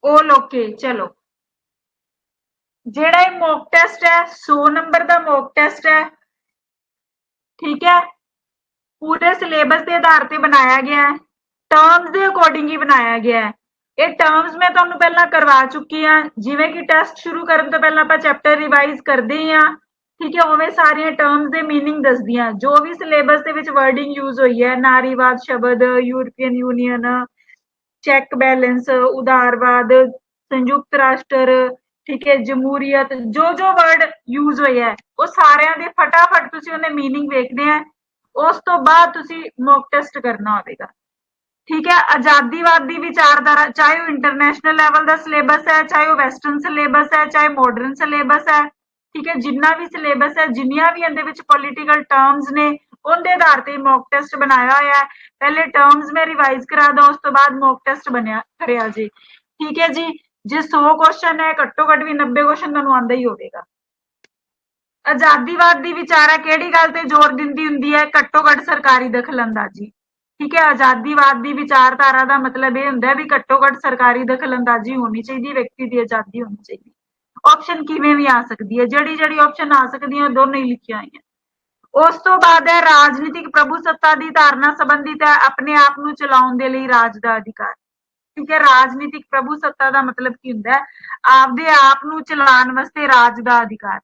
All okay. चलो, जेड़ा ये मॉक टेस्ट है 100 नंबर का मॉक टेस्ट है, ठीक है। पूरे सिलेबस के आधार पर बनाया गया है, टर्म्स के अकॉर्डिंग ही बनाया गया है। ये टर्म्स मैं तुहानू पहला करवा चुकी हाँ, जिवें कि टेस्ट शुरू करन तो पहला आपां चैप्टर रिवाइज करदे ही हाँ, ठीक है। उवें सारियां टर्म्स दे मीनिंग दसदी हाँ, जो भी सिलेबस दे विच वर्डिंग यूज हुई है, नारीवाद शब्द, यूरोपीयन यूनियन, चेक बैलेंस, उदारवाद, संयुक्त राष्ट्र, ठीक है, जमहूरीयत, जो जो वर्ड यूज होए है वो सारियां दे फटाफट तुसीं उहदे मीनिंग वेखने हैं। उस तो बाद तुसीं मॉक टेस्ट करना होवेगा, ठीक है। आजादीवादी विचारधारा, चाहे वो इंटरनेशनल लेवल का सिलेबस है, चाहे वो वैसटर्न सिलेबस है, चाहे मॉडर्न सिलेबस है, ठीक है। जिन्ना भी सिलेबस है, जिन्नियां भी इहदे विच पॉलिटिकल टर्म्स ने, उनके आधार पर मॉक टेस्ट बनाया होया है। पहले टर्म्स में रिवाइज करा दा, उस तो बाद मॉक टेस्ट बनया करिया जी, ठीक है जी। जे 100 क्वेश्चन है, घट्टो घट भी 90 क्वेश्चन तुहानू आंदा ही होवेगा। आजादीवाद दी विचारा किहड़ी गल ते जोर दिंदी हुंदी है? घट्टो घट सरकारी दखल अंदाजी, ठीक है। आजादीवाद की विचारधारा का मतलब यह होंगे भी घट्टो घट सरकारी दखल अंदाजी होनी चाहिए, व्यक्ति की आजादी होनी चाहिए। ऑप्शन किवें भी आ सकती है, जड़ी जड़ी ऑप्शन आ सकती है दोनों ही लिखिया हुई है। उस तो बाद है राजनीतिक प्रभुसत्ता की धारणा संबंधित है अपने आप को चलाउण दे लई राज का अधिकार, ठीक है। राजनीतिक प्रभुसत्ता का मतलब की हुंदा है आपदे आप को चलाउण वास्ते राज का अधिकार।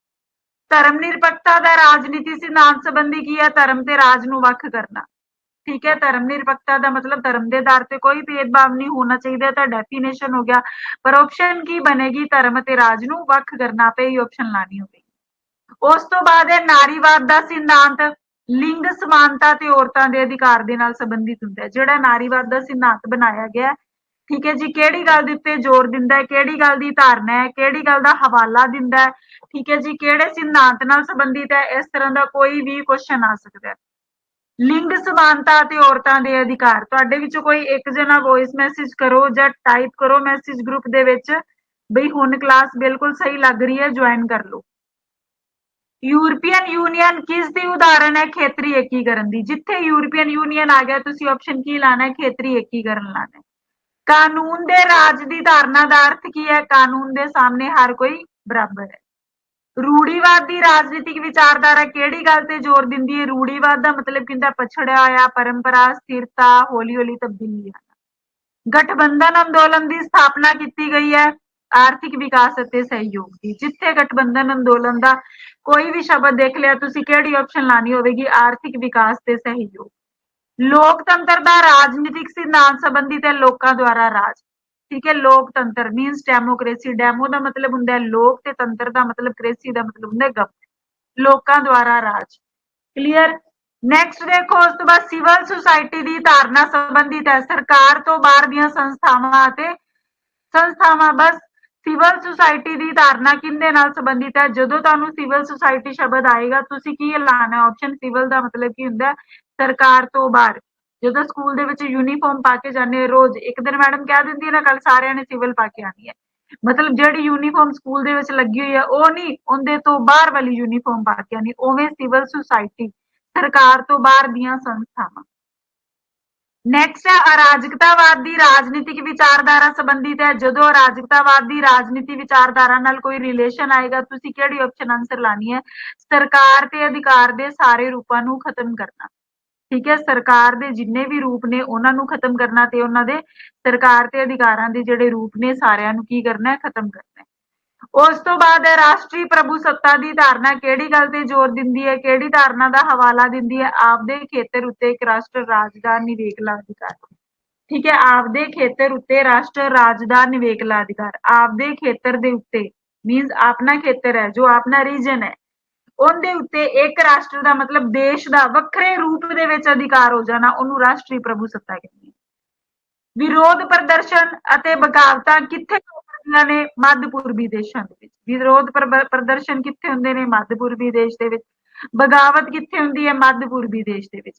धर्म निरपक्षता का राजनीति सिद्धांत संबंधी की है? धर्म ते राज नूं वख करना, ठीक है। धर्म निरपक्षता का मतलब धर्म के आधार पर कोई भेदभाव नहीं होना चाहिए, तो डेफिनेशन हो गया। पर ऑप्शन की बनेगी? धर्म ते राज नूं वख करना पे ही ऑप्शन लानी होगी। उस तो बाद है नारीवाद का सिद्धांत, लिंग समानता ते औरतां दे अधिकार दे नाल संबंधित हुंदा है। जिहड़ा नारीवाद का सिद्धांत बनाया गया है, ठीक है जी, किहड़ी गल दे उत्ते जोर दिंदा है, किहड़ी गल दी धारणा है, किहड़ी गल दा हवाला दिंदा है, ठीक है जी, किहड़े सिद्धांत नाल संबंधित है, इस तरह का कोई भी क्वेश्चन आ सकता है। लिंग समानता ते औरतां दे अधिकार, तुहाडे विचों कोई एक जना वॉइस मैसेज करो जां टाइप करो मैसेज ग्रुप दे विच बई हुण क्लास बिल्कुल सही लग रही है, ज्वाइन कर लो। यूरोपीयन यूनियन किस दी उदाहरण है? खेतरी एकीकरण दी। जिथे यूरोपीयन यूनियन आ गया तुसीं ऑप्शन की लाना है? खेतरी एकीकरण लाना है। कानून दे राज दी धारणा दा अर्थ की है? कानून दे सामने हर कोई बराबर है। रूढ़ीवाद की राजनीतिक विचारधारा किहड़ी गल ते जोर दिंदी है? रूढ़ीवाद का मतलब की पछड़िया होया, परंपरा, स्थिरता, हौली हौली तब्दीली आना। गठबंधन अंदोलन की स्थापना की गई है? आर्थिक विकास और सहयोग की। जिथे गठबंधन अंदोलन का कोई भी शब्द देख लिया तुसीं किहड़ी ऑप्शन लानी होगी? आर्थिक विकास ते सहयोग। लोकतंत्र का राजनीतिक सिद्धांत संबंधित है लोकां द्वारा राज, ठीक है। लोकतंत्र मीनस डेमोक्रेसी, डेमो का मतलब हुंदा है लोक ते तंत्र का मतलब क्रेसी का मतलब हुंदा है गवर्नमेंट, लोकां द्वारा राज। क्लीयर। नैक्सट देखो, उस तो बाद सिविल सोसाइटी की धारणा संबंधित है सरकार तो बाहर दी संस्थावां ते संस्थावां। बस सिविल सोसाइटी की धारणा किहदे नाल संबंधित है? जदों तुहानूं सिविल सोसाइटी शब्द आएगा तुसीं की लाना है? ऑप्शन सिविल का मतलब की हुंदा है सरकार तो बाहर। जदों स्कूल दे विच यूनीफॉर्म पा के जाने हो रोज, एक दिन मैडम कह दिंदी है ना कल सारिਆਂ ने सिविल पा के आनी है, मतलब जिहड़ी यूनीफॉर्म स्कूल दे विच लगी हुई है ਉਹ नहीं, उहदे तो बाहर वाली यूनीफॉर्म पा के आनी। उवें सिविल सोसाइटी सरकार तो बाहर दीयां संस्थावां। नैक्सट है अराजकतावाद की राजनीतिक विचारधारा संबंधित है। जदों अराजकतावाद की राजनीति विचारधारा नाल कोई रिलेशन आएगा तुसीं किहड़ी ऑप्शन आंसर लानी है? सरकार ते अधिकार दे सारे रूपां नूं खत्म करना, ठीक है। सरकार दे जिन्ने भी रूप ने उन्हां नूं खत्म करना ते उन्हां दे सरकार ते अधिकारां दे जिहड़े रूप ने सारिਆਂ नूं की करना है? खत्म करना है। उस तो बाद राष्ट्रीय प्रभुसत्ता की धारणा किहड़ी गल ते जोर दिंदी है? किहड़ी धारणा का हवाला दिंदी है? आपदे खेतर उत्ते एक राष्ट्र राज का निवेकला अधिकार, ठीक है। आपदे खेतर उत्ते राष्ट्र राज का निवेकला अधिकार। आपदे खेतर दे उत्ते मीनस अपना खेतर है जो अपना रीजन है, उनके उत्ते एक राष्ट्र का मतलब देश का वखरे रूप दे विच अधिकार हो जाना, उन्होंने राष्ट्रीय प्रभुसत्ता कहते हैं। विरोध प्रदर्शन अते बगावतां कित्थे होंदियां ने? मध्य पूर्वी देशां दे विच। विरोध प्रदर्शन कित्थे हुंदे ने? मध्य पूर्वी देश दे विच। बगावत कित्थे हुंदी है? मध्य पूर्वी देश दे विच।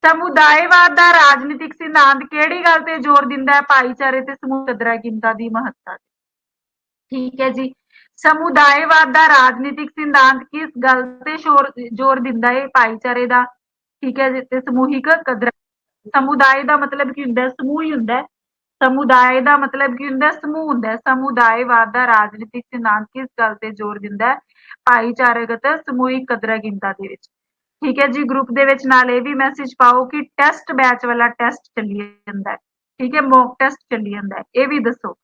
समुदायवाद का राजनीतिक सिद्धांत किहड़ी गल ते जोर दिंदा है? भाईचारे ते समूह कदरां कीमतां दी महत्ता, ठीक है जी। समुदायवाद का राजनीतिक सिद्धांत किस गल ते जोर दिंदा है? भाईचारे का, ठीक है जी, ते समूहिक कदरां। समुदाय का मतलब की हुंदा है? समूह ही हुंदा है। ਸਮੁਦਾਇ ਦਾ ਮਤਲਬ ਕੀ ਹੁੰਦਾ, ਸਮੂਹ ਹੁੰਦਾ। ਸਮੁਦਾਇਵਾਦ ਦਾ ਰਾਜਨੀਤਿਕ ਸਿਧਾਂਤ ਕਿਸ ਗੱਲ ਤੇ ਜ਼ੋਰ ਦਿੰਦਾ ਹੈ? ਭਾਈਚਾਰਕ ਅਤੇ ਸਮੂਹਿਕ ਕਦਰਾਂ ਕੀਮਤਾਂ ਦੇ ਵਿੱਚ। ਠੀਕ ਹੈ ਜੀ, ਗਰੁੱਪ ਦੇ ਵਿੱਚ ਨਾਲ ਇਹ ਵੀ ਮੈਸੇਜ ਪਾਓ ਕਿ ਟੈਸਟ ਬੈਚ ਵਾਲਾ ਟੈਸਟ ਚੱਲੀ ਜਾਂਦਾ ਹੈ। ਠੀਕ ਹੈ, ਮੌਕ ਟੈਸਟ ਚੱਲੀ ਜਾਂਦਾ ਹੈ, ਇਹ ਵੀ ਦੱਸੋ।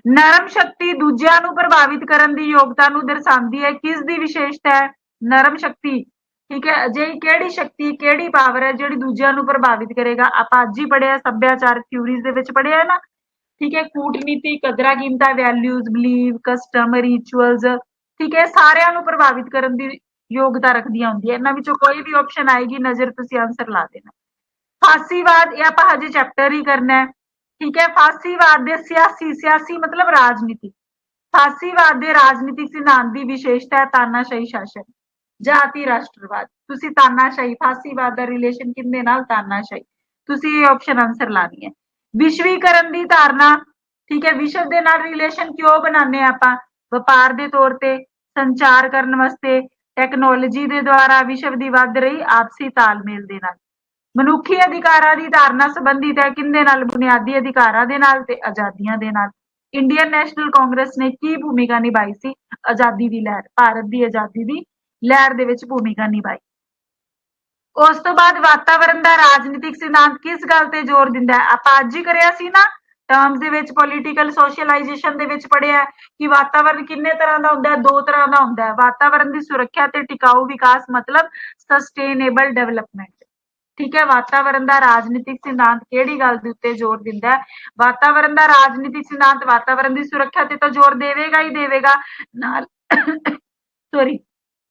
ਨਰਮ ਸ਼ਕਤੀ ਦੂਜਿਆਂ ਨੂੰ ਪ੍ਰਭਾਵਿਤ ਕਰਨ ਦੀ ਯੋਗਤਾ ਨੂੰ ਦਰਸਾਉਂਦੀ ਹੈ, ਕਿਸ ਦੀ ਵਿਸ਼ੇਸ਼ਤਾ ਹੈ? ਨਰਮ ਸ਼ਕਤੀ। ਠੀਕ ਹੈ, ਅਜਿਹੀ ਕਿਹੜੀ ਸ਼ਕਤੀ, ਕਿਹੜੀ ਪਾਵਰ ਹੈ ਜਿਹੜੀ ਦੂਜਿਆਂ ਨੂੰ ਪ੍ਰਭਾਵਿਤ ਕਰੇਗਾ? ਆਪਾਂ ਅੱਜ ਹੀ ਪੜ੍ਹਿਆ, ਸੱਭਿਆਚਾਰਕ ਥਿਊਰੀਜ਼ ਦੇ ਵਿੱਚ ਪੜ੍ਹਿਆ ਨਾ। ਠੀਕ ਹੈ, ਕੂਟਨੀਤੀ, ਕਦਰਾਂ ਕੀਮਤਾਂ, ਵੈਲਿਊਜ਼, ਬਿਲੀਵ, ਕਸਟਮ, ਰਿਚੁਅਲਸ। ਠੀਕ ਹੈ, ਸਾਰਿਆਂ ਨੂੰ ਪ੍ਰਭਾਵਿਤ ਕਰਨ ਦੀ ਯੋਗਤਾ ਰੱਖਦੀਆਂ ਹੁੰਦੀਆਂ। ਇਹਨਾਂ ਵਿੱਚੋਂ ਕੋਈ ਵੀ ਆਪਸ਼ਨ ਆਏਗੀ, ਨਜ਼ਰ ਤੁਸੀਂ ਆਂਸਰ ਲਾ ਦੇਣਾ। ਫਾਸੀਵਾਦ, ਇਹ ਆਪਾਂ ਹਜੇ ਚੈਪਟਰ ਹੀ ਕਰਨਾ ਹੈ। ਠੀਕ ਹੈ, ਫਾਸੀਵਾਦ ਦੇ ਸਿਆਸੀ, ਸਿਆਸੀ ਮਤਲਬ ਰਾਜਨੀਤੀ। ਫਾਸੀਵਾਦ ਦੇ ਰਾਜਨੀਤਿਕ ਸਿਧਾਂਤ ਦੀ ਵਿਸ਼ੇਸ਼ਤਾ ਹੈ ਤਾਨਾਸ਼ਾਹੀ ਸ਼ਾਸਨ, ਜਾਤੀ ਰਾਸ਼ਟਰਵਾਦ। ਤੁਸੀਂ ਤਾਨਾਸ਼ਾਹੀ, ਫਾਸੀਵਾਦ ਦਾ ਰਿਲੇਸ਼ਨ ਕਿਹਦੇ ਨਾਲ? ਤਾਨਾਸ਼ਾਹੀ। ਤੁਸੀਂ ਇਹ ਆਪਸ਼ਨ ਆਂਸਰ ਲਾਣੀ ਹੈ। ਵਿਸ਼ਵੀਕਰਨ ਦੀ ਧਾਰਨਾ। ਠੀਕ ਹੈ, ਵਿਸ਼ਵ ਦੇ ਨਾਲ ਰਿਲੇਸ਼ਨ ਕਿਉਂ ਬਣਾਉਂਦੇ ਆ ਆਪਾਂ? ਵਪਾਰ ਦੇ ਤੌਰ ਤੇ, ਸੰਚਾਰ ਕਰਨ ਵਾਸਤੇ, ਟੈਕਨੋਲੋਜੀ ਦੇ ਦੁਆਰਾ, ਵਿਸ਼ਵ ਦੀ ਵੱਧ ਰਹੀ ਆਪਸੀ ਤਾਲਮੇਲ ਦੇ ਨਾਲ। ਮਨੁੱਖੀ ਅਧਿਕਾਰਾਂ ਦੀ ਧਾਰਨਾ ਸੰਬੰਧਿਤ ਹੈ ਕਿਹਦੇ ਨਾਲ? ਬੁਨਿਆਦੀ ਅਧਿਕਾਰਾਂ ਦੇ ਨਾਲ ਤੇ ਆਜ਼ਾਦੀਆਂ ਦੇ ਨਾਲ। ਇੰਡੀਅਨ ਨੈਸ਼ਨਲ ਕਾਂਗਰਸ ਨੇ ਕੀ ਭੂਮਿਕਾ ਨਿਭਾਈ ਸੀ? ਆਜ਼ਾਦੀ ਦੀ ਲਹਿਰ, ਭਾਰਤ ਦੀ ਆਜ਼ਾਦੀ ਦੀ ਲਹਿਰ ਦੇ ਵਿੱਚ ਭੂਮਿਕਾ ਨਿਭਾਈ। ਉਸ ਤੋਂ ਬਾਅਦ ਵਾਤਾਵਰਣ ਦਾ ਰਾਜਨੀਤਿਕ ਸਿਧਾਂਤ ਕਿਸ ਗੱਲ ਤੇ ਜ਼ੋਰ ਦਿੰਦਾ ਹੈ? ਆਪਾਂ ਅੱਜ ਹੀ ਕਰਿਆ ਸੀ ਨਾ, ਟਰਮਸ ਦੇ ਵਿੱਚ, ਪੋਲੀਟੀਕਲ ਸੋਸ਼ਲਾਈਜੇਸ਼ਨ ਦੇ ਵਿੱਚ ਪੜ੍ਹਿਆ ਕਿ ਵਾਤਾਵਰਣ ਕਿੰਨੇ ਤਰ੍ਹਾਂ ਦਾ ਹੁੰਦਾ ਹੈ? 2 ਤਰ੍ਹਾਂ ਦਾ ਹੁੰਦਾ ਹੈ। ਵਾਤਾਵਰਣ ਦੀ ਸੁਰੱਖਿਆ ਤੇ ਟਿਕਾਊ ਵਿਕਾਸ ਮਤਲਬ ਸਸਟੇਨੇਬਲ ਡਿਵੈਲਪਮੈਂਟ। ਠੀਕ ਹੈ, ਵਾਤਾਵਰਣ ਦਾ ਰਾਜਨੀਤਿਕ ਸਿਧਾਂਤ ਕਿਹੜੀ ਗੱਲ ਦੇ ਉੱਤੇ ਜ਼ੋਰ ਦਿੰਦਾ ਹੈ? ਵਾਤਾਵਰਣ ਦਾ ਰਾਜਨੀਤਿਕ ਸਿਧਾਂਤ ਵਾਤਾਵਰਣ ਦੀ ਸੁਰੱਖਿਆ ਤੇ ਤਾਂ ਜ਼ੋਰ ਦੇਵੇਗਾ ਹੀ ਦੇਵੇਗਾ, ਨਾਲ ਸੌਰੀ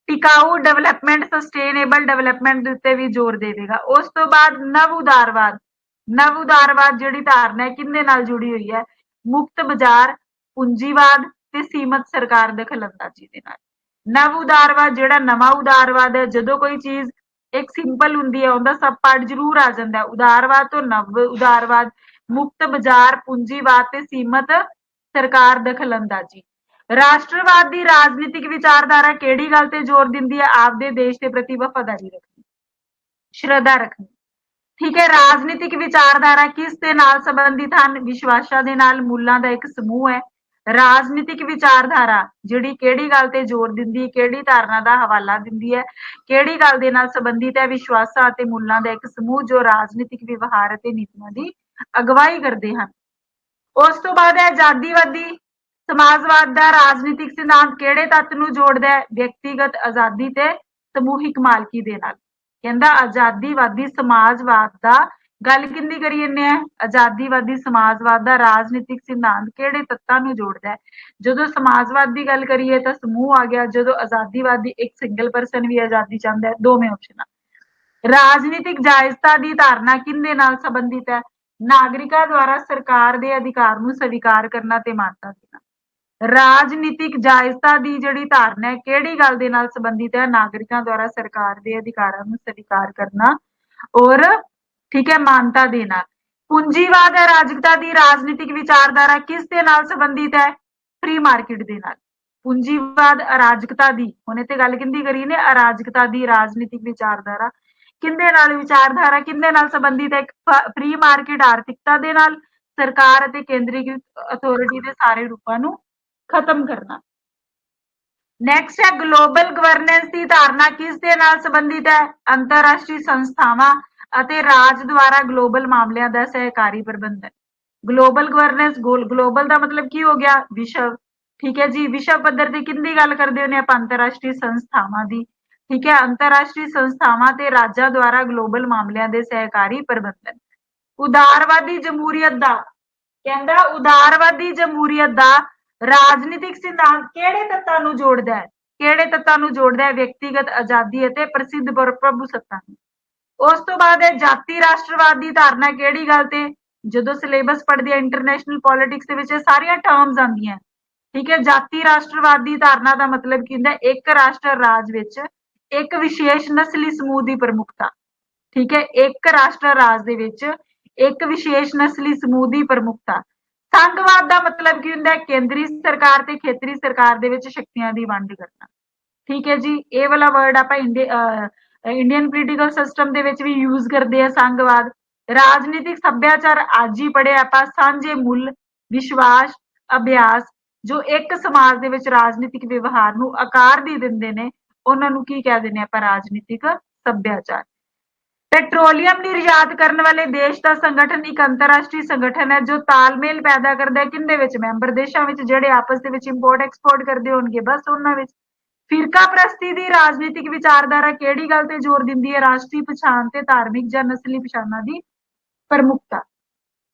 ਟਿਕਾਊ ਡਿਵੈਲਪਮੈਂਟ, ਸਸਟੇਨੇਬਲ ਡਿਵੈਲਪਮੈਂਟ ਦੇ ਉੱਤੇ ਵੀ ਜ਼ੋਰ ਦੇਵੇਗਾ। ਉਸ ਤੋਂ ਬਾਅਦ ਨਵ ਉਦਾਰਵਾਦ। ਨਵ ਉਦਾਰਵਾਦ ਜਿਹੜੀ ਧਾਰਨਾ ਹੈ ਕਿਹਦੇ ਨਾਲ ਜੁੜੀ ਹੋਈ ਹੈ? ਮੁਕਤ ਬਾਜ਼ਾਰ, ਪੂੰਜੀਵਾਦ ਤੇ ਸੀਮਤ ਸਰਕਾਰ ਦਖਲਅੰਦਾਜ਼ੀ ਦੇ ਨਾਲ। ਨਵ ਉਦਾਰਵਾਦ ਜਿਹੜਾ ਨਵਾਂ ਉਦਾਰਵਾਦ ਹੈ, ਜਦੋਂ ਕੋਈ ਚੀਜ਼ ਇੱਕ ਸਿੰਪਲ ਹੁੰਦੀ ਹੈ ਉਹਦਾ ਸਬ ਪਾਰਟ ਜ਼ਰੂਰ ਆ ਜਾਂਦਾ ਹੈ। ਉਦਾਰਵਾਦ ਤੋਂ ਨਵ ਉਦਾਰਵਾਦ, ਮੁਕਤ ਬਾਜ਼ਾਰ, ਪੂੰਜੀਵਾਦ ਤੇ ਸੀਮਤ ਸਰਕਾਰ ਦਖਲਅੰਦਾਜ਼ੀ। ਰਾਸ਼ਟਰਵਾਦ ਦੀ ਰਾਜਨੀਤਿਕ ਵਿਚਾਰਧਾਰਾ ਕਿਹੜੀ ਗੱਲ ਤੇ ਜ਼ੋਰ ਦਿੰਦੀ ਹੈ? ਆਪਦੇ ਦੇਸ਼ ਦੇ ਪ੍ਰਤੀ ਵਫਾਦਾਰੀ ਰੱਖਣੀ, ਸ਼ਰਧਾ ਰੱਖਣੀ। ਠੀਕ ਹੈ, ਰਾਜਨੀਤਿਕ ਵਿਚਾਰਧਾਰਾ ਕਿਸ ਦੇ ਨਾਲ ਸੰਬੰਧਿਤ ਹਨ? ਵਿਸ਼ਵਾਸਾਂ ਦੇ ਨਾਲ, ਮੁੱਲਾਂ ਦਾ ਇੱਕ ਸਮੂਹ ਹੈ। ਰਾਜਨੀਤਿਕ ਵਿਚਾਰਧਾਰਾ ਜਿਹੜੀ ਕਿਹੜੀ ਗੱਲ ਤੇ ਜ਼ੋਰ ਦਿੰਦੀ, ਕਿਹੜੀ ਧਾਰਨਾ ਦਾ ਹਵਾਲਾ ਦਿੰਦੀ ਹੈ, ਕਿਹੜੀ ਗੱਲ ਦੇ ਨਾਲ ਸੰਬੰਧਿਤ ਹੈ? ਵਿਸ਼ਵਾਸਾਂ ਅਤੇ ਮੁੱਲਾਂ ਦਾ ਇੱਕ ਸਮੂਹ ਜੋ ਰਾਜਨੀਤਿਕ ਵਿਵਹਾਰ ਅਤੇ ਨੀਤੀਆਂ ਦੀ ਅਗਵਾਈ ਕਰਦੇ ਹਨ। ਉਸ ਤੋਂ ਬਾਅਦ ਹੈ ਆਜ਼ਾਦੀਵਾਦੀ ਸਮਾਜਵਾਦ ਦਾ ਰਾਜਨੀਤਿਕ ਸਿਧਾਂਤ ਕਿਹੜੇ ਤੱਤ ਨੂੰ ਜੋੜਦਾ ਹੈ? ਵਿਅਕਤੀਗਤ ਆਜ਼ਾਦੀ ਤੇ ਸਮੂਹਿਕ ਮਾਲਕੀ ਦੇ ਨਾਲ। ਕਹਿੰਦਾ ਆਜ਼ਾਦੀਵਾਦੀ ਸਮਾਜਵਾਦ ਦਾ ਗੱਲ ਕਿੰਦੀ ਕਰੀ ਜਾਂਦੇ ਆ? ਆਜ਼ਾਦੀਵਾਦੀ ਸਮਾਜਵਾਦ ਦਾ ਰਾਜਨੀਤਿਕ ਸਿਧਾਂਤ ਕਿਹੜੇ ਤੱਤਾਂ ਨੂੰ ਜੋੜਦਾ ਹੈ? ਜਦੋਂ ਸਮਾਜਵਾਦ ਦੀ ਗੱਲ ਕਰੀਏ ਤਾਂ ਸਮੂਹ ਆ ਗਿਆ, ਜਦੋਂ ਆਜ਼ਾਦੀਵਾਦੀ ਇੱਕ ਸਿੰਗਲ ਪਰਸਨ ਵੀ ਆਜ਼ਾਦੀ ਚਾਹੁੰਦਾ ਹੈ। ਦੋਵੇਂ ਆਪਸ਼ਨਾਂ। ਰਾਜਨੀਤਿਕ ਜਾਇਜ਼ਤਾ ਦੀ ਧਾਰਨਾ ਕਿਹਦੇ ਨਾਲ ਸੰਬੰਧਿਤ ਹੈ? ਨਾਗਰਿਕਾਂ ਦੁਆਰਾ ਸਰਕਾਰ ਦੇ ਅਧਿਕਾਰ ਨੂੰ ਸਵੀਕਾਰ ਕਰਨਾ ਤੇ ਮਾਨਤਾ ਦੇਣਾ। ਰਾਜਨੀਤਿਕ ਜਾਇਜ਼ਤਾ ਦੀ ਜਿਹੜੀ ਧਾਰਨਾ ਹੈ ਕਿਹੜੀ ਗੱਲ ਦੇ ਨਾਲ ਸੰਬੰਧਿਤ ਹੈ? ਨਾਗਰਿਕਾਂ ਦੁਆਰਾ ਸਰਕਾਰ ਦੇ ਅਧਿਕਾਰਾਂ ਨੂੰ ਸਵੀਕਾਰ ਕਰਨਾ ਔਰ ਠੀਕ ਹੈ ਮਾਨਤਾ ਦੇਣਾ। ਪੂੰਜੀਵਾਦ ਅਰਾਜਕਤਾ ਦੀ ਰਾਜਨੀਤਿਕ ਵਿਚਾਰਧਾਰਾ ਕਿਸ ਦੇ ਨਾਲ ਸੰਬੰਧਿਤ ਹੈ? ਫ੍ਰੀ ਮਾਰਕੀਟ ਦੇ ਨਾਲ। ਪੂੰਜੀਵਾਦ ਅਰਾਜਕਤਾ ਦੀ, ਹੁਣ ਇੱਥੇ ਗੱਲ ਕਿੰਦੀ ਕਰੀ ਨੇ? ਅਰਾਜਕਤਾ ਦੀ ਰਾਜਨੀਤਿਕ ਵਿਚਾਰਧਾਰਾ ਕਿੰਦੇ ਨਾਲ, ਵਿਚਾਰਧਾਰਾ ਕਿੰਦੇ ਨਾਲ ਸੰਬੰਧਿਤ ਹੈ? ਫ੍ਰੀ ਮਾਰਕੀਟ ਆਰਥਿਕਤਾ ਦੇ ਨਾਲ, ਸਰਕਾਰ ਅਤੇ ਕੇਂਦਰੀਕ੍ਰਿਤ ਅਥਾਰਟੀ ਦੇ ਸਾਰੇ ਰੂਪਾਂ ਨੂੰ ਖਤਮ ਕਰਨਾ। ਨੈਕਸਟ ਹੈ ਗਲੋਬਲ ਗਵਰਨੈਂਸ ਦੀ ਧਾਰਨਾ ਕਿਸ ਦੇ ਨਾਲ ਸੰਬੰਧਿਤ ਹੈ? ਅੰਤਰਰਾਸ਼ਟਰੀ ਸੰਸਥਾਵਾਂ ਅਤੇ ਰਾਜ ਦੁਆਰਾ ਗਲੋਬਲ ਮਾਮਲਿਆਂ ਦਾ ਸਹਿਕਾਰੀ ਪ੍ਰਬੰਧਨ। ਗਲੋਬਲ ਗਵਰਨੈਂਸ, ਗਲੋਬਲ ਦਾ ਮਤਲਬ ਕੀ ਹੋ ਗਿਆ? ਵਿਸ਼ਵ। ਠੀਕ ਹੈ ਜੀ, ਵਿਸ਼ਵ ਪੱਧਰ ਤੇ ਕਿੰਦੀ ਗੱਲ ਕਰਦੇ ਹੁੰਦੇ ਆਪਾਂ? ਅੰਤਰਰਾਸ਼ਟਰੀ ਸੰਸਥਾਵਾਂ ਦੀ। ਠੀਕ ਹੈ, ਅੰਤਰਰਾਸ਼ਟਰੀ ਸੰਸਥਾਵਾਂ ਤੇ ਰਾਜਾਂ ਦੁਆਰਾ ਗਲੋਬਲ ਮਾਮਲਿਆਂ ਦੇ ਸਹਿਕਾਰੀ ਪ੍ਰਬੰਧਨ। ਉਦਾਰਵਾਦੀ ਜਮਹੂਰੀਅਤ ਦਾ, ਕਹਿੰਦਾ ਉਦਾਰਵਾਦੀ ਜਮਹੂਰੀਅਤ ਦਾ ਰਾਜਨੀਤਿਕ ਸਿਧਾਂਤ ਕਿਹੜੇ ਤੱਤਾਂ ਨੂੰ ਜੋੜਦਾ ਹੈ? ਕਿਹੜੇ ਤੱਤਾਂ ਨੂੰ ਜੋੜਦਾ ਹੈ? ਵਿਅਕਤੀਗਤ ਆਜ਼ਾਦੀ ਅਤੇ ਪ੍ਰਸਿੱਧ ਪ੍ਰਭੂਸੱਤਾ ਨੂੰ। ਉਸ ਤੋਂ ਬਾਅਦ ਹੈ ਜਾਤੀ ਰਾਸ਼ਟਰਵਾਦ ਦੀ ਧਾਰਨਾ ਕਿਹੜੀ ਗੱਲ ਤੇ? ਜਦੋਂ ਸਿਲੇਬਸ ਪੜ੍ਹਦੇ ਆ ਇੰਟਰਨੈਸ਼ਨਲ ਪੋਲਿਟਿਕਸ ਦੇ ਵਿੱਚ ਸਾਰੀਆਂ ਟਰਮਸ ਆਉਂਦੀਆਂ। ਠੀਕ ਹੈ, ਜਾਤੀ ਰਾਸ਼ਟਰਵਾਦ ਦੀ ਧਾਰਨਾ ਦਾ ਮਤਲਬ ਕੀ ਹੁੰਦਾ? ਇੱਕ ਰਾਸ਼ਟਰ ਰਾਜ ਵਿੱਚ ਇੱਕ ਵਿਸ਼ੇਸ਼ ਨਸਲੀ ਸਮੂਹ ਦੀ ਪ੍ਰਮੁੱਖਤਾ। ਠੀਕ ਹੈ, ਇੱਕ ਰਾਸ਼ਟਰ ਰਾਜ ਦੇ ਵਿੱਚ ਇੱਕ ਵਿਸ਼ੇਸ਼ ਨਸਲੀ ਸਮੂਹ ਦੀ ਪ੍ਰਮੁੱਖਤਾ। ਸੰਘਵਾਦ ਦਾ ਮਤਲਬ ਕੀ ਹੁੰਦਾ? ਕੇਂਦਰੀ ਸਰਕਾਰ ਤੇ ਖੇਤਰੀ ਸਰਕਾਰ ਦੇ ਵਿੱਚ ਸ਼ਕਤੀਆਂ ਦੀ ਵੰਡ ਕਰਨਾ। ਠੀਕ ਹੈ ਜੀ, ਇਹ ਵਾਲਾ ਵਰਡ ਆਪਾਂ ਇੰਡੀਅਨ ਪੋਲੀਟੀਕਲ ਸਿਸਟਮ ਦੇ ਵਿੱਚ ਵੀ ਯੂਜ਼ ਕਰਦੇ ਆ ਸੰਘਵਾਦ। ਰਾਜਨੀਤਿਕ ਸੱਭਿਆਚਾਰ ਅੱਜ ਹੀ ਪੜ੍ਹੇ ਆਪਾਂ ਸਾਂਝੇ ਮੁੱਲ, ਵਿਸ਼ਵਾਸ, ਅਭਿਆਸ ਜੋ ਇੱਕ ਸਮਾਜ ਦੇ ਵਿੱਚ ਰਾਜਨੀਤਿਕ ਵਿਵਹਾਰ ਨੂੰ ਆਕਾਰ ਦੇ ਦਿੰਦੇ ਨੇ ਉਹਨਾਂ ਨੂੰ ਕੀ ਕਹਿ ਦਿੰਦੇ ਆਪਾਂ ਰਾਜਨੀਤਿਕ ਸੱਭਿਆਚਾਰ। ਪੈਟਰੋਲੀਅਮ ਨਿਰਯਾਤ ਕਰਨ ਵਾਲੇ ਦੇਸ਼ ਦਾ ਸੰਗਠਨ ਇੱਕ ਅੰਤਰਰਾਸ਼ਟਰੀ ਸੰਗਠਨ ਹੈ ਜੋ ਤਾਲਮੇਲ ਪੈਦਾ ਕਰਦਾ ਹੈ ਕਿੰਦੇ ਵਿੱਚ ਮੈਂਬਰ ਦੇਸ਼ਾਂ ਵਿੱਚ ਜਿਹੜੇ ਆਪਸ ਦੇ ਵਿੱਚ ਇੰਪੋਰਟ ਐਕਸਪੋਰਟ ਕਰਦੇ ਹੋਣਗੇ ਬਸ ਉਹਨਾਂ ਵਿੱਚ। ਫਿਰਕਾ ਪ੍ਰਸਤੀ ਦੀ ਰਾਜਨੀਤਿਕ ਵਿਚਾਰਧਾਰਾ ਕਿਹੜੀ ਗੱਲ ਤੇ ਜ਼ੋਰ ਦਿੰਦੀ ਹੈ ਰਾਸ਼ਟਰੀ ਪਛਾਣ ਤੇ ਧਾਰਮਿਕ ਜਾਂ ਨਸਲੀ ਪਛਾਣਾਂ ਦੀ ਪ੍ਰਮੁਖਤਾ।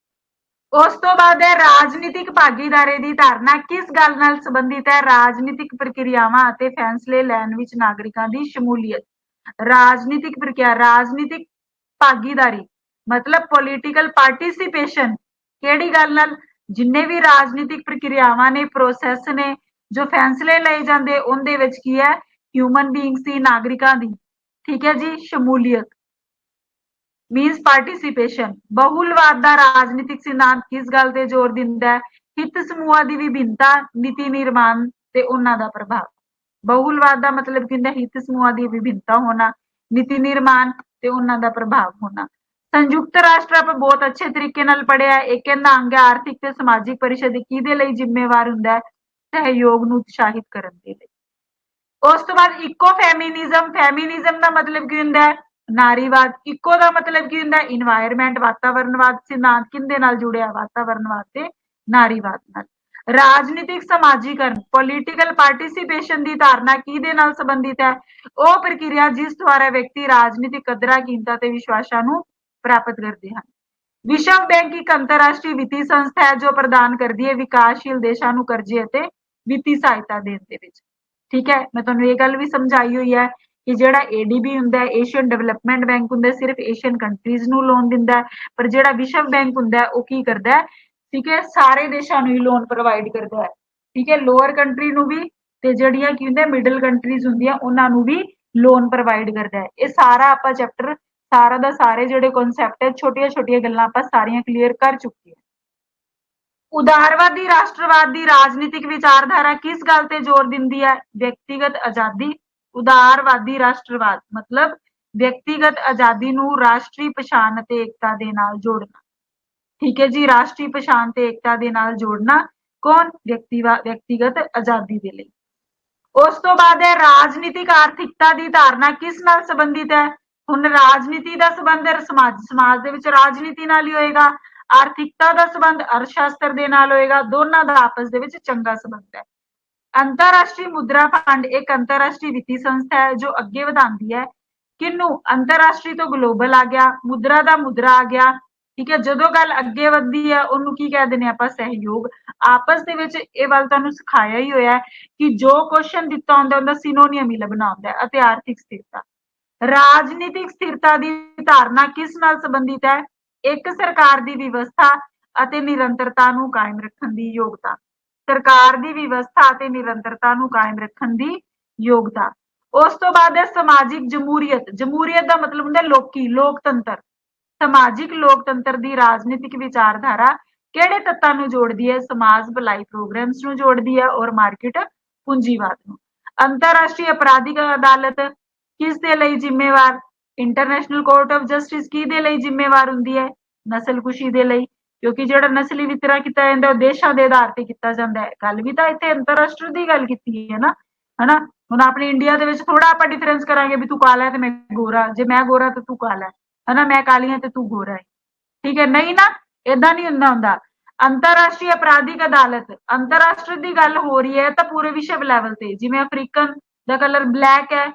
ਉਸ ਤੋਂ ਬਾਅਦ ਹੈ ਰਾਜਨੀਤਿਕ ਭਾਗੀਦਾਰੀ ਦੀ ਧਾਰਨਾ ਕਿਸ ਗੱਲ ਨਾਲ ਸੰਬੰਧਿਤ ਹੈ ਰਾਜਨੀਤਿਕ ਪ੍ਰਕਿਰਿਆਵਾਂ ਅਤੇ ਫੈਸਲੇ ਲੈਣ ਵਿੱਚ ਨਾਗਰਿਕਾਂ ਦੀ ਸ਼ਮੂਲੀਅਤ। ਰਾਜਨੀਤਿਕ ਪ੍ਰਕਿਰਿਆ ਰਾਜਨੀਤਿਕ ਭਾਗੀਦਾਰੀ ਮਤਲਬ ਪੋਲੀਟੀਕਲ ਪਾਰਟਿਸਿਪੇਸ਼ਨ ਕਿਹੜੀ ਗੱਲ ਨਾਲ ਜਿੰਨੇ ਵੀ ਰਾਜਨੀਤਿਕ ਪ੍ਰਕਿਰਿਆਵਾਂ ਨੇ ਪ੍ਰੋਸੈਸ ਨੇ ਜੋ ਫੈਸਲੇ ਲਏ ਜਾਂਦੇ ਉਹਦੇ ਵਿੱਚ ਕੀ ਹੈ ਹਿਊਮਨ ਬੀਇੰਗਸ ਦੀ ਨਾਗਰਿਕਾਂ ਦੀ ਠੀਕ ਹੈ ਜੀ ਸ਼ਮੂਲੀਅਤ ਮੀਨਸ ਪਾਰਟਿਸਿਪੇਸ਼ਨ। ਬਹੁਲਵਾਦ ਦਾ ਰਾਜਨੀਤਿਕ ਸਿਧਾਂਤ ਕਿਸ ਗੱਲ ਤੇ ਜ਼ੋਰ ਦਿੰਦਾ ਹੈ ਹਿੱਤ ਸਮੂਹਾਂ ਦੀ ਵਿਭਿੰਨਤਾ ਨੀਤੀ ਨਿਰਮਾਣ ਤੇ ਉਹਨਾਂ ਦਾ ਪ੍ਰਭਾਵ। ਬਹੁਲਵਾਦ ਦਾ ਮਤਲਬ ਕੀ ਹੁੰਦਾ ਹਿੱਤ ਸਮੂਹਾਂ ਦੀ ਵਿਭਿੰਨਤਾ ਹੋਣਾ ਨੀਤੀ ਨਿਰਮਾਣ ਤੇ ਉਹਨਾਂ ਦਾ ਪ੍ਰਭਾਵ ਹੋਣਾ। ਸੰਯੁਕਤ ਰਾਸ਼ਟਰ ਆਪਾਂ ਬਹੁਤ ਅੱਛੇ ਤਰੀਕੇ ਨਾਲ ਪੜ੍ਹਿਆ ਇਹ ਕਹਿੰਦਾ ਅੰਗ ਆਰਥਿਕ ਤੇ ਸਮਾਜਿਕ ਪਰਿਸ਼ਦ ਕਿਹਦੇ ਲਈ ਜ਼ਿੰਮੇਵਾਰ ਹੁੰਦਾ ਹੈ ਸਹਿਯੋਗ ਨੂੰ ਉਤਸ਼ਾਹਿਤ ਕਰਨ ਦੇ ਲਈ। ਉਸ ਤੋਂ ਬਾਅਦ ਇਕੋ ਫੈਮਿਨਿਜ਼ਮ ਫੈਮਿਨਿਜ਼ਮ ਦਾ ਮਤਲਬ ਕੀ ਹੁੰਦਾ ਹੈ ਨਾਰੀਵਾਦ। ਇਕੋ ਦਾ ਮਤਲਬ ਕੀ ਹੁੰਦਾ ਇਨਵਾਇਰਮੈਂਟ ਵਾਤਾਵਰਣਵਾਦ ਸਿਧਾਂਤ ਕਿੰਦੇ ਨਾਲ ਜੁੜਿਆ ਵਾਤਾਵਰਣਵਾਦ ਤੇ ਨਾਰੀਵਾਦ ਨਾਲ। ਰਾਜਨੀਤਿਕ ਸਮਾਜੀਕਰਨ ਪੋਲੀਟੀਕਲ ਪਾਰਟਿਸਿਪੇਸ਼ਨ ਦੀ ਧਾਰਨਾ ਕਿਹਦੇ ਨਾਲ ਸੰਬੰਧਿਤ ਹੈ ਉਹ ਪ੍ਰਕਿਰਿਆ ਜਿਸ ਦੁਆਰਾ ਵਿਅਕਤੀ ਰਾਜਨੀਤਿਕ ਕਦਰਾਂ ਕੀਮਤਾਂ ਤੇ ਵਿਸ਼ਵਾਸਾਂ ਨੂੰ ਪ੍ਰਾਪਤ ਕਰਦੇ ਹਨ। ਵਿਸ਼ਵ ਬੈਂਕ ਇੱਕ ਅੰਤਰਰਾਸ਼ਟਰੀ ਵਿੱਤੀ ਸੰਸਥਾ ਹੈ ਜੋ ਪ੍ਰਦਾਨ ਕਰਦੀ ਹੈ ਵਿਕਾਸਸ਼ੀਲ ਦੇਸ਼ਾਂ ਨੂੰ ਕਰਜ਼ੇ ਅਤੇ ਵਿੱਤੀ ਸਹਾਇਤਾ ਦੇਣ ਦੇ ਵਿੱਚ। ਠੀਕ ਹੈ ਮੈਂ ਤੁਹਾਨੂੰ ਇਹ ਗੱਲ ਵੀ ਸਮਝਾਈ ਹੋਈ ਹੈ ਕਿ ਜਿਹੜਾ ਏਡੀਬੀ ਹੁੰਦਾ ਹੈ ਏਸ਼ੀਅਨ ਡਿਵੈਲਪਮੈਂਟ ਬੈਂਕ ਹੁੰਦਾ ਸਿਰਫ ਏਸ਼ੀਅਨ ਕੰਟਰੀਜ਼ ਨੂੰ ਲੋਨ ਦਿੰਦਾ ਹੈ ਪਰ ਜਿਹੜਾ ਵਿਸ਼ਵ ਬੈਂਕ ਹੁੰਦਾ ਉਹ ਕੀ ਕਰਦਾ ਹੈ ਠੀਕ ਹੈ ਸਾਰੇ ਦੇਸ਼ਾਂ ਨੂੰ ਹੀ ਲੋਨ ਪ੍ਰੋਵਾਈਡ ਕਰਦਾ ਹੈ ਠੀਕ ਹੈ ਲੋਅਰ ਕੰਟਰੀ ਨੂੰ ਵੀ ਤੇ ਜਿਹੜੀਆਂ ਕੀ ਹੁੰਦੀਆਂ ਮਿਡਲ ਕੰਟਰੀਜ਼ ਹੁੰਦੀਆਂ ਉਹਨਾਂ ਨੂੰ ਵੀ ਲੋਨ ਪ੍ਰੋਵਾਈਡ ਕਰਦਾ ਹੈ। ਇਹ ਸਾਰਾ ਆਪਾਂ ਚੈਪਟਰ ਸਾਰਾ ਦਾ ਸਾਰੇ ਜਿਹੜੇ ਕਨਸੈਪਟ ਹੈ ਛੋਟੀਆਂ ਛੋਟੀਆਂ ਗੱਲਾਂ ਆਪਾਂ ਸਾਰੀਆਂ ਕਲੀਅਰ ਕਰ ਚੁੱਕੇ ਹਾਂ। ਉਦਾਰਵਾਦੀ ਰਾਸ਼ਟਰਵਾਦ ਦੀ ਰਾਜਨੀਤਿਕ ਵਿਚਾਰਧਾਰਾ ਕਿਸ ਗੱਲ ਤੇ ਜ਼ੋਰ ਦਿੰਦੀ ਹੈ ਵਿਅਕਤੀਗਤ ਆਜ਼ਾਦੀ। ਉਦਾਰਵਾਦੀ ਰਾਸ਼ਟਰਵਾਦ ਮਤਲਬ ਵਿਅਕਤੀਗਤ ਆਜ਼ਾਦੀ ਨੂੰ ਰਾਸ਼ਟਰੀ ਪਛਾਣ ਅਤੇ ਏਕਤਾ ਦੇ ਨਾਲ ਜੋੜਨਾ। ਠੀਕ ਹੈ ਜੀ ਰਾਸ਼ਟਰੀ ਪਛਾਣ ਤੇ ਏਕਤਾ ਦੇ ਨਾਲ ਜੋੜਨਾ ਕੌਣ ਵਿਅਕਤੀਗਤ ਆਜ਼ਾਦੀ ਦੇ ਲਈ। ਉਸ ਤੋਂ ਬਾਅਦ ਹੈ ਰਾਜਨੀਤਿਕ ਆਰਥਿਕਤਾ ਦੀ ਧਾਰਨਾ ਕਿਸ ਨਾਲ ਸੰਬੰਧਿਤ ਹੈ ਹੁਣ ਰਾਜਨੀਤੀ ਦਾ ਸੰਬੰਧ ਸਮਾਜ ਦੇ ਵਿੱਚ ਰਾਜਨੀਤੀ ਨਾਲ ਹੀ ਹੋਏਗਾ ਆਰਥਿਕਤਾ ਦਾ ਸੰਬੰਧ ਅਰਥ ਸ਼ਾਸਤਰ ਦੇ ਨਾਲ ਹੋਏਗਾ ਦੋਨਾਂ ਦਾ ਆਪਸ ਦੇ ਵਿੱਚ ਚੰਗਾ ਸੰਬੰਧ ਹੈ। ਅੰਤਰਰਾਸ਼ਟਰੀ ਮੁਦਰਾ ਫੰਡ ਇੱਕ ਅੰਤਰਰਾਸ਼ਟਰੀ ਵਿੱਤੀ ਸੰਸਥਾ ਹੈ ਜੋ ਅੱਗੇ ਵਧਾਉਂਦੀ ਹੈ ਕਿਹਨੂੰ ਅੰਤਰਰਾਸ਼ਟਰੀ ਤੋਂ ਗਲੋਬਲ ਆ ਗਿਆ ਮੁਦਰਾ ਦਾ ਮੁਦਰਾ ਆ ਗਿਆ ਠੀਕ ਹੈ ਜਦੋਂ ਗੱਲ ਅੱਗੇ ਵੱਧਦੀ ਹੈ ਉਹਨੂੰ ਕੀ ਕਹਿ ਦਿੰਦੇ ਆਪਾਂ ਸਹਿਯੋਗ। ਆਪਸ ਦੇ ਵਿੱਚ ਇਹ ਵੱਲ ਤੁਹਾਨੂੰ ਸਿਖਾਇਆ ਹੀ ਹੋਇਆ ਕਿ ਜੋ ਕੁਐਸਚਨ ਦਿੱਤਾ ਹੁੰਦਾ ਉਹਦਾ ਸਿਨੋਨੀਅਮ ਹੀ ਲੱਭਣਾ ਹੁੰਦਾ ਹੈ ਅਤੇ ਆਰਥਿਕ ਸਥਿਰਤਾ। ਰਾਜਨੀਤਿਕ ਸਥਿਰਤਾ ਦੀ ਧਾਰਨਾ ਕਿਸ ਨਾਲ ਸੰਬੰਧਿਤ ਹੈ ਇੱਕ ਸਰਕਾਰ ਦੀ ਵਿਵਸਥਾ ਅਤੇ ਨਿਰੰਤਰਤਾ ਨੂੰ ਕਾਇਮ ਰੱਖਣ ਦੀ ਯੋਗਤਾ। ਸਰਕਾਰ ਦੀ ਵਿਵਸਥਾ ਅਤੇ ਨਿਰੰਤਰਤਾ ਨੂੰ ਕਾਇਮ ਰੱਖਣ ਦੀ ਯੋਗਤਾ। ਉਸ ਤੋਂ ਬਾਅਦ ਹੈ ਸਮਾਜਿਕ ਜਮਹੂਰੀਅਤ। ਜਮਹੂਰੀਅਤ ਦਾ ਮਤਲਬ ਹੁੰਦਾ ਲੋਕੀ ਲੋਕਤੰਤਰ। ਸਮਾਜਿਕ ਲੋਕਤੰਤਰ ਦੀ ਰਾਜਨੀਤਿਕ ਵਿਚਾਰਧਾਰਾ ਕਿਹੜੇ ਤੱਤਾਂ ਨੂੰ ਜੋੜਦੀ ਹੈ ਸਮਾਜ ਭਲਾਈ ਪ੍ਰੋਗਰਾਮਸ ਨੂੰ ਜੋੜਦੀ ਹੈ ਔਰ ਮਾਰਕੀਟ ਪੂੰਜੀਵਾਦ ਨੂੰ। ਅੰਤਰਰਾਸ਼ਟਰੀ ਅਪਰਾਧਿਕ ਅਦਾਲਤ ਕਿਸ ਦੇ ਲਈ ਜ਼ਿੰਮੇਵਾਰ ਇੰਟਰਨੈਸ਼ਨਲ ਕੋਰਟ ਆਫ ਜਸਟਿਸ ਕਿਹਦੇ ਲਈ ਜ਼ਿੰਮੇਵਾਰ ਹੁੰਦੀ ਹੈ ਨਸਲਕੁਸ਼ੀ ਦੇ ਲਈ ਕਿਉਂਕਿ ਜਿਹੜਾ ਨਸਲੀ ਵਿਤਕਰਾ ਕੀਤਾ ਜਾਂਦਾ ਉਹ ਦੇਸ਼ਾਂ ਦੇ ਆਧਾਰ ਤੇ ਕੀਤਾ ਜਾਂਦਾ ਹੈ। ਗੱਲ ਵੀ ਤਾਂ ਇੱਥੇ ਅੰਤਰਰਾਸ਼ਟਰੀ ਦੀ ਗੱਲ ਕੀਤੀ ਹੈ ਨਾ ਹਨਾ ਹੁਣ ਆਪਣੇ ਇੰਡੀਆ ਦੇ ਵਿੱਚ ਥੋੜਾ ਆਪਾਂ ਡਿਫਰੈਂਸ ਕਰਾਂਗੇ ਵੀ ਤੂੰ ਕਾਲਾ ਹੈ ਤੇ ਮੈਂ ਗੋਰਾ ਜੇ ਮੈਂ ਗੋਰਾ ਤੇ ਤੂੰ ਕਾਲਾ ਹੈ ਹਨਾ ਮੈਂ ਕਾਲੀ ਹਾਂ ਤੇ ਤੂੰ ਗੋਰਾ ਹੈ ਠੀਕ ਹੈ ਨਹੀਂ ਨਾ ਏਦਾਂ ਨਹੀਂ ਹੁੰਦਾ। ਅੰਤਰਰਾਸ਼ਟਰੀ ਅਪਰਾਧਿਕ ਅਦਾਲਤ ਅੰਤਰਰਾਸ਼ਟਰੀ ਦੀ ਗੱਲ ਹੋ ਰਹੀ ਹੈ ਤਾਂ ਪੂਰੇ ਵਿਸ਼ਵ ਲੈਵਲ ਤੇ ਜਿਵੇਂ ਅਫਰੀਕਨ ਦਾ ਕਲਰ ਬਲੈਕ ਹੈ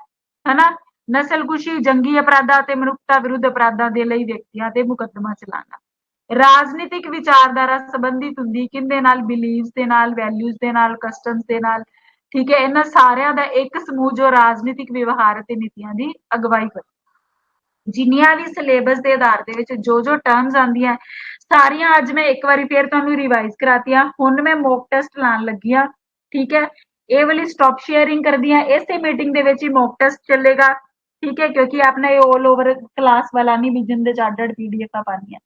ਹਨਾ ਨਸਲਕੁਸ਼ੀ ਜੰਗੀ ਅਪਰਾਧਾਂ ਤੇ ਮਨੁੱਖਤਾ ਵਿਰੁੱਧ ਅਪਰਾਧਾਂ ਦੇ ਲਈ ਵਿਅਕਤੀਆਂ ਤੇ ਮੁਕੱਦਮਾ ਚਲਾਣਾ। ਰਾਜਨੀਤਿਕ ਵਿਚਾਰਧਾਰਾ ਸੰਬੰਧਿਤ ਹੁੰਦੀ ਕਿਹਦੇ ਨਾਲ ਬਿਲੀਵਸ ਦੇ ਨਾਲ ਵੈਲਿਊਜ਼ ਦੇ ਨਾਲ ਕਸਟਮਸ ਦੇ ਨਾਲ ਠੀਕ ਹੈ ਇਹਨਾਂ ਸਾਰਿਆਂ ਦਾ ਇੱਕ ਸਮੂਹ ਜੋ ਰਾਜਨੀਤਿਕ ਵਿਵਹਾਰ ਅਤੇ ਨੀਤੀਆਂ ਦੀ ਅਗਵਾਈ ਕਰਦਾ। ਜਿੰਨੀਆਂ ਵੀ ਸਿਲੇਬਸ ਦੇ ਆਧਾਰ ਦੇ ਵਿੱਚ ਜੋ ਟਰਮਸ ਆਉਂਦੀਆਂ ਸਾਰੀਆਂ ਅੱਜ ਮੈਂ ਇੱਕ ਵਾਰੀ ਫੇਰ ਤੁਹਾਨੂੰ ਰਿਵਾਈਜ਼ ਕਰਾਤੀਆਂ ਹੁਣ ਮੈਂ ਮੌਕ ਟੈਸਟ ਲਾਉਣ ਲੱਗੀ ਆ ਠੀਕ ਹੈ ਇਹ ਵਾਲੀ ਸਟਾਪ ਸ਼ੇਅਰਿੰਗ ਕਰਦੀ ਆ ਇਸੇ ਮੀਟਿੰਗ ਦੇ ਵਿੱਚ ਹੀ ਮੌਕ ਟੈਸਟ ਚੱਲੇਗਾ ਠੀਕ ਹੈ ਕਿਉਂਕਿ ਆਪਣਾ ਇਹ ਆਲ ਓਵਰ ਕਲਾਸ ਵਾਲਾ ਨਹੀਂ ਵਿਜਨ ਦੇ ਚਾਰਟਰਡ ਪੀਡੀਐਫ ਪਾਣੀ ਹੈ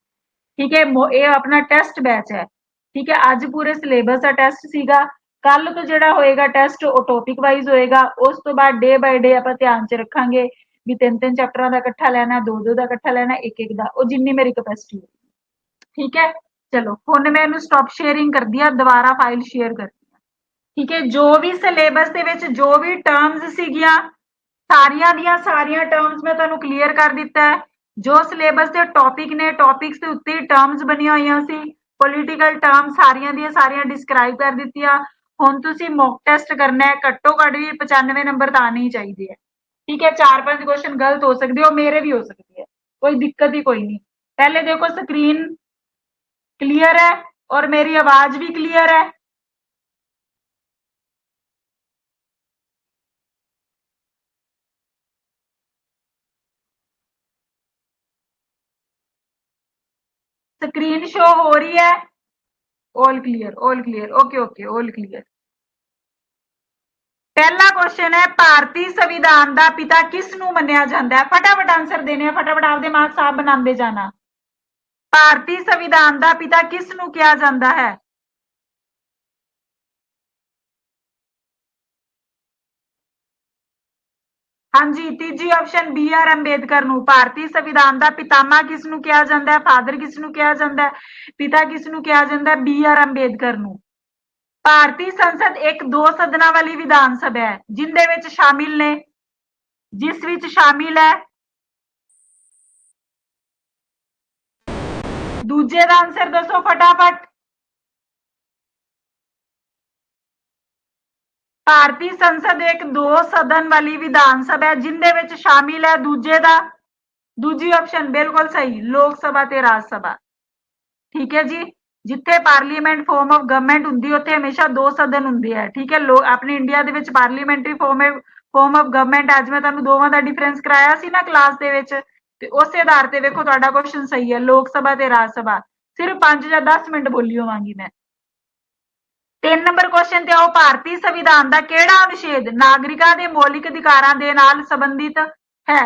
ਠੀਕ ਹੈ ਇਹ ਆਪਣਾ ਟੈਸਟ ਬੈਚ ਹੈ ਠੀਕ ਹੈ ਅੱਜ ਪੂਰੇ ਸਿਲੇਬਸ ਦਾ ਟੈਸਟ ਸੀਗਾ ਕੱਲ ਤੋਂ ਜਿਹੜਾ ਹੋਏਗਾ ਟੈਸਟ ਉਹ ਟੌਪਿਕ ਵਾਈਜ਼ ਹੋਏਗਾ ਉਸ ਤੋਂ ਬਾਅਦ ਡੇ ਬਾਈ ਡੇ ਆਪਾਂ ਧਿਆਨ ਚ ਰੱਖਾਂਗੇ ਵੀ 3-3 ਚੈਪਟਰਾਂ ਦਾ ਇਕੱਠਾ ਲੈਣਾ, 2-2 ਦਾ ਇਕੱਠਾ ਲੈਣਾ, ਇੱਕ-ਇੱਕ ਦਾ, ਉਹ ਜਿੰਨੀ ਮੇਰੀ ਕੈਪੈਸਿਟੀ ਹੋਈ। ਠੀਕ ਹੈ, ਚਲੋ ਹੁਣ ਮੈਂ ਇਹਨੂੰ ਸਟਾਪ ਸ਼ੇਅਰਿੰਗ ਕਰਦੀ ਆ, ਦੁਬਾਰਾ ਫਾਈਲ ਸ਼ੇਅਰ ਕਰਦੀ ਆ। ਠੀਕ ਹੈ, ਜੋ ਵੀ ਸਿਲੇਬਸ ਦੇ ਵਿੱਚ ਜੋ ਵੀ ਟਰਮਸ ਸੀਗੀਆਂ, ਸਾਰੀਆਂ ਦੀਆਂ ਸਾਰੀਆਂ ਟਰਮਸ ਮੈਂ ਤੁਹਾਨੂੰ ਕਲੀਅਰ ਕਰ ਦਿੱਤਾ ਹੈ। ਜੋ ਸਿਲੇਬਸ ਦੇ ਟੌਪਿਕ ਨੇ, ਟੌਪਿਕਸ ਦੇ ਉੱਤੇ ਟਰਮਸ ਬਣੀਆਂ ਹੋਈਆਂ ਸੀ, ਪੋਲੀਟੀਕਲ ਟਰਮ ਸਾਰੀਆਂ ਦੀਆਂ ਸਾਰੀਆਂ ਡਿਸਕ੍ਰਾਈਬ ਕਰ ਦਿੱਤੀਆਂ। ਹੁਣ ਤੁਸੀਂ ਮੌਕ ਟੈਸਟ ਕਰਨਾ ਹੈ, ਘੱਟੋ ਘੱਟ ਵੀ 95 ਨੰਬਰ ਤਾਂ ਆਣੇ ਹੀ ਚਾਹੀਦੇ ਹੈ। ठीक है, 4-5 क्वेश्चन गलत हो सकते हो, मेरे भी हो सकते हैं, कोई दिक्कत ही कोई नहीं। पहले देखो स्क्रीन क्लियर है और मेरी आवाज भी क्लियर है। स्क्रीन शो हो रही है? All clear, okay okay, all clear. पहला क्वेश्चन है, भारतीय संविधान का पिता किसनू मन्निया जाता है? फटाफट आंसर देने, फटाफट आपके मार्क्स आप बनाते जाना। भारतीय संविधान का पिता किसनू कहा जाता है? हाँ जी, तीजी ऑप्शन बी आर अंबेडकर नू। भारतीय संविधान का पितामह किसनू कहा जाता है? फादर किसनू कहा जाता है? पिता किसनू कहा जाता है? बी आर अंबेडकर नू। भारतीय संसद एक दो सदना वाली विधान सभा है, जिंदे विच शामिल ने, जिस विच शामिल है, दूजे दा आंसर दसो फटाफट। भारतीय संसद एक दो सदन वाली विधान सभा है, जिंदे विच शामिल है, दूजे दा, दूजी ऑप्शन बिल्कुल सही, लोक सभा ते राज सभा। ठीक है जी, जिथे पार्लीमेंट फॉर्म ऑफ गवर्नमेंट हुंदी उत्थे हमेशा दो सदन हुंदे है। ठीक है, लोग अपने इंडिया दे विच पार्लीमेंटरी फॉर्म ऑफ गवर्नमेंट, अज मैं तुहानू दोवां दा डिफरेंस कराया सी ना क्लास दे विच, ते उस आधार ते वेखो तुहाडा क्वेश्चन सही है, लोक सभा ते राज सभा। सिर्फ 5 ਜਾਂ 10 मिनट बोली होवांगी मैं। 3 नंबर क्वेश्चन ते आओ, भारतीय संविधान का किहड़ा अनुच्छेद नागरिकां दे मौलिक अधिकारां दे नाल संबंधित है?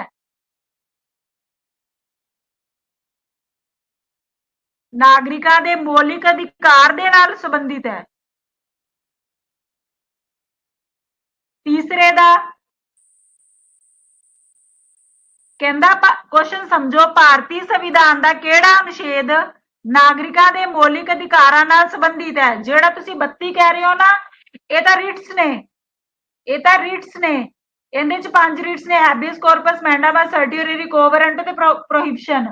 नागरिकां दे मौलिक अधिकार दे नाल संबंधित है। तीसरे दा कहंदा क्वेश्चन समझो, भारतीय संविधान का किहड़ा अनुच्छेद नागरिकां दे मौलिक अधिकारां नाल संबंधित है? जेड़ा तुसी 32 कह रहे हो ना, ये तां रिट्स ने, ये तां रिट्स ने, इहदे च 5 रिट्स ने, हैबियस कॉर्पस, मैंडामस, सर्टियरी, कोवरेंट ते प्रोहिबिशन।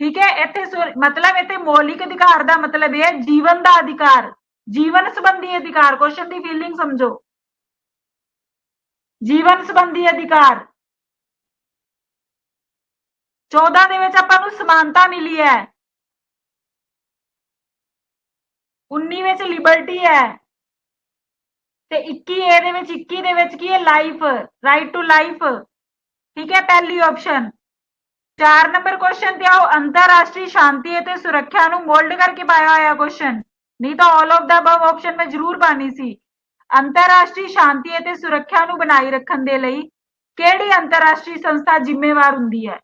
ठीक है, इत्थे मतलब इत्थे मौलिक अधिकार का मतलब यह है जीवन का अधिकार, जीवन संबंधी अधिकार। क्वेश्चन की फीलिंग समझो, जीवन संबंधी अधिकार। 14 ਦੇ ਵਿੱਚ ਆਪਾਂ ਨੂੰ ਸਮਾਨਤਾ ਮਿਲੀ ਹੈ, 19 ਵਿੱਚ ਲਿਬਰਟੀ ਹੈ, ਤੇ 21 ए ਦੇ ਵਿੱਚ 21 ਦੇ ਵਿੱਚ ਕੀ ਹੈ? Life, right to life. ਠੀਕ ਹੈ, ਪਹਿਲੀ ਆਪਸ਼ਨ। 4 ਨੰਬਰ क्वेश्चन ਤੇ ਆਓ, ਅੰਤਰਰਾਸ਼ਟਰੀ ਸ਼ਾਂਤੀ ਅਤੇ ਸੁਰੱਖਿਆ ਨੂੰ ਮੋਲਡ ਕਰਕੇ ਪਾਇਆ ਹੋਇਆ क्वेश्चन, ਨਹੀਂ ਤਾਂ all of the above option ਮੈਂ ਜ਼ਰੂਰ ਪਾਣੀ ਸੀ। ਅੰਤਰਰਾਸ਼ਟਰੀ ਸ਼ਾਂਤੀ ਅਤੇ ਸੁਰੱਖਿਆ ਨੂੰ ਬਣਾਈ ਰੱਖਣ ਦੇ ਲਈ ਕਿਹੜੀ ਅੰਤਰਰਾਸ਼ਟਰੀ ਸੰਸਥਾ ਜ਼ਿੰਮੇਵਾਰ ਹੁੰਦੀ ਹੈ?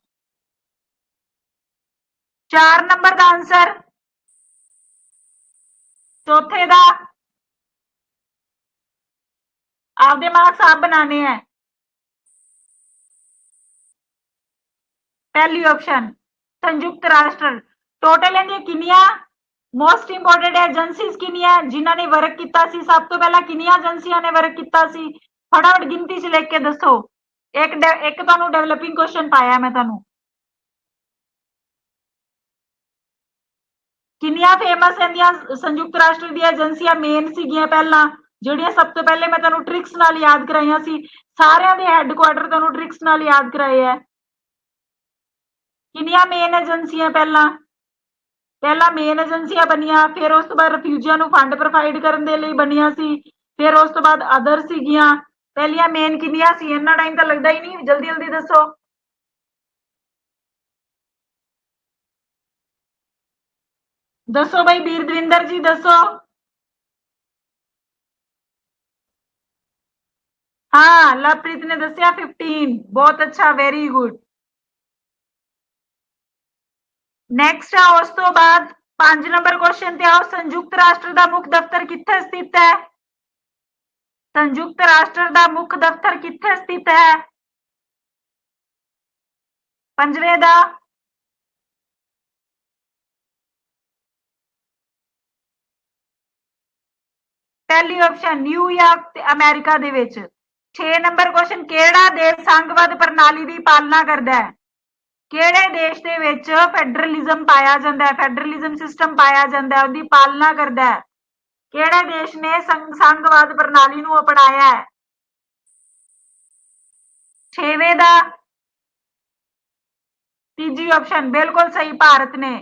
4 नंबर का आंसर। चौथे का आपदे मार्क्स आप बनाने हैं। पहली ऑप्शन संयुक्त राष्ट्र। टोटल इहदियां कितनियां मोस्ट इंपोर्टेंट एजेंसीज कितनियां जिन्हां ने वर्क कीता सी? सब तो पहला कितनियां एजेंसियां ने वर्क कीता सी? फटाफट गिनती च लिख के दसो। एक तुहानू डेवलपिंग क्वेश्चन पाया मैं तुहानू। कितनियां फेमस इहदियां संयुक्त राष्ट्र दी एजेंसियां मेन सीगियां पहला, ਜਿਹੜੀਆਂ सब तो पहले मैं तुहानू ट्रिक्स नाल याद कराइयां सी, सारियां दे हैडक्वार्टर तुहानू ट्रिक्स नाल याद कराए है। कितनियां मेन एजेंसियां पहला मेन एजेंसियां बनिया, फिर उस तो बाद रिफ्यूजियां नू फंड प्रोवाइड करने दे लई बनिया सी, फिर उस तो बाद अदर सीगियां। पहलियां मेन कितनियां सी? इन्ना टाइम तो लगदा ही नहीं, जल्दी जल्दी दसो। दसो भाई बीर दविंदर जी दसो। हाँ, लवप्रीत ने दसिया 15। बहुत अच्छा, वेरी गुड। नैक्सट है उस तो बाद 5 नंबर क्वेश्चन ते आओ, संयुक्त राष्ट्र का मुख्य दफ्तर कित्थे स्थित है? संयुक्त राष्ट्र का मुख्य दफ्तर कित्थे स्थित है? पंजवें दा पहली ऑप्शन न्यूयॉर्क ते अमेरिका दे विच। 6 नंबर क्वेश्चन केड़ा देश संघवाद प्रणाली दी पालना करदा है? केड़े देश दे विच फेडरलिज्म पाया जांदा है, फेडरलिज्म सिस्टम पाया जांदा है, उहदी पालना करदा है? केड़े देश ने संघवाद प्रणाली नूं अपनाया है? 6वें दा तीजी ऑप्शन बिल्कुल सही, भारत ने।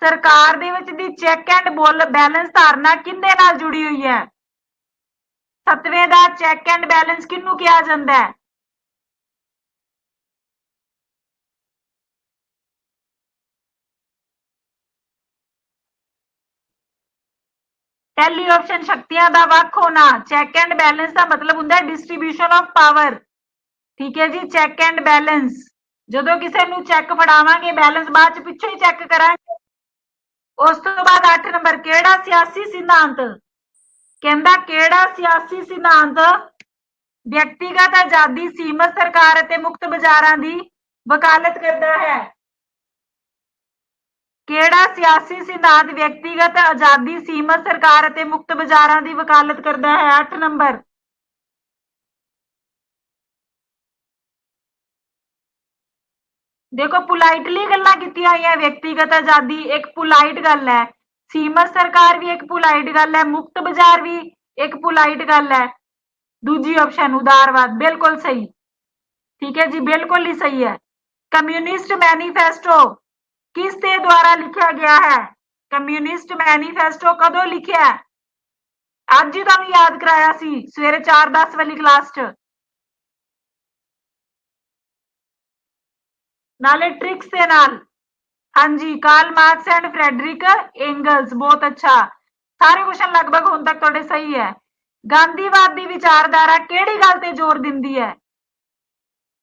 सरकार दे विच दी चैक एंड बैलेंस धारणा किंदे नाल जुड़ी हुई है? 7वें दा चैक एंड बैलेंस किन्नू कहा जाता है? पहली ऑप्शन शक्तियां दा वख होना। चैक एंड बैलेंस का मतलब हुंदा है डिस्ट्रीब्यूशन ऑफ पावर। ठीक है जी, चैक एंड बैलेंस जदों किसी नूं चैक फड़ावांगे बैलेंस बाद च पिछों ही चैक करांगे। उस तो बाद 8 नंबर केड़ा सियासी सिद्धांत कहंदा केड़ा सियासी सिद्धांत व्यक्तिगत आजादी सीमित सरकार अते मुक्त बाजारां दी वकालत करदा है? केड़ा सियासी सिद्धांत व्यक्तिगत आजादी सीमित सरकार अते मुक्त बाजारां दी वकालत करदा है? 8 नंबर। देखो पुलाइटली गल्लां कीतियां होईयां, व्यक्तिगत आजादी एक पुलाइट गल है, सीमित सरकार भी एक पुलाइट गल है, मुक्त बाजार भी एक पुलाइट गल है। दूजी ऑप्शन उदारवाद बिल्कुल सही। ठीक है जी, बिल्कुल ही सही है। कम्युनिस्ट मैनीफेस्टो किस दे द्वारा लिखा गया है? कम्युनिस्ट मैनीफेस्टो कदों लिखिया है? अज ही तुहानूं याद कराया सी सवेरे 4:10 वाली क्लास च। नाले ट्रिक्स दे नाल। हाँ जी, Karl Marx and Friedrich Engels. बहुत अच्छा, सारे क्वेश्चन लगभग हुण तक तुहाडे सही है। गांधीवाद दी विचारधारा किहड़ी गल ते जोर दिंदी है?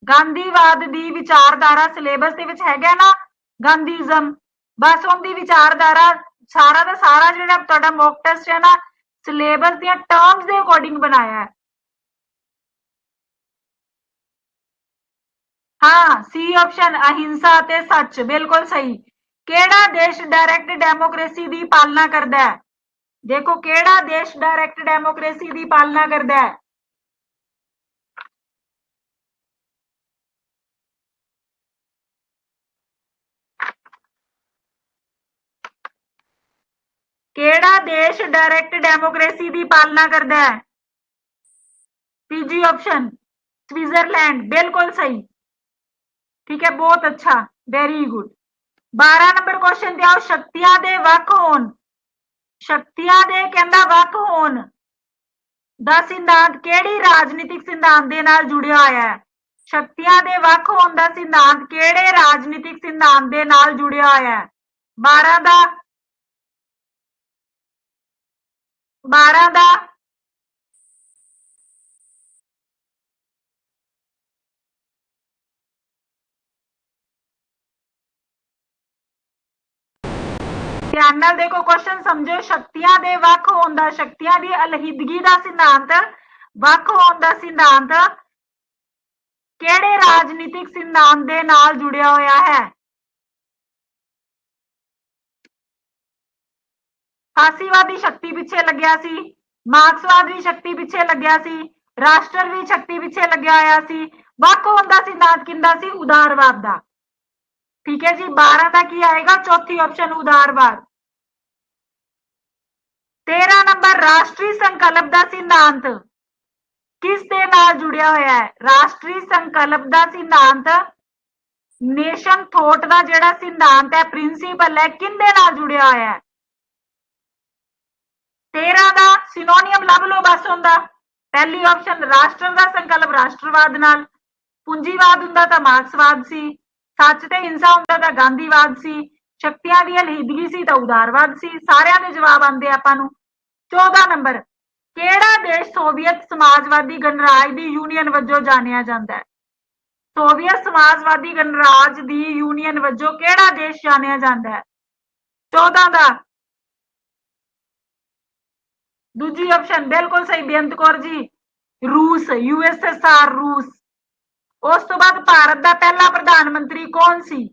गांधीवाद दी विचारधारा सिलेबस दे विच हैगा ना, गांधीज़म। बस उनकी विचारधारा सारा का सारा जिहड़ा तुहाडा मॉक टेस्ट है ना, सिलेबस दियां टर्म्स दे अकॉर्डिंग बनाया है। हाँ, सी ऑप्शन अहिंसा ते सच बिल्कुल सही। केड़ा देश डायरैक्ट डेमोक्रेसी दी पालना करदा है? देखो केड़ा देश डायरैक्ट डेमोक्रेसी दी पालना करदा है? केड़ा देश डायरैक्ट डेमोक्रेसी दी पालना करदा है? तीजी ऑप्शन स्विट्जरलैंड बिल्कुल सही। ठीक है, बहुत अच्छा, वेरी गुड। 12 नंबर क्वेश्चन ते आओ, शक्तियां दे वख होण। शक्तियां दे कहंदा वख होण दा सिद्धांत केड़ी राजनीतिक सिद्धांत दे नाल जुड़िया होया है? शक्तियां दे वख होण दा सिद्धांत केड़े राजनीतिक सिद्धांत दे नाल जुड़िया होया है? 12 दा 12 दा ध्यान नाल देखो, क्वेश्चन समझो। शक्तियां दे वख होण दा, शक्तियां दी अलहिदगी दा सिद्धांत, वख होण दा सिद्धांत केड़े राजनीतिक सिद्धांत दे नाल जुड़िया होया है? फासीवादी शक्ति पिछे लग्या सी, मार्क्सवाद भी शक्ति पिछे लग्या सी, राष्ट्र भी शक्ति पिछे लग्या होया सी। वख होण दा सिद्धांत किंदा सी? उदारवाद दा। ठीक है जी, 12 का की आएगा? चौथी ऑप्शन उदारवाद। 13 नंबर राष्ट्रीय संकल्प का सिद्धांत किस दे नाल जुड़िया होया है? राष्ट्रीय संकल्प का सिद्धांत नेशन थॉट का जिहड़ा सिद्धांत है, प्रिंसीपल है, किंदे नाल जुड़िया होया है? 13 का सिनोनियम लभ लो बस उनका। पहली ऑप्शन राष्ट्र का संकल्प राष्ट्रवाद नाल, पूंजीवाद हुंदा तां मार्क्सवाद सी, सच ते हिंसा हुंदा तां गांधीवाद सी, शक्तियां दी अलहिदगी सी तां उदारवाद सी। सारियां दे जवाब आंदे आपां नूं। 14 नंबर केड़ा देश Soviet Samajwadi Ganraj the union वजों जानिया जांदा है? Soviet Samajwadi Ganraj the union वजों केड़ा देश जानिया जांदा है? 14 दा दूजी ऑप्शन बिल्कुल सही, बेअंत कौर जी, रूस, यूएसएसआर रूस। ਉਸ ਤੋਂ ਬਾਅਦ ਭਾਰਤ ਦਾ ਪਹਿਲਾ ਪ੍ਰਧਾਨ ਮੰਤਰੀ ਕੌਣ ਸੀ?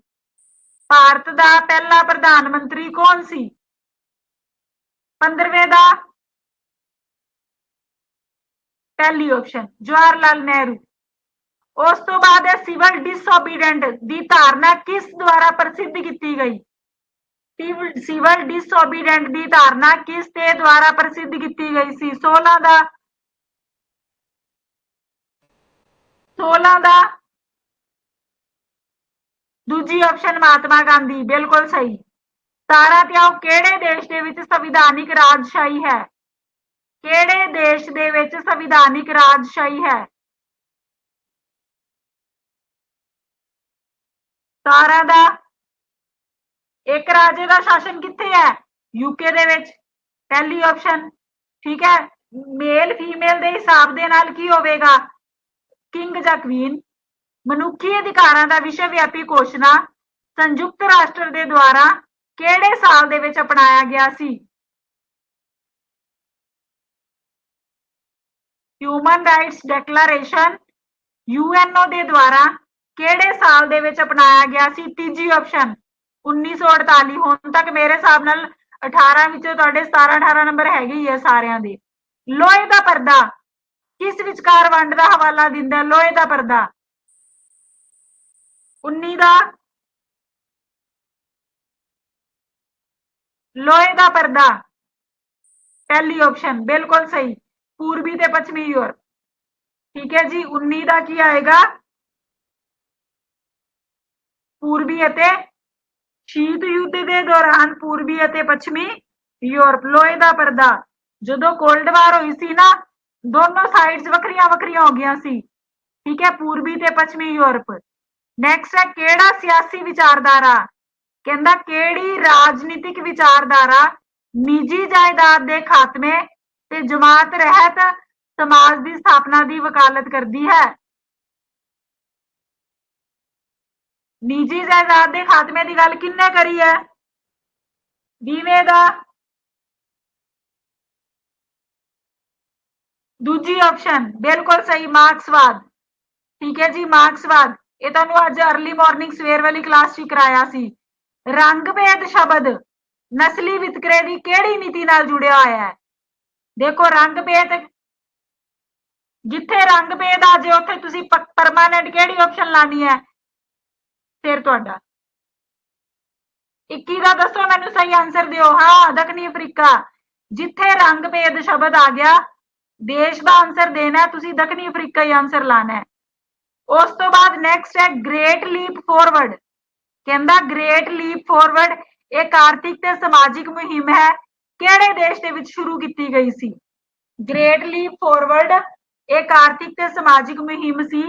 ਭਾਰਤ ਦਾ ਪਹਿਲਾ ਪ੍ਰਧਾਨ ਮੰਤਰੀ ਕੌਣ ਸੀ? 15ਵੇਂ ਦਾ ਪਹਿਲੀ ਆਪਸ਼ਨ ਜਵਾਹਰ ਲਾਲ ਨਹਿਰੂ। ਉਸ ਤੋਂ ਬਾਅਦ ਹੈ ਸਿਵਲ ਡਿਸਓਬੀਡੈਂਟ ਦੀ ਧਾਰਨਾ ਕਿਸ ਦੁਆਰਾ ਪ੍ਰਸਿੱਧ ਕੀਤੀ ਗਈ? ਸਿਵਲ ਡਿਸਓਬੀਡੈਂਟ ਦੀ ਧਾਰਨਾ ਕਿਸ ਦੇ ਦੁਆਰਾ ਪ੍ਰਸਿੱਧ ਕੀਤੀ ਗਈ ਸੀ? 16 ਦਾ ਦੂਜੀ ਆਪਸ਼ਨ ਮਹਾਤਮਾ ਗਾਂਧੀ, ਬਿਲਕੁਲ ਸਹੀ। ਤਾਰਾ ਤਿਆਓ ਕਿਹੜੇ ਦੇਸ਼ ਦੇ ਵਿੱਚ ਸੰਵਿਧਾਨਿਕ ਰਾਜਸ਼ਾਹੀ ਹੈ? ਕਿਹੜੇ ਦੇਸ਼ ਦੇ ਵਿੱਚ ਸੰਵਿਧਾਨਿਕ ਰਾਜਸ਼ਾਹੀ ਹੈ? ਤਾਰਾ ਦਾ ਇੱਕ ਰਾਜੇ ਦਾ ਸ਼ਾਸਨ ਕਿੱਥੇ ਹੈ? ਯੂਕੇ ਦੇ ਵਿੱਚ, ਪਹਿਲੀ ਆਪਸ਼ਨ। ਠੀਕ ਹੈ, ਮੇਲ ਫੀਮੇਲ ਦੇ ਹਿਸਾਬ ਦੇ ਨਾਲ ਕੀ ਹੋਵੇਗਾ? ਕਿੰਗ ਜਾਂ ਕਵੀਨ। ਮਨੁੱਖੀ ਅਧਿਕਾਰਾਂ ਦਾ ਵਿਸ਼ਵ ਵਿਆਪੀ ਘੋਸ਼ਣਾ ਸੰਯੁਕਤ ਰਾਸ਼ਟਰ ਦੇ ਦੁਆਰਾ ਕਿਹੜੇ ਸਾਲ ਦੇ ਵਿੱਚ ਅਪਣਾਇਆ ਗਿਆ ਸੀ? ਹਿਊਮਨ ਰਾਈਟਸ ਡੈਕਲੇਰੇਸ਼ਨ ਯੂਐਨਓ ਦੇ ਦੁਆਰਾ ਕਿਹੜੇ ਸਾਲ ਦੇ ਵਿੱਚ ਅਪਣਾਇਆ ਗਿਆ ਸੀ? ਤੀਜੀ ਆਪਸ਼ਨ 1948। ਹੁਣ ਤੱਕ ਮੇਰੇ ਹਿਸਾਬ ਨਾਲ 18 ਵਿੱਚੋਂ ਤੁਹਾਡੇ 17-18 ਨੰਬਰ ਹੈਗੇ ਹੀ ਆ ਸਾਰਿਆਂ ਦੇ। ਲੋਹੇ ਦਾ ਪਰਦਾ ਕਿਸ ਵਿਚਕਾਰ ਵੰਡ ਦਾ ਹਵਾਲਾ ਦਿੰਦਾ? ਲੋਹੇ ਦਾ ਪਰਦਾ 19 ਦਾ ਲੋਹੇ ਦਾ ਪਰਦਾ ਪਹਿਲੀ ਆਪਸ਼ਨ, ਬਿਲकुल ਸਹੀ, ਪੂਰਬੀ ਤੇ ਪੱਛਮੀ ਯੂਰਪ। ਠੀਕ ਹੈ ਜੀ, 19 ਦਾ ਕੀ ਆਏਗਾ? ਪੂਰਬੀ ਅਤੇ ਸ਼ੀਤ ਯੁੱਧ ਦੇ ਦੌਰਾਨ ਪੂਰਬੀ ਅਤੇ ਪੱਛਮੀ ਯੂਰਪ। ਲੋਹੇ ਦਾ ਪਰਦਾ ਜਦੋਂ ਕੋਲਡ ਵਾਰ ਹੋਈ ਸੀ ਨਾ, ਦੋਨੋਂ ਸਾਈਡਸ ਵੱਖਰੀਆਂ ਵੱਖਰੀਆਂ ਹੋ ਗਈਆਂ ਸੀ। ਠੀਕ ਹੈ, ਪੂਰਬੀ ਤੇ ਪੱਛਮੀ ਯੂਰਪ। ਨੈਕਸਟ ਹੈ ਕਿਹੜਾ ਸਿਆਸੀ ਵਿਚਾਰਧਾਰਾ, ਕਹਿੰਦਾ ਕਿਹੜੀ ਰਾਜਨੀਤਿਕ ਵਿਚਾਰਧਾਰਾ ਨਿੱਜੀ ਜਾਇਦਾਦ ਦੇ ਖਾਤਮੇ ਤੇ ਜਮਾਤ ਰਹਿਤ ਸਮਾਜ ਦੀ ਸਥਾਪਨਾ ਦੀ ਵਕਾਲਤ ਕਰਦੀ ਹੈ? ਨਿੱਜੀ ਜਾਇਦਾਦ ਦੇ ਖਾਤਮੇ ਦੀ ਗੱਲ ਕਿੰਨੇ ਕਰੀ ਹੈ? 20ਵੇਂ ਦਾ ਦੂਜੀ ਆਪਸ਼ਨ, ਬਿਲਕੁਲ ਸਹੀ, ਮਾਰਕਸਵਾਦ। ਠੀਕ ਹੈ ਜੀ, ਮਾਰਕਸਵਾਦ। ਇਹ ਤੁਹਾਨੂੰ ਅੱਜ ਅਰਲੀ ਮਾਰਨਿੰਗ ਸਵੇਰ ਵਾਲੀ ਕਲਾਸ 'ਚ ਕਰਾਇਆ ਸੀ। ਰੰਗ ਭੇਦ ਸ਼ਬਦ ਨਸਲੀ ਵਿਤਕਰੇ ਦੀ ਕਿਹੜੀ ਨੀਤੀ ਨਾਲ ਜੁੜਿਆ ਹੋਇਆ ਹੈ? ਦੇਖੋ ਰੰਗ ਭੇਦ, ਜਿੱਥੇ ਰੰਗ ਭੇਦ ਆ ਜੇ ਉੱਥੇ ਤੁਸੀਂ ਪਰਮਾਨੈਂਟ ਕਿਹੜੀ ਆਪਸ਼ਨ ਲਾਣੀ ਹੈ? ਫਿਰ ਤੁਹਾਡਾ 21 ਦਾ ਦੱਸੋ ਮੈਨੂੰ ਸਹੀ ਆਨਸਰ ਦਿਓ। ਹਾਂ, ਦੱਖਣੀ ਅਫਰੀਕਾ। ਜਿੱਥੇ ਰੰਗ ਭੇਦ ਸ਼ਬਦ ਆ ਗਿਆ, ਦੇਸ਼ ਦਾ ਆਨਸਰ ਦੇਣਾ, ਤੁਸੀਂ ਦੱਖਣੀ ਅਫਰੀਕਾ ਹੀ ਆਨਸਰ ਲਾਣਾ ਹੈ। ਉਸ ਤੋਂ ਬਾਅਦ ਨੈਕਸਟ ਹੈ ਗ੍ਰੇਟ ਲੀਪ ਫੋਰਵਰਡ। ਕਹਿੰਦਾ ਗ੍ਰੇਟ ਲੀਪ ਫੋਰਵਰਡ ਇੱਕ ਆਰਥਿਕ ਤੇ ਸਮਾਜਿਕ ਮੁਹਿੰਮ ਹੈ, ਕਿਹੜੇ ਦੇਸ਼ ਦੇ ਵਿੱਚ ਸ਼ੁਰੂ ਕੀਤੀ ਗਈ ਸੀ? ਗ੍ਰੇਟ ਲੀਪ ਫੋਰਵਰਡ ਇੱਕ ਆਰਥਿਕ ਤੇ ਸਮਾਜਿਕ ਮੁਹਿੰਮ ਸੀ,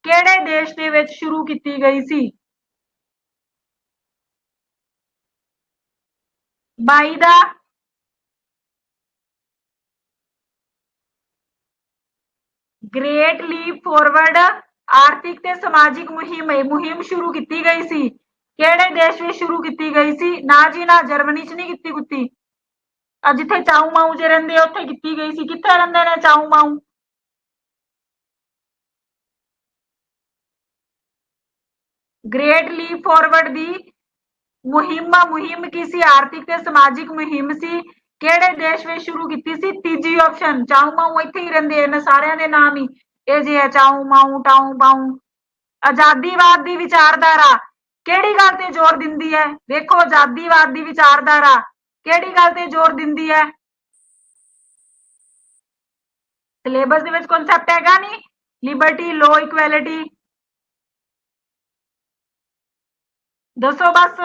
ਕਿਹੜੇ ਦੇਸ਼ ਦੇ ਵਿੱਚ ਸ਼ੁਰੂ ਕੀਤੀ ਗਈ ਸੀ? 22 ਦਾ ਗ੍ਰੇਟ ਲੀਪ ਫੋਰਵਰਡ ਆਰਥਿਕ ਤੇ ਸਮਾਜਿਕ ਮੁਹਿੰਮ ਸ਼ੁਰੂ ਕੀਤੀ ਗਈ ਸੀ, ਕਿਹੜੇ ਦੇਸ਼ ਵਿੱਚ ਸ਼ੁਰੂ ਕੀਤੀ ਗਈ ਸੀ? ਨਾ ਜੀ ਨਾ, ਜਰਮਨੀ 'ਚ ਨਹੀਂ ਕੀਤੀ ਕੁੱਤੀ। ਜਿੱਥੇ ਚਾਊ ਮਾਊ ਜੇ ਰਹਿੰਦੇ ਉੱਥੇ ਕੀਤੀ ਗਈ ਸੀ। ਕਿੱਥੇ ਰਹਿੰਦੇ ਨੇ ਚਾਊ ਮਾਊ? ਗ੍ਰੇਟ ਲੀਪ ਫੋਰਵਰਡ ਦੀ ਮੁਹਿੰਮ ਕੀ ਸੀ? ਆਰਥਿਕ ਤੇ ਸਮਾਜਿਕ ਮੁਹਿੰਮ ਸੀ, ਕਿਹੜੇ ਦੇਸ਼ ਵਿੱਚ ਸ਼ੁਰੂ ਕੀਤੀ ਸੀ? ਤੀਜੀ ਆਪਸ਼ਨ, ਚਾਊ ਮਾਊ ਇੱਥੇ ਹੀ ਰਹਿੰਦੇ ਨੇ, ਸਾਰਿਆਂ ਦੇ ਨਾਮ ਹੀ ਇਹ ਜੇ ਹੈ, ਚਾਊ ਮਾਊ ਟਾਊ ਬਾਊ। ਆਜ਼ਾਦੀਵਾਦ ਦੀ ਵਿਚਾਰਧਾਰਾ ਕਿਹੜੀ ਗੱਲ ਤੇ ਜ਼ੋਰ ਦਿੰਦੀ ਹੈ? ਦੇਖੋ ਆਜ਼ਾਦੀਵਾਦ ਦੀ ਵਿਚਾਰਧਾਰਾ ਕਿਹੜੀ ਗੱਲ ਤੇ ਜ਼ੋਰ ਦਿੰਦੀ ਹੈ? ਸਿਲੇਬਸ ਦੇ ਵਿੱਚ ਕਨਸੈਪਟ ਹੈਗਾ ਨਹੀਂ, ਲਿਬਰਟੀ, ਲੋ, ਇਕੁਐਲਿਟੀ। ਦੱਸੋ ਬਸ,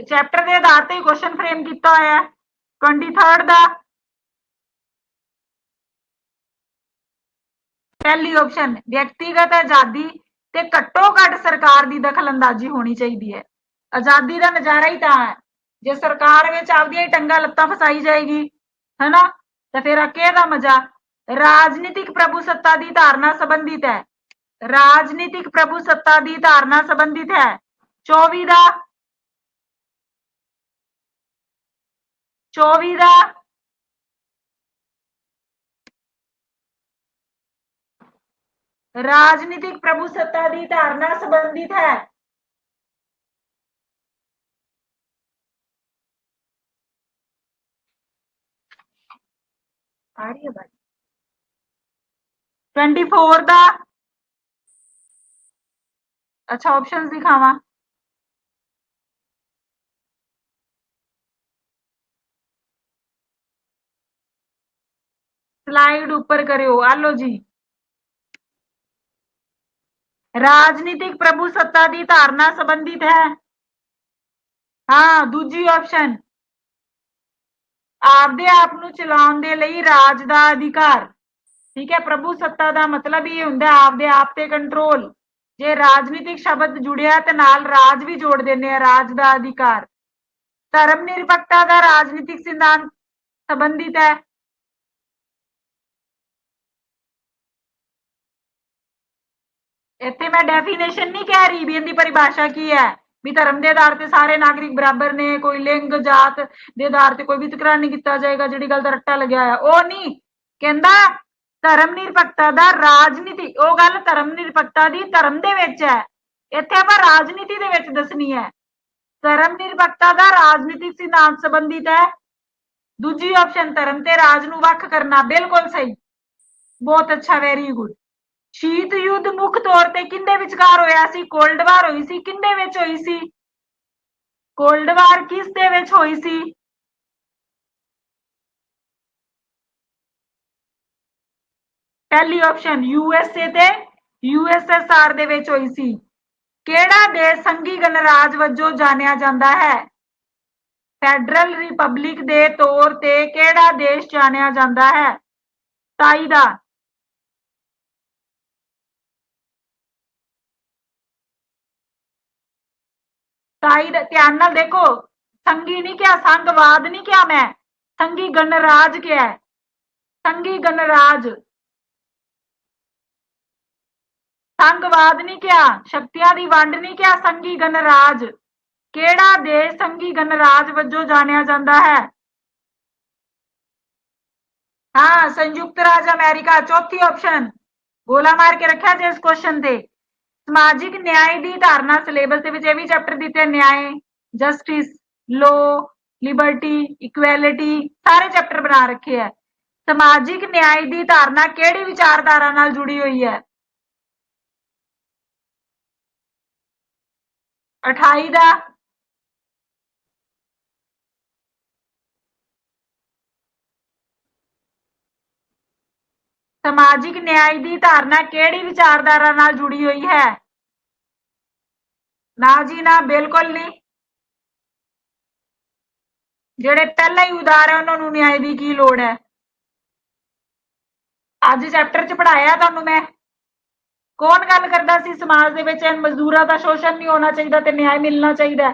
ਚੈਪਟਰ ਦੇ ਆਧਾਰ ਤੇ ਕੁਐਸਚਨ ਫਰੇਮ ਕੀਤਾ ਹੋਇਆ ਹੈ। 23rd ਦਾ ਪਹਿਲੀ ਆਪਸ਼ਨ ਵਿਅਕਤੀਗਤ ਆਜ਼ਾਦੀ ਤੇ ਘੱਟੋ ਘੱਟ ਸਰਕਾਰ ਦੀ ਦਖਲਅੰਦਾਜ਼ੀ ਹੋਣੀ ਚਾਹੀਦੀ ਹੈ। ਆਜ਼ਾਦੀ ਦਾ ਨਜ਼ਾਰਾ ਹੀ ਤਾਂ ਹੈ ਜੇ ਸਰਕਾਰ ਵਿੱਚ ਆਪਦੀਆਂ ਹੀ ਟੰਗਾ ਲੱਤਾਂ ਫਸਾਈ ਜਾਏਗੀ, ਹੈਨਾ, ਤਾਂ ਫਿਰ ਕਿਹਦਾ ਮਜ਼ਾ? ਰਾਜਨੀਤਿਕ ਪ੍ਰਭੂ ਸੱਤਾ ਦੀ ਧਾਰਨਾ ਸੰਬੰਧਿਤ ਹੈ। ਰਾਜਨੀਤਿਕ ਪ੍ਰਭੂ ਸੱਤਾ ਦੀ ਧਾਰਨਾ ਸੰਬੰਧਿਤ ਹੈ। 24 ਦਾ 24 ਦਾ राजनीतिक प्रभुसत्ता की धारणा संबंधित है। आ रही है बात। 24 का अच्छा ऑप्शन दिखावा। स्लाइड ऊपर करो आलो जी। राजनीतिक प्रभुसत्ता की धारणा संबंधित है। हाँ दूजी ऑप्शन आपदे आप ਨੂੰ ਚਲਾਉਣ ਦੇ ਲਈ ਰਾਜ ਦਾ ਅਧਿਕਾਰ। ठीक है प्रभुसत्ता का मतलब ये होंगे आपदे आप ते कंट्रोल। जे राजनीतिक शब्द जुड़िया ते नाल राज भी जोड़ देने राज का अधिकार। धर्म निरपक्षता का राजनीतिक सिद्धांत संबंधित है। इत्थे मैं डेफिनेशन नहीं कह रही भी इनकी परिभाषा की है भी धर्म के आधार पर सारे नागरिक बराबर ने कोई लिंग जात के आधार पर कोई वितकरा नहीं किया जाएगा जिहड़ी गल दा रट्टा लग्या है वो नहीं कहंदा धर्म निरपक्षता का राजनीति वो गल धर्म निरपक्षता की धर्म दे विच है इत्थे आपां राजनीति दे विच दसनी है धर्म निरपक्षता का राजनीतिक सिद्धांत संबंधित है। दूजी ऑप्शन धर्म ते राज नूं वख करना बिल्कुल सही बहुत अच्छा वेरी गुड। शीत युद्ध मुख तौर ते किंदे विचकार होया सी कोल्ड वार होई सी किंदे विच होई सी कोल्ड वार किस दे विच होई सी पहली ऑप्शन यूएसए ते यूएसएसआर दे विच होई सी। केड़ा देश संघी गणराज वजों जानिया जांदा है फैडरल रिपब्लिक दे तौर ते केड़ा देश जानिया जांदा है ताई दा ध्यान नाल देखो संघी नहीं क्या संघवाद नहीं क्या मैं संघी गणराज क्या है संघी गणराज संघवाद नहीं क्या शक्तियां दी वंड नहीं क्या संघी गणराज केड़ा देश संघी गणराज वजों जानिया जांदा है हाँ संयुक्त राज्य अमेरिका चौथी ऑप्शन गोला मार के रखा जे इस क्वेश्चन से समाजिक न्याय की धारणा सिलेबस के भी चैप्टर दिते न्याय जस्टिस लॉ लिबर्टी इक्वैलिटी सारे चैप्टर बना रखे है समाजिक न्याय की धारणा केड़ी विचारधारा नाल जुड़ी हुई है 28 का समाजिक न्याय की धारणा केड़ी विचारधारा नाल जुड़ी हुई है ना जी ना बिल्कुल नहीं जेड़े पहला ही उदार है उन्होंने न्याय की की लोड़ है अज चैप्टर च पढ़ाया तुहानू मैं कौन गल करदा सी समाज दे विच मजदूरां दा शोषण नहीं होना चाहिए ते न्याय मिलना चाहिए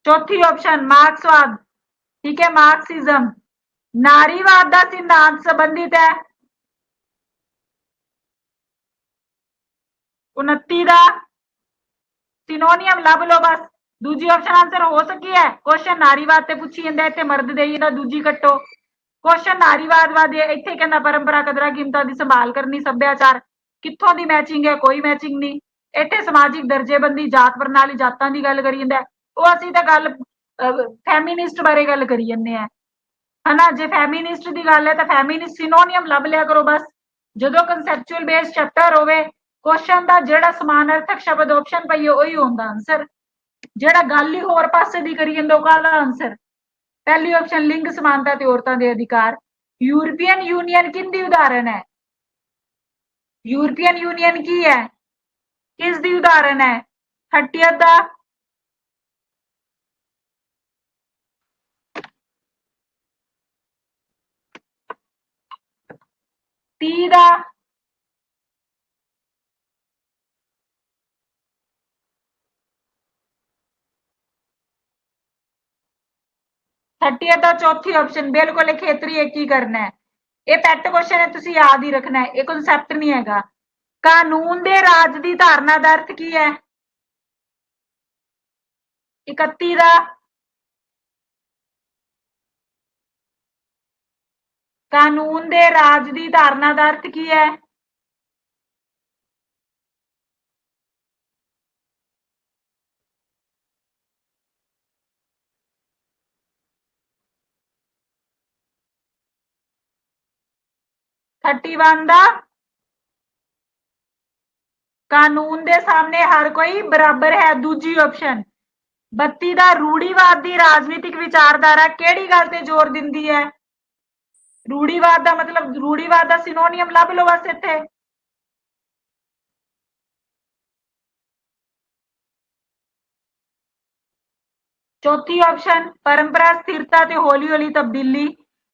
चौथी ऑप्शन मार्क्सवाद ठीक है मार्क्सिज्म नारीवाद का सिद्धांत संबंधित है 29 का सिनोनियम लभ लो बस दूजी ऑप्शन आंसर हो सकी है क्वेश्चन नारीवाद ते पूछी जांदा इत्थे मर्द दे जांदा दूजी कट्टो क्वेश्चन नारीवाद वादे इत्थे कहंदा परंपरा कदरां कीमतां दी संभाल करनी सभ्याचार कित्थों दी मैचिंग है कोई मैचिंग नहीं इत्थे समाजिक दर्जेबंदी जात प्रणाली जातां दी गल करी जांदा ਉਹ ਅਸੀਂ ਤਾਂ ਗੱਲ ਫੈਮਿਨਿਸਟ ਬਾਰੇ ਗੱਲ ਕਰੀ ਜੰਨੇ ਆ ਹਨਾ ਜੇ ਫੈਮਿਨਿਸਟ ਦੀ ਗੱਲ ਹੈ ਤਾਂ ਫੈਮਿਨਿਸਟ ਸਿਨੋਨੀਅਮ ਲੱਭ ਲਿਆ ਕਰੋ ਬਸ ਜਦੋਂ ਕਨਸੈਪਚੁਅਲ ਬੇਸ ਚੈਪਟਰ ਹੋਵੇ क्वेश्चन का जेड़ा समानार्थक शब्द ऑप्शन पाइए वही होंदा आंसर जेड़ा गल ही होर पासे दी करी जांदा ओहदा आंसर पहली ऑप्शन लिंग समानता ते औरतां दे अधिकार यूरोपियन यूनियन किंदी उदाहरण है यूरोपियन यूनियन की है किस दी उदाहरण है 30th दा 30 दा 30th दा चौथी ऑप्शन बिल्कुल खेतरी एक ही करना है ये पैट क्वेश्चन है तुसी याद ही रखना है ये कॉन्सेप्ट नहीं हैगा कानून दे राज की धारणा का अर्थ की है 31 दा ਕਾਨੂੰਨ ਦੇ ਰਾਜ ਦੀ ਧਾਰਨਾ ਦਾ ਅਰਥ ਕੀ ਹੈ? थर्टी वन ਦਾ ਕਾਨੂੰਨ ਦੇ ਸਾਹਮਣੇ ਹਰ ਕੋਈ ਬਰਾਬਰ ਹੈ। ਦੂਜੀ ਆਪਸ਼ਨ 32 ਦਾ ਰੂੜੀਵਾਦ ਦੀ ਰਾਜਨੀਤਿਕ ਵਿਚਾਰਧਾਰਾ ਕਿਹੜੀ ਗੱਲ ਤੇ ਜ਼ੋਰ ਦਿੰਦੀ ਹੈ? ਰੂੜੀਵਾਦ ਦਾ ਮਤਲਬ ਰੂੜੀਵਾਦ ਦਾ ਸਿਨੋਨੀਅਮ ਲੱਭ ਲਓ ਬਸ ਇੱਥੇ। ਚੌਥੀ ਆਪਸ਼ਨ ਪਰੰਪਰਾ ਸਥਿਰਤਾ ਤੇ ਹੌਲੀ ਹੌਲੀ ਤਬਦੀਲੀ।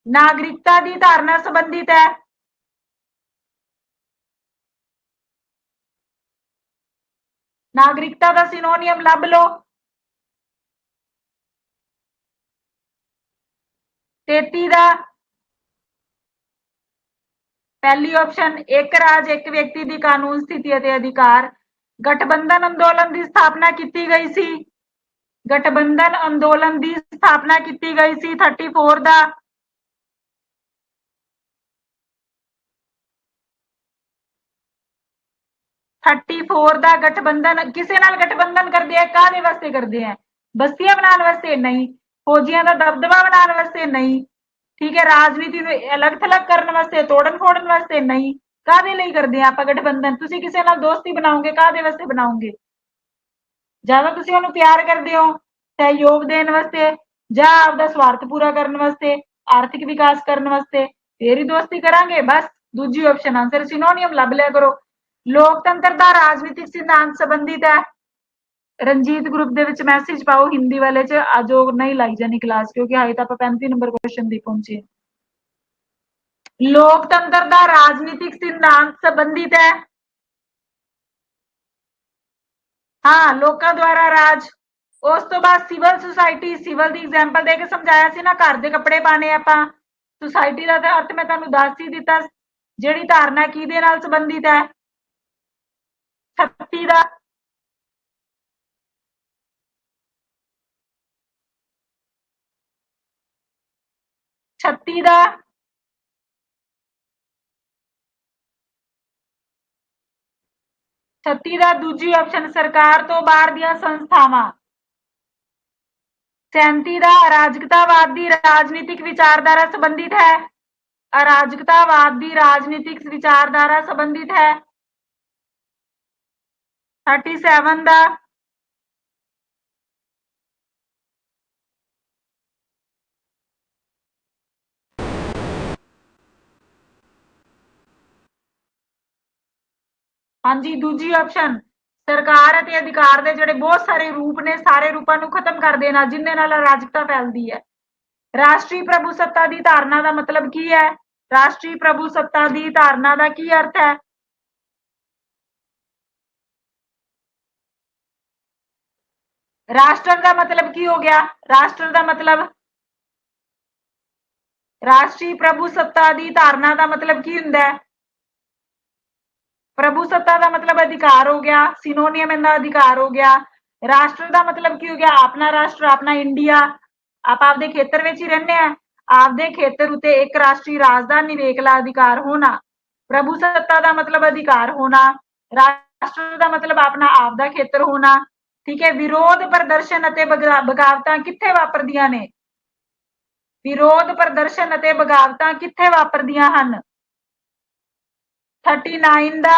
ਨਾਗਰਿਕਤਾ ਦੀ ਧਾਰਨਾ ਸੰਬੰਧਿਤ ਹੈ। ਨਾਗਰਿਕਤਾ ਦਾ ਸਿਨੋਨੀਅਮ ਲੱਭ ਲਓ। 33 ਦਾ ਪਹਿਲੀ ਆਪਸ਼ਨ ਇੱਕ ਰਾਜ ਇੱਕ ਵਿਅਕਤੀ ਦੀ ਕਾਨੂੰਨ ਸਥਿਤੀ ਅਤੇ ਅਧਿਕਾਰ। ਗਠਬੰਧਨ ਅੰਦੋਲਨ ਦੀ ਸਥਾਪਨਾ ਕੀਤੀ ਗਈ ਸੀ। ਗਠਬੰਧਨ ਅੰਦੋਲਨ ਦੀ ਸਥਾਪਨਾ ਕੀਤੀ ਗਈ ਸੀ 34 ਦਾ। थर्टी फोर ਦਾ ਗਠਬੰਧਨ ਕਿਸੇ ਨਾਲ ਗਠਬੰਧਨ ਕਰਦੇ ਆ ਕਾਹਦੇ ਵਾਸਤੇ ਕਰਦੇ ਆ? ਬਸਤੀਆਂ ਬਣਾਉਣ ਵਾਸਤੇ ਨਹੀਂ, ਫੌਜੀਆਂ ਦਾ ਦਬਦਬਾ ਬਣਾਉਣ ਵਾਸਤੇ ਨਹੀਂ, ਠੀਕ ਹੈ, ਰਾਜਨੀਤੀ ਨੂੰ ਅਲੱਗ ਥਲੱਗ ਕਰਨ ਵਾਸਤੇ, ਤੋੜਨ ਫੋੜਨ ਵਾਸਤੇ ਨਹੀਂ। ਕਾਹਦੇ ਲਈ ਕਰਦੇ ਆ ਆਪਾਂ ਗਠਬੰਧਨ? ਤੁਸੀਂ ਕਿਸੇ ਨਾਲ ਦੋਸਤੀ ਬਣਾਓਗੇ ਕਾਹਦੇ ਵਾਸਤੇ ਬਣਾਓਗੇ? ਜਿਆਦਾ ਤੁਸੀਂ ਉਹਨੂੰ ਪਿਆਰ ਕਰਦੇ ਹੋ, ਸਹਿਯੋਗ ਦੇਣ ਵਾਸਤੇ ਜਾਂ ਆਪਦਾ ਸਵਾਰਥ ਪੂਰਾ ਕਰਨ ਵਾਸਤੇ, ਆਰਥਿਕ ਵਿਕਾਸ ਕਰਨ ਵਾਸਤੇ, ਫੇਰ ਹੀ ਦੋਸਤੀ ਕਰਾਂਗੇ। ਬਸ ਦੂਜੀ ਆਪਸ਼ਨ ਆਂਸਰ ਸਿਨੋਨੀਅਮ ਲੱਭ ਲਿਆ ਕਰੋ। ਲੋਕਤੰਤਰ ਦਾ ਰਾਜਨੀਤਿਕ ਸਿਧਾਂਤ ਸੰਬੰਧਿਤ ਹੈ। ਰਣਜੀਤ ਗਰੁੱਪ ਦੇ ਵਿੱਚ ਮੈਸੇਜ ਪਾਓ ਹਿੰਦੀ ਵਾਲੇ ਚ, ਅੱਜ ਉਹ ਨਹੀਂ ਲਾਈ ਜਾਣੀ ਕਲਾਸ ਕਿਉਂਕਿ ਹਾਲੇ ਤਾਂ ਆਪਾਂ 35 ਨੰਬਰ ਕੁਐਸਚਨ ਦੀ ਪਹੁੰਚੇ। ਲੋਕਤੰਤਰ ਦਾ ਰਾਜਨੀਤਿਕ ਸਿਧਾਂਤ ਸੰਬੰਧਿਤ ਹੈ। ਹਾਂ, ਲੋਕਾਂ ਦੁਆਰਾ ਰਾਜ। ਉਸ ਤੋਂ ਬਾਅਦ ਸਿਵਲ ਸੁਸਾਇਟੀ, ਸਿਵਲ ਦੀ ਐਗਜ਼ਾਮਪਲ ਦੇ ਕੇ ਸਮਝਾਇਆ ਸੀ ਨਾ, ਘਰ ਦੇ ਕੱਪੜੇ ਪਾਣੇ ਆਪਾਂ। ਸੁਸਾਇਟੀ ਦਾ ਤਾਂ ਅਰਥ ਮੈਂ ਤੁਹਾਨੂੰ ਦੱਸ ਹੀ ਦਿੱਤਾ, ਜਿਹੜੀ ਧਾਰਨਾ ਕਿਹਦੇ ਨਾਲ ਸੰਬੰਧਿਤ ਹੈ। 36 ਦਾ 36 ਦਾ 36 ਦਾ ਦੂਜੀ ਆਪਸ਼ਨ ਸਰਕਾਰ ਤੋਂ ਬਾਹਰ ਦੀਆਂ ਸੰਸਥਾਵਾਂ। 37 ਦਾ ਅਰਾਜਕਤਾਵਾਦ ਦੀ ਰਾਜਨੀਤਿਕ ਵਿਚਾਰਧਾਰਾ ਸੰਬੰਧਿਤ ਹੈ। ਅਰਾਜਕਤਾਵਾਦ ਦੀ ਰਾਜਨੀਤਿਕ ਵਿਚਾਰਧਾਰਾ ਸੰਬੰਧਿਤ ਹੈ। 37 ਦਾ ਹਾਂਜੀ ਦੂਜੀ ਆਪਸ਼ਨ ਸਰਕਾਰ ਅਤੇ ਅਧਿਕਾਰ ਦੇ ਜਿਹੜੇ ਬਹੁਤ ਸਾਰੇ ਰੂਪ ਨੇ, ਸਾਰੇ ਰੂਪਾਂ ਨੂੰ ਖਤਮ ਕਰ ਦੇਣਾ ਜਿਨ੍ਹਾਂ ਨਾਲ ਅਰਾਜਕਤਾ ਫੈਲਦੀ ਹੈ। ਰਾਸ਼ਟਰੀ ਪ੍ਰਭੂਸੱਤਾ ਦੀ ਧਾਰਨਾ ਦਾ ਮਤਲਬ ਕੀ ਹੈ? ਰਾਸ਼ਟਰੀ ਪ੍ਰਭੂਸੱਤਾ ਦੀ ਧਾਰਨਾ ਦਾ ਕੀ ਅਰਥ ਹੈ? ਰਾਸ਼ਟਰ ਦਾ ਮਤਲਬ ਕੀ ਹੋ ਗਿਆ? ਰਾਸ਼ਟਰ ਦਾ ਮਤਲਬ, ਰਾਸ਼ਟਰੀ ਪ੍ਰਭੂਸੱਤਾ ਦੀ ਧਾਰਨਾ ਦਾ ਮਤਲਬ ਕੀ ਹੁੰਦਾ ਹੈ? ਪ੍ਰਭੂਸੱਤਾ ਦਾ ਮਤਲਬ ਅਧਿਕਾਰ ਹੋ ਗਿਆ, ਸਿਨੋਨੀਅਮ ਇਹਦਾ ਅਧਿਕਾਰ ਹੋ ਗਿਆ। ਰਾਸ਼ਟਰ ਦਾ ਮਤਲਬ ਕੀ ਹੋ ਗਿਆ? ਆਪਣਾ ਰਾਸ਼ਟਰ, ਆਪਣਾ ਇੰਡੀਆ। ਆਪਾਂ ਆਪਦੇ ਖੇਤਰ ਵਿੱਚ ਹੀ ਰਹਿੰਦੇ ਆ, ਆਪਦੇ ਖੇਤਰ ਉਤੇ ਇੱਕ ਰਾਸ਼ਟਰੀ ਰਾਜ ਦਾ ਨਿਵੇਕਲਾ ਅਧਿਕਾਰ ਹੋਣਾ। ਪ੍ਰਭੂਸੱਤਾ ਦਾ ਮਤਲਬ ਅਧਿਕਾਰ ਹੋਣਾ। ਰਾਸ਼ਟਰ ਦਾ ਮਤਲਬ ਆਪਣਾ ਆਪ ਦਾ ਖੇਤਰ ਹੋਣਾ। ਠੀਕ ਹੈ। ਵਿਰੋਧ ਪ੍ਰਦਰਸ਼ਨ ਅਤੇ ਬਗਾਵਤਾਂ ਕਿੱਥੇ ਵਾਪਰਦੀਆਂ ਨੇ? ਵਿਰੋਧ ਪ੍ਰਦਰਸ਼ਨ ਅਤੇ ਬਗਾਵਤਾਂ ਕਿੱਥੇ ਵਾਪਰਦੀਆਂ ਹਨ? 39 ਦਾ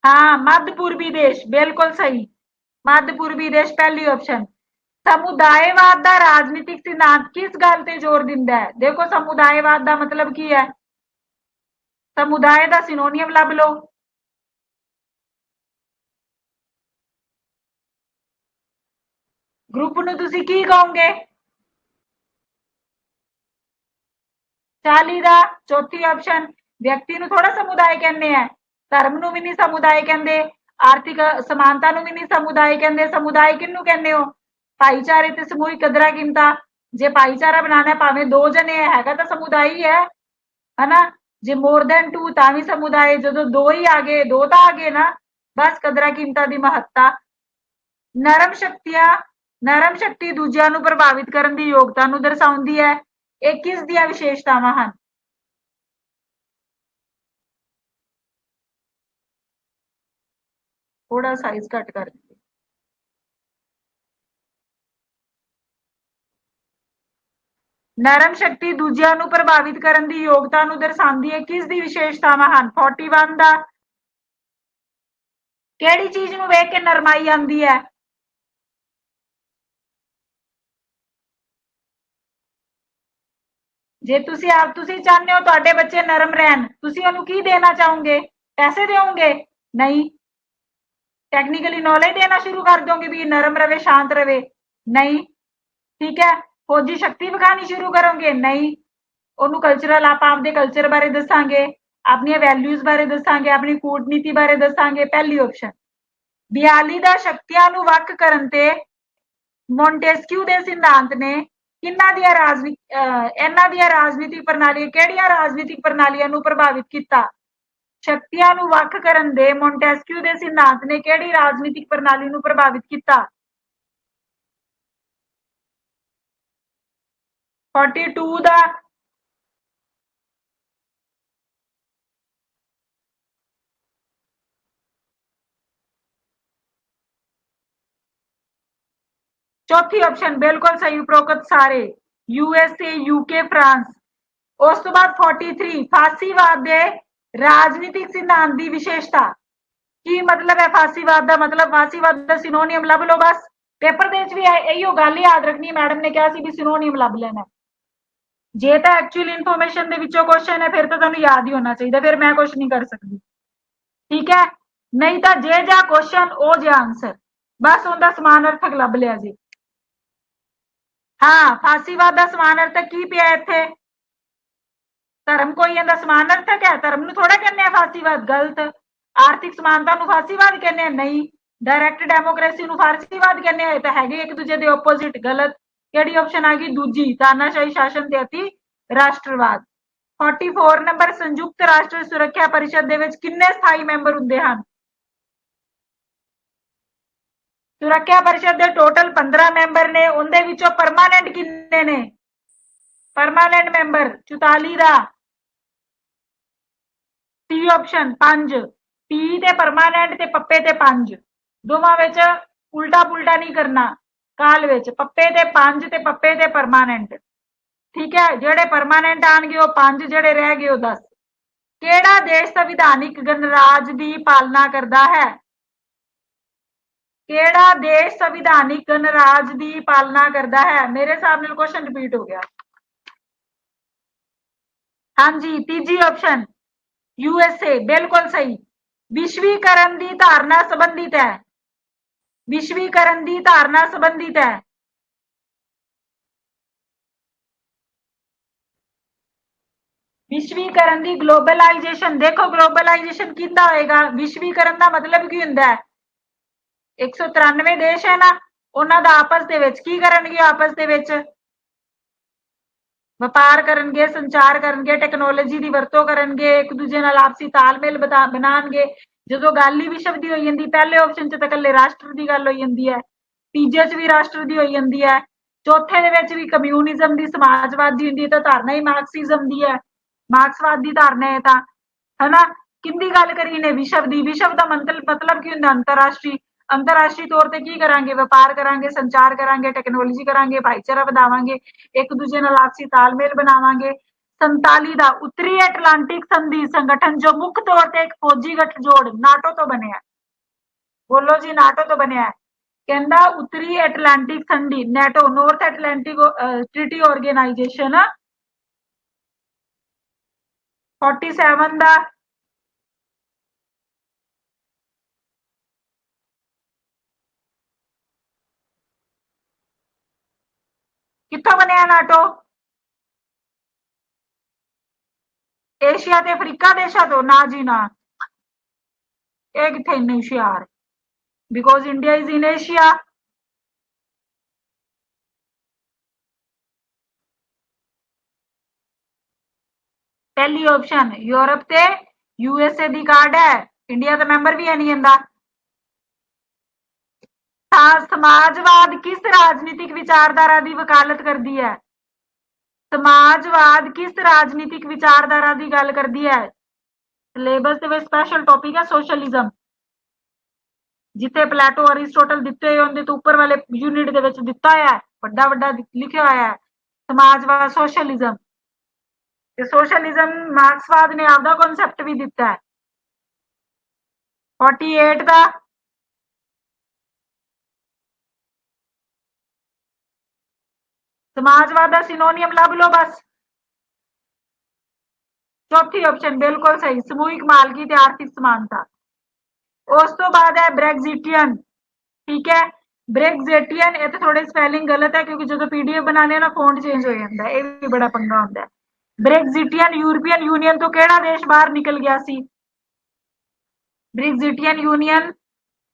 हाँ, मध्य पूर्वी देश, बिल्कुल सही। मध्य पूर्वी देश पहली ऑप्शन। समुदायवाद ਦਾ ਰਾਜਨੀਤਿਕ ਸਿਧਾਂਤ ਕਿਸ ਗੱਲ ਤੇ ਜ਼ੋਰ ਦਿੰਦਾ ਹੈ? ਦੇਖੋ ਸਮੁਦਾਇਵਾਦ ਦਾ ਮਤਲਬ ਕੀ ਹੈ? ਸਮੁਦਾਇ ਦਾ ਸਿਨੋਨੀਅਮ ਲੱਭ ਲਓ। ਗਰੁੱਪ ਨੂੰ ਤੁਸੀਂ ਕੀ ਕਹੋਗੇ? 40 ਦਾ ਚੌਥੀ ਆਪਸ਼ਨ। ਵਿਅਕਤੀ ਨੂੰ ਥੋੜਾ ਸਮੁਦਾਇ ਕਹਿੰਦੇ ਆ, ਧਰਮ ਨੂੰ ਵੀ ਨਹੀਂ ਸਮੁਦਾਇ ਕਹਿੰਦੇ, ਆਰਥਿਕ ਸਮਾਨਤਾ ਨੂੰ ਵੀ ਨਹੀਂ ਸਮੁਦਾਇ ਕਹਿੰਦੇ। ਸਮੁਦਾਇ ਕਿਹਨੂੰ ਕਹਿੰਦੇ ਹੋ? ਭਾਈਚਾਰੇ ਤੇ ਸਮੂਹਿਕ ਕਦਰਾਂ ਕੀਮਤਾਂ। ਜੇ ਭਾਈਚਾਰਾ ਬਣਾਉਣਾ ਭਾਵੇਂ 2 ਜਣੇ ਹੈਗਾ ਤਾਂ ਸਮੁਦਾਇ ਹੈ ਹਨਾ। ਜੇ ਮੋਰ ਦੈਨ 2 ਤਾਂ ਵੀ ਸਮੁਦਾਇ। ਜਦੋਂ 2 ਹੀ ਆ ਗਏ, 2 ਤਾਂ ਆ ਗਏ ਨਾ। ਬਸ ਕਦਰਾਂ ਕੀਮਤਾਂ ਦੀ ਮਹੱਤਤਾ। ਨਰਮ ਸ਼ਕਤੀਆਂ, ਨਰਮ ਸ਼ਕਤੀ ਦੂਜਿਆਂ ਨੂੰ ਪ੍ਰਭਾਵਿਤ ਕਰਨ ਦੀ ਯੋਗਤਾ ਨੂੰ ਦਰਸਾਉਂਦੀ ਹੈ। ਇਹ ਕਿਸ ਦੀਆਂ ਵਿਸ਼ੇਸ਼ਤਾਵਾਂ ਹਨ? ਥੋੜਾ ਸਾਈਜ਼ ਘੱਟ ਕਰ ਦਿੱਤੇ। ਨਰਮ ਸ਼ਕਤੀ ਦੂਜਿਆਂ ਨੂੰ ਪ੍ਰਭਾਵਿਤ ਕਰਨ ਦੀ ਯੋਗਤਾ ਨੂੰ ਦਰਸਾਉਂਦੀ ਹੈ। ਕਿਸ ਦੀ ਵਿਸ਼ੇਸ਼ਤਾਵਾਂ ਹਨ? 41 ਦਾ ਕਿਹੜੀ ਚੀਜ਼ ਨੂੰ ਵੇਖ ਕੇ ਨਰਮਾਈ ਆਉਂਦੀ ਹੈ? ਜੇ ਤੁਸੀਂ ਚਾਹੁੰਦੇ ਹੋ ਤੁਹਾਡੇ ਬੱਚੇ ਨਰਮ ਰਹਿਣ, ਤੁਸੀਂ ਉਹਨੂੰ ਕੀ ਦੇਣਾ ਚਾਹੋਗੇ? ਪੈਸੇ ਦਿਓਗੇ? ਨਹੀਂ। ਟੈਕਨੀਕਲੀ ਨੌਲੇਜ ਦੇਣਾ ਸ਼ੁਰੂ ਕਰ ਦੋਗੇ ਵੀ ਨਰਮ ਰਵੇ, ਸ਼ਾਂਤ ਰਵੇ? ਨਹੀਂ। ਠੀਕ ਹੈ। ਫੌਜੀ ਸ਼ਕਤੀ ਵਿਖਾਣੀ ਸ਼ੁਰੂ ਕਰੋਗੇ? ਨਹੀਂ। ਉਹਨੂੰ ਕਲਚਰਲ, ਆਪਾਂ ਆਪਦੇ ਕਲਚਰ ਬਾਰੇ ਦੱਸਾਂਗੇ, ਆਪਣੀਆਂ ਵੈਲਿਊਜ਼ ਬਾਰੇ ਦੱਸਾਂਗੇ, ਆਪਣੀ ਕੂਟਨੀਤੀ ਬਾਰੇ ਦੱਸਾਂਗੇ। ਪਹਿਲੀ ਆਪਸ਼ਨ। 42 ਦਾ ਸ਼ਕਤੀਆਂ ਨੂੰ ਵੱਖ ਕਰਨ ਤੇ ਮੋਂਟੇਸਕਿਊ ਦੇ ਸਿਧਾਂਤ ਨੇ ਇਹਨਾਂ ਦੀਆਂ ਰਾਜਨੀਤਿਕ ਪ੍ਰਣਾਲੀਆਂ, ਕਿਹੜੀਆਂ ਰਾਜਨੀਤਿਕ ਪ੍ਰਣਾਲੀਆਂ ਨੂੰ ਪ੍ਰਭਾਵਿਤ ਕੀਤਾ? ਸ਼ਕਤੀਆਂ ਨੂੰ ਵੱਖ ਕਰਨ ਦੇ ਮੋਂਟੇਸਕਿਊ ਦੇ ਸਿਧਾਂਤ ਨੇ ਕਿਹੜੀ ਰਾਜਨੀਤਿਕ ਪ੍ਰਣਾਲੀ ਨੂੰ ਪ੍ਰਭਾਵਿਤ ਕੀਤਾ? 42 ਦਾ ਚੌਥੀ ਆਪਸ਼ਨ ਬਿਲਕੁਲ ਸਹੀ, ਉਪਰੋਕਤ ਸਾਰੇ। USA, UK, France. ਉਸ ਤੋਂ ਬਾਅਦ 43 ਫਾਸੀਵਾਦ ਦੇ ਰਾਜਨੀਤਿਕ ਸਿਧਾਂਤ ਦੀ ਵਿਸ਼ੇਸ਼ਤਾ। ਕੀ ਮਤਲਬ ਹੈ ਫਾਸੀਵਾਦ ਦਾ? ਮਤਲਬ ਫਾਸੀਵਾਦ ਦਾ ਸਿਨੋਨੀਅਮ ਲੱਭ ਲਓ ਬਸ। ਪੇਪਰ ਦੇ ਵਿੱਚ ਵੀ ਇਹੀਓ ਗੱਲ ਯਾਦ ਰੱਖਣੀ। ਮੈਡਮ ਨੇ ਕਿਹਾ ਸੀ ਵੀ ਸਿਨੋਨੀਅਮ ਲੱਭ ਲੈਣਾ। ਜੇ ਤਾਂ ਐਕਚੁਅਲ ਇਨਫੋਰਮੇਸ਼ਨ ਦੇ ਵਿੱਚੋਂ ਕੁਐਸਚਨ ਹੈ ਫਿਰ ਤਾਂ ਤੁਹਾਨੂੰ ਯਾਦ ਹੀ ਹੋਣਾ ਚਾਹੀਦਾ, ਫਿਰ ਮੈਂ ਕੁਝ ਨਹੀਂ ਕਰ ਸਕਦੀ। ਠੀਕ ਹੈ। ਨਹੀਂ ਤਾਂ ਜੇ ਜਾਂ ਕੁਐਸਚਨ ਉਹ ਜਿਹਾ ਆਨਸਰ, ਬਸ ਉਹਦਾ ਸਮਾਨ ਅਰਥਕ ਲੱਭ ਲਿਆ ਜੀ। ਹਾਂ, ਫਾਸੀਵਾਦ ਦਾ ਸਮਾਨ ਅਰਥਕ ਕੀ ਪਿਆ ਇੱਥੇ? ਧਰਮ ਕੋਈ ਇਹਦਾ ਸਮਾਨ ਅਰਥਕ ਹੈ? ਧਰਮ ਨੂੰ ਥੋੜਾ ਕਹਿੰਦੇ ਆ ਫਾਸੀਵਾਦ, ਗਲਤ। ਆਰਥਿਕ ਸਮਾਨਤਾ ਨੂੰ ਫਾਸੀਵਾਦ ਕਹਿੰਦੇ ਆ? ਨਹੀਂ। ਡਾਇਰੈਕਟ ਡੈਮੋਕ੍ਰੇਸੀ ਨੂੰ ਫਾਸੀਵਾਦ ਕਹਿੰਦੇ ਆ? ਤਾਂ ਹੈਗੇ ਇੱਕ ਦੂਜੇ ਦੇ ਆਪੋਜ਼ਿਟ, ਗਲਤ। ਕਿਹੜੀ ਆਪਸ਼ਨ ਆ ਗਈ? ਦੂਜੀ, ਤਾਨਾਸ਼ਾਹੀ ਸ਼ਾਸਨ ਤੇ ਅਤੀ ਰਾਸ਼ਟਰਵਾਦ। 44 ਨੰਬਰ ਸੰਯੁਕਤ ਰਾਸ਼ਟਰ ਸੁਰੱਖਿਆ ਪਰਿਸ਼ਦ ਦੇ ਵਿੱਚ ਕਿੰਨੇ ਸਥਾਈ ਮੈਂਬਰ ਹੁੰਦੇ ਹਨ? ਸੁਰੱਖਿਆ ਪਰਿਸ਼ਦ ਦੇ ਟੋਟਲ 15 ਮੈਂਬਰ ਨੇ, ਉਹਦੇ ਵਿੱਚੋਂ ਪਰਮਾਨੈਂਟ ਕਿੰਨੇ ਨੇ? ਪਰਮਾਨੈਂਟ ਮੈਂਬਰ 44 ਦਾ ਟੀ ਆਪਸ਼ਨ 5। ਪੀ ਤੇ ਪਰਮਾਨੈਂਟ ਤੇ ਪੱਪੇ ਤੇ 5, ਦੋਵਾਂ ਵਿੱਚ ਉਲਟਾ ਪੁਲਟਾ ਨਹੀਂ ਕਰਨਾ। ਕਾਲ ਵਿੱਚ ਪੱਪੇ ਤੇ 5 ਤੇ ਪੱਪੇ ਤੇ ਪਰਮਾਨੈਂਟ। ਠੀਕ ਹੈ। ਜਿਹੜੇ ਪਰਮਾਨੈਂਟ ਆਣਗੇ ਉਹ 5, ਜਿਹੜੇ ਰਹਿ ਗਏ ਉਹ 10। ਕਿਹੜਾ ਦੇਸ਼ ਸੰਵਿਧਾਨਿਕ ਗਣਰਾਜ ਦੀ ਪਾਲਣਾ ਕਰਦਾ ਹੈ? ਕਿਹੜਾ ਦੇਸ਼ ਸੰਵਿਧਾਨਿਕ ਗਣਰਾਜ ਦੀ ਪਾਲਣਾ ਕਰਦਾ ਹੈ? ਮੇਰੇ ਹਿਸਾਬ ਨਾਲ ਕੁਐਸਚਨ ਰਿਪੀਟ ਹੋ ਗਿਆ। ਹਾਂਜੀ, ਤੀਜੀ ਆਪਸ਼ਨ USA, ਬਿਲਕੁਲ ਸਹੀ। ਵਿਸ਼ਵੀਕਰਨ ਦੀ ਧਾਰਨਾ ਸੰਬੰਧਿਤ ਹੈ। ਵਿਸ਼ਵੀਕਰਨ ਦੀ ਧਾਰਨਾ ਸੰਬੰਧਿਤ ਹੈ। ਵਿਸ਼ਵੀਕਰਨ ਦੀ ਗਲੋਬਲਾਈਜੇਸ਼ਨ। ਦੇਖੋ ਗਲੋਬਲਾਈਜੇਸ਼ਨ ਕਿੰਦਾ ਹੋਏਗਾ? ਵਿਸ਼ਵੀਕਰਨ ਦਾ ਮਤਲਬ ਕੀ ਹੁੰਦਾ ਹੈ? 193 ਦੇਸ਼ ਹੈ ਨਾ, ਉਹਨਾਂ ਦਾ ਆਪਸ ਦੇ ਵਿੱਚ ਕੀ ਕਰਨਗੇ? ਆਪਸ ਦੇ ਵਿੱਚ ਵਪਾਰ ਕਰਨਗੇ, ਸੰਚਾਰ ਕਰਨਗੇ, ਟੈਕਨੋਲੋਜੀ ਦੀ ਵਰਤੋਂ ਕਰਨਗੇ, ਇੱਕ ਦੂਜੇ ਨਾਲ ਆਪਸੀ ਤਾਲਮੇਲ ਬਣਾਉਣਗੇ। ਜਦੋਂ ਗੱਲ ਹੀ ਵਿਸ਼ਵ ਦੀ ਹੋਈ ਜਾਂਦੀ, ਪਹਿਲੇ ਆਪਸ਼ਨ 'ਚ ਤਾਂ ਇਕੱਲੇ ਰਾਸ਼ਟਰ ਦੀ ਗੱਲ ਹੋਈ ਜਾਂਦੀ ਹੈ, ਤੀਜੇ 'ਚ ਵੀ ਰਾਸ਼ਟਰ ਦੀ ਹੋਈ ਜਾਂਦੀ ਹੈ, ਚੌਥੇ ਦੇ ਵਿੱਚ ਵੀ ਕਮਿਊਨਿਜ਼ਮ ਦੀ, ਸਮਾਜਵਾਦ ਦੀ ਹੁੰਦੀ ਹੈ, ਤਾਂ ਧਾਰਨਾ ਹੀ ਮਾਰਕਸਿਜ਼ਮ ਦੀ ਹੈ, ਮਾਰਕਸਵਾਦ ਦੀ ਧਾਰਨਾ ਹੈ। ਤਾਂ ਹਨਾ, ਕਿੰਦੀ ਗੱਲ ਕਰੀ ਨੇ? ਵਿਸ਼ਵ ਦੀ। ਵਿਸ਼ਵ ਦਾ ਮਤਲਬ ਕੀ ਹੁੰਦਾ? ਅੰਤਰਰਾਸ਼ਟਰੀ। ਅੰਤਰਰਾਸ਼ਟਰੀ ਤੌਰ ਤੇ ਕੀ ਕਰਾਂਗੇ? ਵਪਾਰ ਕਰਾਂਗੇ, ਸੰਚਾਰ ਕਰਾਂਗੇ, ਟੈਕਨੋਲੋਜੀ ਕਰਾਂਗੇ, ਭਾਈਚਾਰਾ ਵਧਾਵਾਂਗੇ, ਇੱਕ ਦੂਜੇ ਨਾਲ ਆਪਸੀ ਤਾਲਮੇਲ ਬਣਾਵਾਂਗੇ। 47 ਦਾ ਉੱਤਰੀ ਐਟਲਾਂਟਿਕ ਸੰਧੀ ਸੰਗਠਨ ਜੋ ਮੁੱਖ ਤੌਰ ਤੇ ਇੱਕ ਫੌਜੀ ਗੱਠਜੋੜ ਨਾਟੋ ਤੋਂ ਬਣਿਆ। ਬੋਲੋ ਜੀ, ਨਾਟੋ ਤੋਂ ਬਣਿਆ। ਕਹਿੰਦਾ ਉੱਤਰੀ ਐਟਲਾਂਟਿਕ ਸੰਧੀ, NATO, north Atlantic treaty organisation. 47 ਦਾ ਕਿੱਥੋਂ ਬਣਿਆ ਨਾਟੋ? ਏਸ਼ੀਆ ਤੇ ਅਫਰੀਕਾ ਦੇਸ਼ਾਂ ਤੋਂ? ਨਾ ਜੀ ਨਾ। ਇਹ ਕਿੱਥੇ ਇੰਨੇ ਹੁਸ਼ਿਆਰ, because India is in Asia. पहली ऑप्शन यूरोप ते यूएसए दी कार्ड है, इंडिया का मैंबर भी है नहीं इंदा। समाजवाद किस राजनीतिक विचारधारा की वकालत करती है? समाजवाद किस राजनीतिक विचारधारा की गल करती है? सिलेबस ਦੇ ਵਿੱਚ स्पेशल टॉपिक है सोशलिज्म, जिथे प्लेटो अरिस्टोटल दिते हुए उनके तो ऊपर वाले यूनिट ਦੇ ਵਿੱਚ ਦਿੱਤਾ ਹੋਇਆ ਹੈ, ਵੱਡਾ ਵੱਡਾ ਲਿਖਿਆ ਹੋਇਆ ਹੈ समाजवाद सोशलिज्म। ਤੇ सोशलिज्म मार्क्सवाद ने आपका कॉन्सेप्ट भी दिता है। 48 का समाजवाद का सिनोनियम लभ लो बस। चौथी ऑप्शन बिल्कुल सही, समूहिक मालकी ते आर्थिक समानता। उस तो बाद है ब्रैक्जिटियन, ठीक है। ब्रैक्जिटियन इत्थे थोड़े स्पेलिंग गलत है क्योंकि जो पीडीएफ बनाने ना फोंट चेंज हो जाता है, ये भी बड़ा पंगा होता है। ब्रैक्जिटियन यूरोपियन यूनियन तो केड़ा देश बाहर निकल गया सी? ब्रैक्जिटियन यूनियन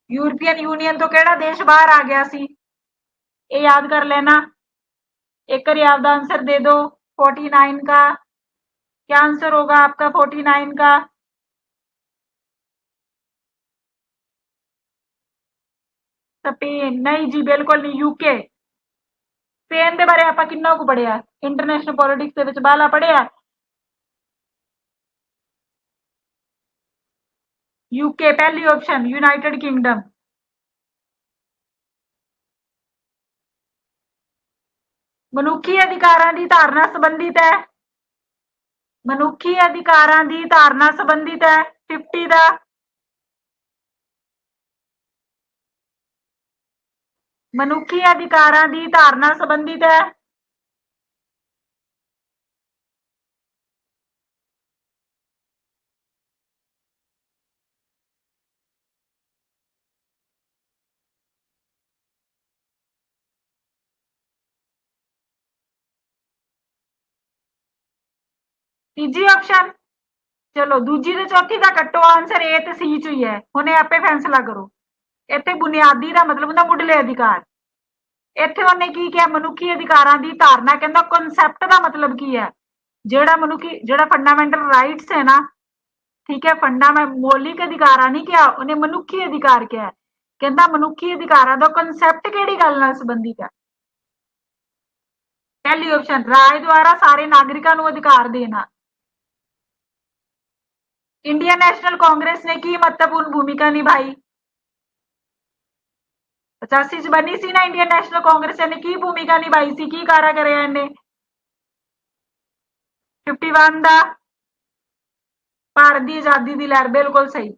यूरोपियन यूनियन तो केड़ा देश बाहर आ गया सी? ये याद कर लेना। एक बार आपका आंसर दे दो। 49 का क्या आंसर होगा आपका? 49 का स्पेन नहीं जी, बिल्कुल नहीं, यूके। स्पेन के बारे आप किन्ना को पढ़िया इंटरनेशनल पॉलिटिक्स के बाला पढ़िया? यूके पहली ऑप्शन, यूनाइटेड किंगडम। मनुखी अधिकारां दी धारणा संबंधित है, मनुखी अधिकारां दी धारणा संबंधित है 50 का। मनुखी अधिकारां दी धारणा संबंधित है। तीजी ऑप्शन, चलो दूजी ते चौथी का कट्टो आंसर ए ते सी च ही है, हुणे आपे फैसला करो। इत्थे बुनियादी का मतलब हुंदा मुढले अधिकार। इत्थे उन्हें की किया? मनुखी अधिकारां दी धारणा, कहंदा कॉन्सैप्ट का मतलब की है? जेड़ा मनुखी जेड़ा फंडामेंटल राइट्स है ना, ठीक है, मौलिक अधिकार नहीं क्या, उन्हें मनुखी अधिकार क्या है? कहंदा मनुखी अधिकारां दा कॉन्सैप्ट केड़ी गल नाल संबंधित है? पहली ऑप्शन राज द्वारा सारे नागरिकों को अधिकार देना। इंडियन नेशनल कांग्रेस ने की महत्वपूर्ण भूमिका निभाई? 85 च बनी सी ना इंडियन नेशनल कांग्रेस ने की भूमिका निभाई सी, की कारा करे इन्हें? 51 का भारत की आजादी की लहर, बिल्कुल सही,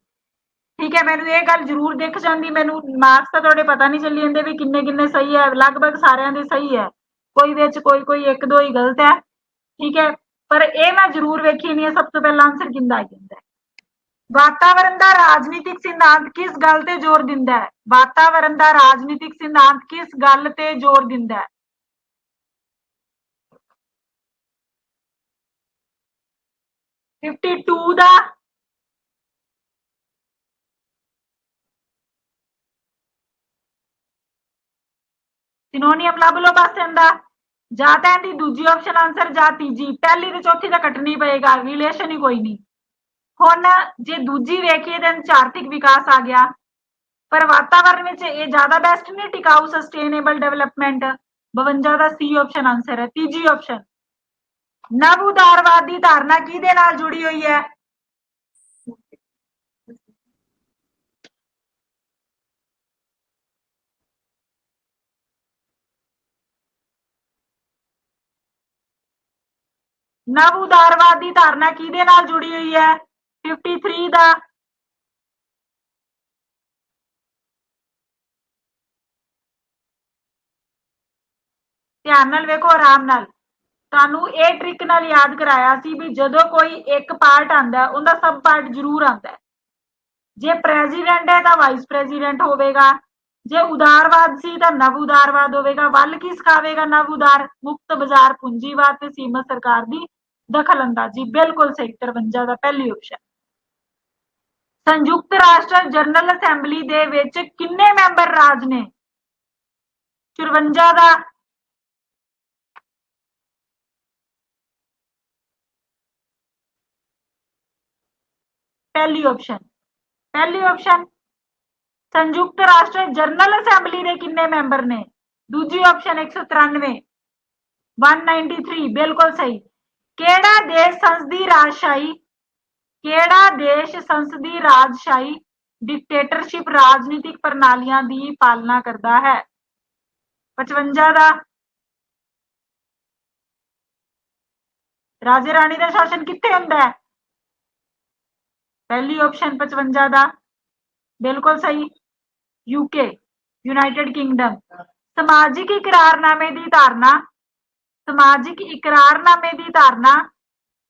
ठीक है। मैनू ये गल जरूर दिख जाती, मैनू मार्क्स तो थोड़े पता नहीं चली जाते भी किन्ने किन्ने सही है, लगभग सारे दे सही है, कोई विच कोई कोई एक दो ही गलत है, ठीक है। पर यह मैं जरूर वेखी नहीं है सब तो पहला आंसर किंदा आ जाता है। वातावरण का राजनीतिक सिद्धांत किस गल ते जोर दिंदा है? वातावरण का राजनीतिक सिद्धांत किस गल ते जोर दिंदा है? 52 का सिनोनियम लभ लो बस इनका, जा तो इनकी दूजी ऑप्शन आंसर जा तीजी, पहली तो चौथी तो कटनी पएगा, रिलेशन ही कोई नहीं। हुण जे दूजी वेखिए तो आर्थिक विकास आ गया, पर वातावरण में ये ज्यादा बेस्ट नहीं, टिकाऊ सस्टेनेबल डेवलपमेंट। 52 का सी ऑप्शन आंसर है। तीजी ऑप्शन नव उदारवाद की धारणा किहदे नाल जुड़ी हुई है? नव उदारवाद की धारणा किहदे नाल जुड़ी हुई है? 53 का ध्यान नाल वेखो, आराम नाल। तुहानू ये ट्रिक नाल याद कराया सी भी जदों कोई एक पार्ट आंदा उनका सब पार्ट जरूर आंदा है। जे प्रेजिडेंट है तो वाइस प्रेजिडेंट होवेगा, जे उदारवाद सी तो नव उदारवाद होवेगा। वल की सिखावेगा नव उदार? मुक्त बाजार पूंजीवाद ते सीमित सरकार की दखल अंदाजी, बिल्कुल सही। 53 का पहली ऑप्शन। संयुक्त राष्ट्र जनरल असैंबली दे विच किन्ने मैंबर राज ने? 54 का। पहली ऑप्शन संयुक्त राष्ट्र जनरल असैंबली दे किन्ने मैंबर ने? दूजी ऑप्शन 193, 193 बिल्कुल सही। केड़ा देश संसदी राजशाही डिक्टेटरशिप राजनीतिक प्रणालियां दी पालना करता है? 55 का। राजे राणी का शासन कित्थे हुंदा है? पहली ऑप्शन 55 का बिल्कुल सही। UK United kingdom. समाजिक इकरारनामे की धारणा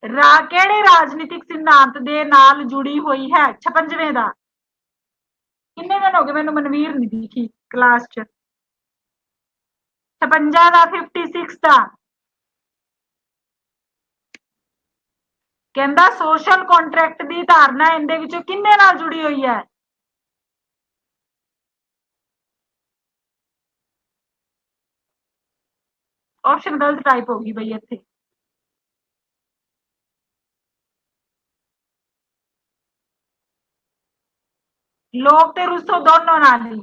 केड़े राजनीतिक सिद्धांत दे नाल जुड़ी हुई है? 56वें का। किन्ने दिन हो गए मैनू मनवीर नहीं दिखी क्लास च। 56 का 56 का कहंदा सोशल कॉन्ट्रैक्ट की धारणा इनदे विचों किन्ने नाल जुड़ी हुई है? ऑप्शन गलत टाइप होगी बई इत्थे। लोग ते रूसो दोनों नाल ही,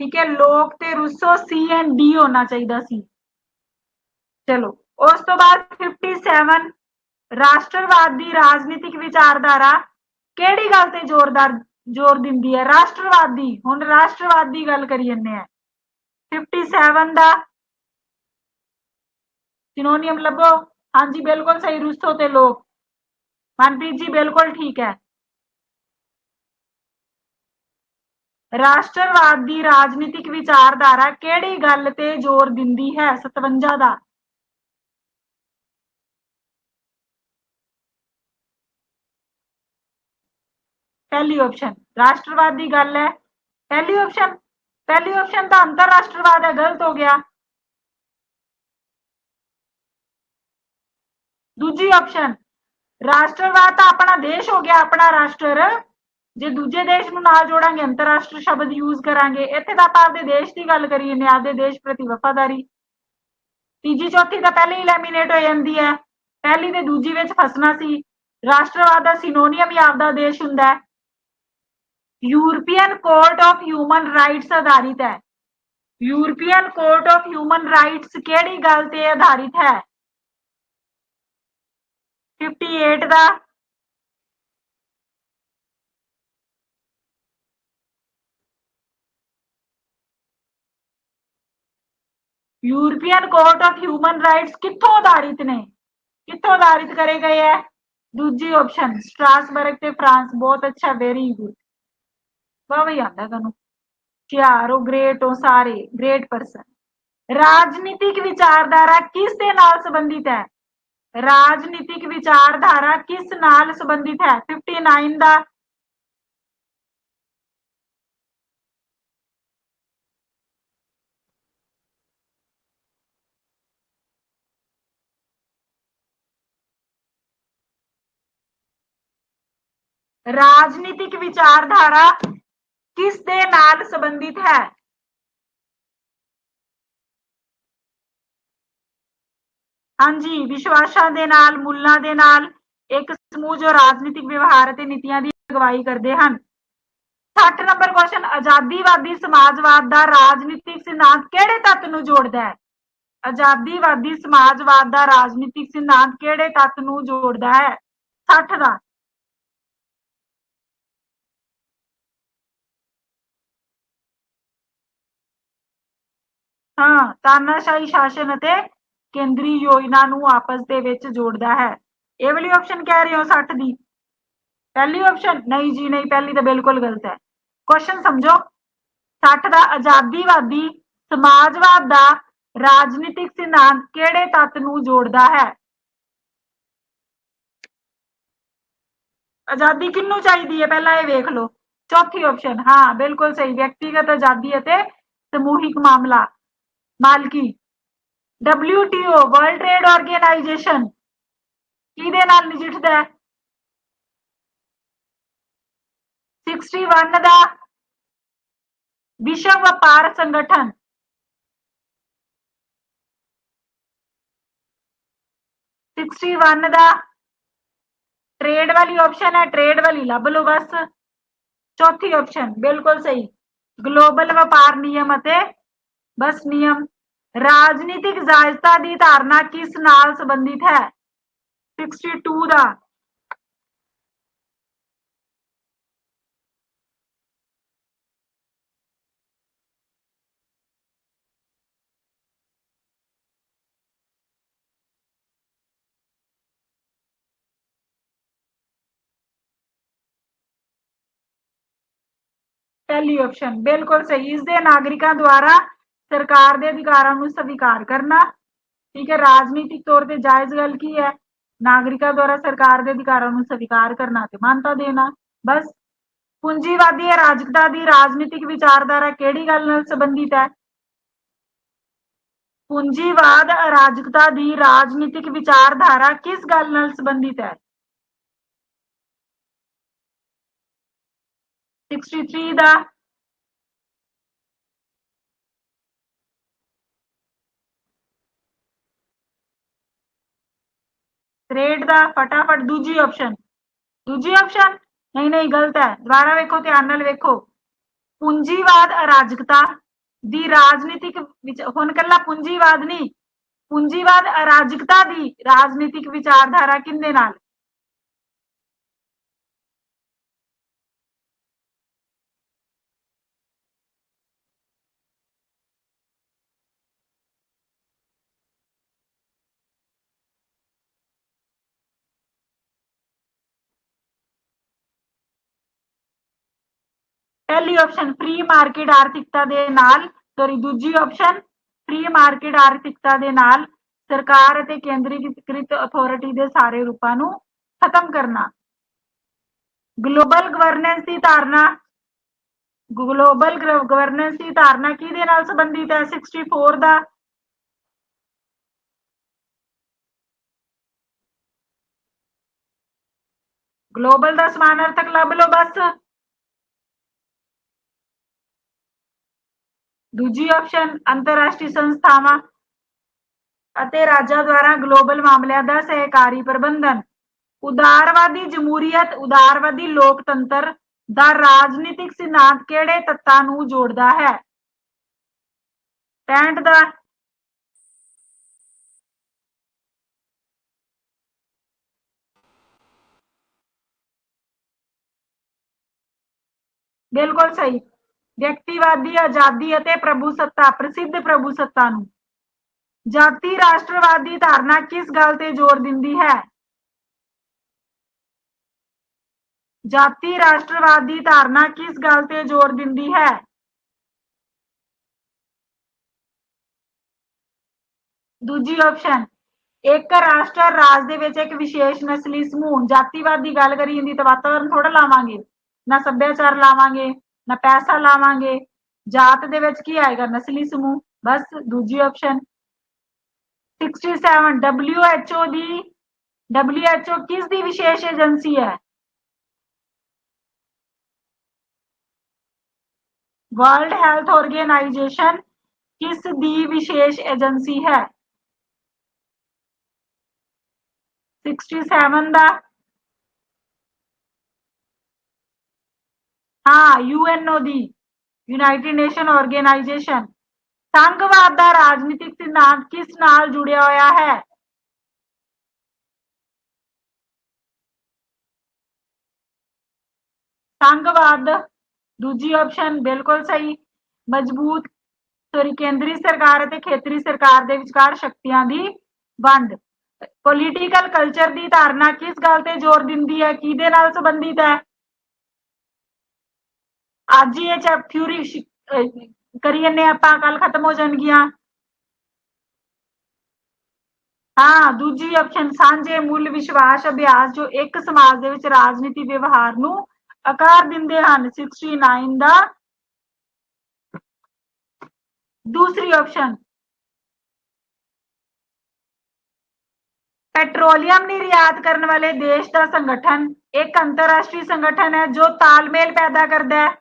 ठीक है। लोग ते रूसो सी एंड डी होना चाहिए सी। चलो उस तो बाद 57 राष्ट्रवाद की राजनीतिक विचारधारा केड़ी गल ते जोर दिंदी है? राष्ट्रवादी। हुण राष्ट्रवाद की गल करी जन्ने हैं। 57 का सिनोनियम लभो। हाँ जी बिल्कुल सही, रूसो ते लोग। मनप्रीत जी बिल्कुल ठीक है। राष्ट्रवाद की राजनीतिक विचारधारा केड़ी गल ते जोर दिंदी है? 57 का। पहली ऑप्शन राष्ट्रवाद की गल है। पहली ऑप्शन तो अंतरराष्ट्रवाद है, गलत हो गया। दूजी ऑप्शन राष्ट्रवाद तो अपना देश हो गया, अपना राष्ट्र। जे दूजे देश नूं नाल जोड़ांगे अंतरराष्ट्र शब्द यूज करांगे। इत्थे तां आपां आपदे देश की गल करी जन्ने, आपदे देश प्रति वफादारी। तीजी चौथी तो पहले ही लैमीनेट हो जाती है, पहली ते दूजी विच फसना सी। राष्ट्रवाद का सिनोनियम ही आपदा देश हुंदा है। European court of human rights आधारित है। European court of human rights केड़ी गल ते आधारित है? 58 का European court of human rights कित्थों आधारित ने? कित्थों आधारित करे गए है? दूजी ऑप्शन स्ट्रासबर्ग ते फ्रांस। बहुत अच्छा, वेरी गुड। वाह ही आता तुहानू, होशियार हो, ग्रेट हो, सारे ग्रेट पर्सन। राजनीतिक विचारधारा किस दे नाल संबंधित है? राजनीतिक विचारधारा किस नाल संबंधित है? 59 का राजनीतिक विचारधारा किस दे नाल संबंधित है? हाँ जी, विश्वासां दे नाल, मुल्लां दे नाल, एक समूह जो राजनीतिक व्यवहार ते नीतियां दी अगवाई करदे हन। 60 नंबर क्वेश्चन आजादीवादी समाजवाद दा राजनीतिक सिद्धांत केड़े तत्त नूं जोड़दा है? आजादीवादी समाजवाद दा राजनीतिक सिद्धांत केड़े तत्त नूं जोड़दा है? 60 दा हाँ, तानाशाही शासन अते केंद्री योजना नूं आपस दे विच जोड़दा है। ये वाली ऑप्शन कह रहे हो 60 दी? पहली ऑप्शन नहीं जी नहीं, पहली तो बिल्कुल गलत है। क्वेश्चन समझो। 60 का आजादीवादी समाजवाद का राजनीतिक सिद्धांत केड़े तत्त नूं जोड़दा है? आजादी किन्नू चाहिए है पहला ये वेख लो। चौथी ऑप्शन हाँ बिल्कुल सही, व्यक्तिगत आजादी अते समूहिक मामला मालकी। WTO वर्ल्ड ट्रेड ऑर्गेनाइजेशन किहदे नाल नजिठदा है? 61 ਦਾ ਵਿਸ਼ਵ ਵਪਾਰ ਸੰਗਠਨ। 61 ਦਾ ट्रेड वाली ऑप्शन है, ट्रेड वाली लभ लो बस। चौथी ऑप्शन बिल्कुल सही, ग्लोबल व्यापार नियम ਅਤੇ बस नियम। राजनीतिक जायजता की धारणा किस नाल संबंधित है? 62 ਦਾ पहली ऑप्शन बिल्कुल सही। इसके नागरिकों द्वारा सरकार के अधिकारों को स्वीकार करना। ठीक है, राजनीतिक तौर पर जायज गल की है, नागरिकों द्वारा सरकार के अधिकारों को स्वीकार करना ते मानता देना। बस पूंजीवादी अराजकता की राजनीतिक विचारधारा केड़ी गल नाल संबंधित है? पूंजीवाद अराजकता की राजनीतिक विचारधारा किस गल नाल संबंधित है? 63 ਦਾ ट्रेड ਦਾ फटाफट दूजी ऑप्शन। दूजी ऑप्शन नहीं नहीं गलत है, दोबारा वेखो, ध्यान नाल वेखो। पूंजीवाद अराजकता दी राजनीतिक हुण कल्ला पूंजीवाद नहीं, पूंजीवाद अराजकता दी राजनीतिक विचारधारा किंदे नाल? पहली ऑप्शन फ्री मार्केट आर्थिकता दे नाल, सॉरी दूजी ऑप्शन फ्री मार्केट आर्थिकता दे नाल सरकार अते केंद्रीकृत अथॉरिटी दे सारे रूपां नूं खत्म करना। ग्लोबल गवर्नेंस की धारणा, ग्लोबल गवर्नेंस की धारणा किहदे नाल संबंधित है? 64 ਦਾ ग्लोबल ਦਾ ਸਮਾਨਾਰਥਕ ਲੱਭ ਲਓ ਬਸ। दूजी ऑप्शन अंतरराष्ट्रीय संस्थावां ਅਤੇ ਰਾਜਾਂ ਦੁਆਰਾ ਗਲੋਬਲ ਮਾਮਲਿਆਂ ਦਾ ਸਹਿਕਾਰੀ ਪ੍ਰਬੰਧਨ। ਉਦਾਰਵਾਦੀ ਜਮਹੂਰੀਅਤ, ਉਦਾਰਵਾਦੀ ਲੋਕਤੰਤਰ ਦਾ ਰਾਜਨੀਤਿਕ ਸਿਧਾਂਤ ਕਿਹੜੇ ਤੱਤਾਂ ਨੂੰ ਜੋੜਦਾ ਹੈ? 65 ਦਾ ਬਿਲਕੁਲ ਸਹੀ, ਵਿਅਕਤੀਵਾਦੀ ਆਜ਼ਾਦੀ ਅਤੇ ਪ੍ਰਭੂਸੱਤਾ, ਪ੍ਰਸਿੱਧ ਪ੍ਰਭੂਸੱਤਾ ਨੂੰ। ਜਾਤੀ ਰਾਸ਼ਟਰਵਾਦ ਦੀ ਧਾਰਨਾ ਕਿਸ ਗੱਲ ਤੇ ਜ਼ੋਰ ਦਿੰਦੀ ਹੈ? ਜਾਤੀ ਰਾਸ਼ਟਰਵਾਦ ਦੀ ਧਾਰਨਾ ਕਿਸ ਗੱਲ ਤੇ ਜ਼ੋਰ ਦਿੰਦੀ ਹੈ? ਦੂਜੀ ਆਪਸ਼ਨ ਇੱਕ ਰਾਸ਼ਟਰ ਰਾਜ ਦੇ ਵਿੱਚ ਇੱਕ ਵਿਸ਼ੇਸ਼ ਨਸਲੀ ਸਮੂਹ। ਜਾਤੀਵਾਦ ਦੀ ਗੱਲ ਕਰੀ ਜਾਂਦੀ ਤਾਂ ਵਾਤਾਵਰਨ ਥੋੜਾ ਲਾਵਾਂਗੇ, ਨਾ ਸੱਭਿਆਚਾਰ ਲਾਵਾਂਗੇ, ਨਾ ਪੈਸਾ ਲਾਵਾਂਗੇ। ਜਾਤ ਦੇ ਵਿੱਚ ਕੀ ਆਏਗਾ? ਨਸਲੀ ਸਮੂਹ। ਬਸ ਦੂਜੀ ਆਪਸ਼ਨ। 67 WHO ਦੀ, WHO ਕਿਸ ਦੀ ਵਿਸ਼ੇਸ਼ ਏਜੰਸੀ ਹੈ? ਵਰਲਡ ਹੈਲਥ ਆਰਗੇਨਾਈਜੇਸ਼ਨ ਕਿਸ ਦੀ ਵਿਸ਼ੇਸ਼ ਏਜੰਸੀ ਹੈ? 67 ਦਾ हाँ यूएनओ दी, यूनाइटेड नेशन ऑर्गेनाइजेशन। संघवाद का राजनीतिक सिद्धांत किस नाल जुड़िया होया है? संघवाद दूजी ऑप्शन बिल्कुल सही। मजबूत सॉरी केंद्रीय सरकार और खेतरी सरकार के विचकार शक्तियां की वंड। पोलीटिकल कल्चर की धारणा किस गल ते जोर दिंदी है, किहदे नाल संबंधित है? अज ही थ्योरी करी जन्ने आपां, कल खत्म हो जाणगियां। हाँ दूजी ऑप्शन सांझे मूल विश्वास अभ्यास जो एक समाज दे विच राजनीति व्यवहार नूं आकार दिंदे हन। 69 दा दूसरी ऑप्शन। पेट्रोलियम निर्यात करने वाले देश का संगठन एक अंतरराष्ट्रीय संगठन है जो तालमेल पैदा करता है।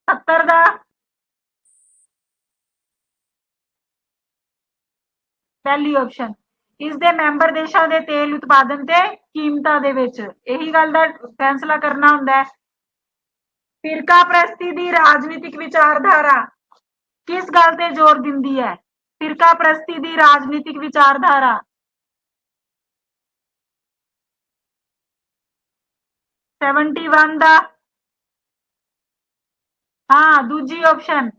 70 ਦਾ ਪਹਿਲੀ ਆਪਸ਼ਨ। ਇਸ ਦੇ ਮੈਂਬਰ ਦੇਸ਼ਾਂ ਦੇ ਤੇਲ ਉਤਪਾਦਨ ਤੇ ਕੀਮਤਾਂ ਦੇ ਵਿੱਚ ਇਹੀ ਗੱਲ ਦਾ ਫੈਸਲਾ ਕਰਨਾ ਹੁੰਦਾ ਹੈ। ਫਿਰਕਾ ਪ੍ਰਸਤੀ ਦੀ ਰਾਜਨੀਤਿਕ ਵਿਚਾਰਧਾਰਾ ਕਿਸ ਗੱਲ ਤੇ ਜ਼ੋਰ ਦਿੰਦੀ ਹੈ? ਫਿਰਕਾ ਪ੍ਰਸਤੀ ਦੀ ਰਾਜਨੀਤਿਕ ਵਿਚਾਰਧਾਰਾ 71 ਦਾ ਹਾਂ ਦੂਜੀ ਆਪਸ਼ਨ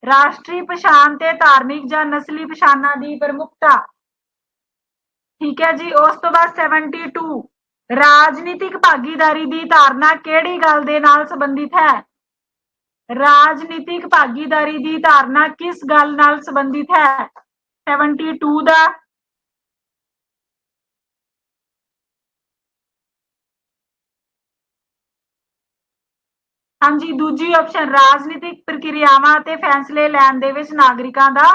ਰਾਸ਼ਟਰੀ ਪਛਾਣ ਤੇ ਧਾਰਮਿਕ ਜਾਂ ਨਸਲੀ ਪਛਾਣਾਂ ਦੀ ਪ੍ਰਮੁਖਤਾ। ਠੀਕ ਹੈ ਜੀ। ਉਸ ਤੋਂ ਬਾਅਦ 72 ਰਾਜਨੀਤਿਕ ਭਾਗੀਦਾਰੀ ਦੀ ਧਾਰਨਾ ਕਿਹੜੀ ਗੱਲ ਦੇ ਨਾਲ ਸੰਬੰਧਿਤ ਹੈ? ਰਾਜਨੀਤਿਕ ਭਾਗੀਦਾਰੀ ਦੀ ਧਾਰਨਾ ਕਿਸ ਗੱਲ ਨਾਲ ਸੰਬੰਧਿਤ ਹੈ? 72 ਦਾ ਹਾਂਜੀ ਦੂਜੀ ਆਪਸ਼ਨ ਰਾਜਨੀਤਿਕ ਪ੍ਰਕਿਰਿਆਵਾਂ ਤੇ ਫੈਸਲੇ ਲੈਣ ਦੇ ਵਿੱਚ ਨਾਗਰਿਕਾਂ ਦਾ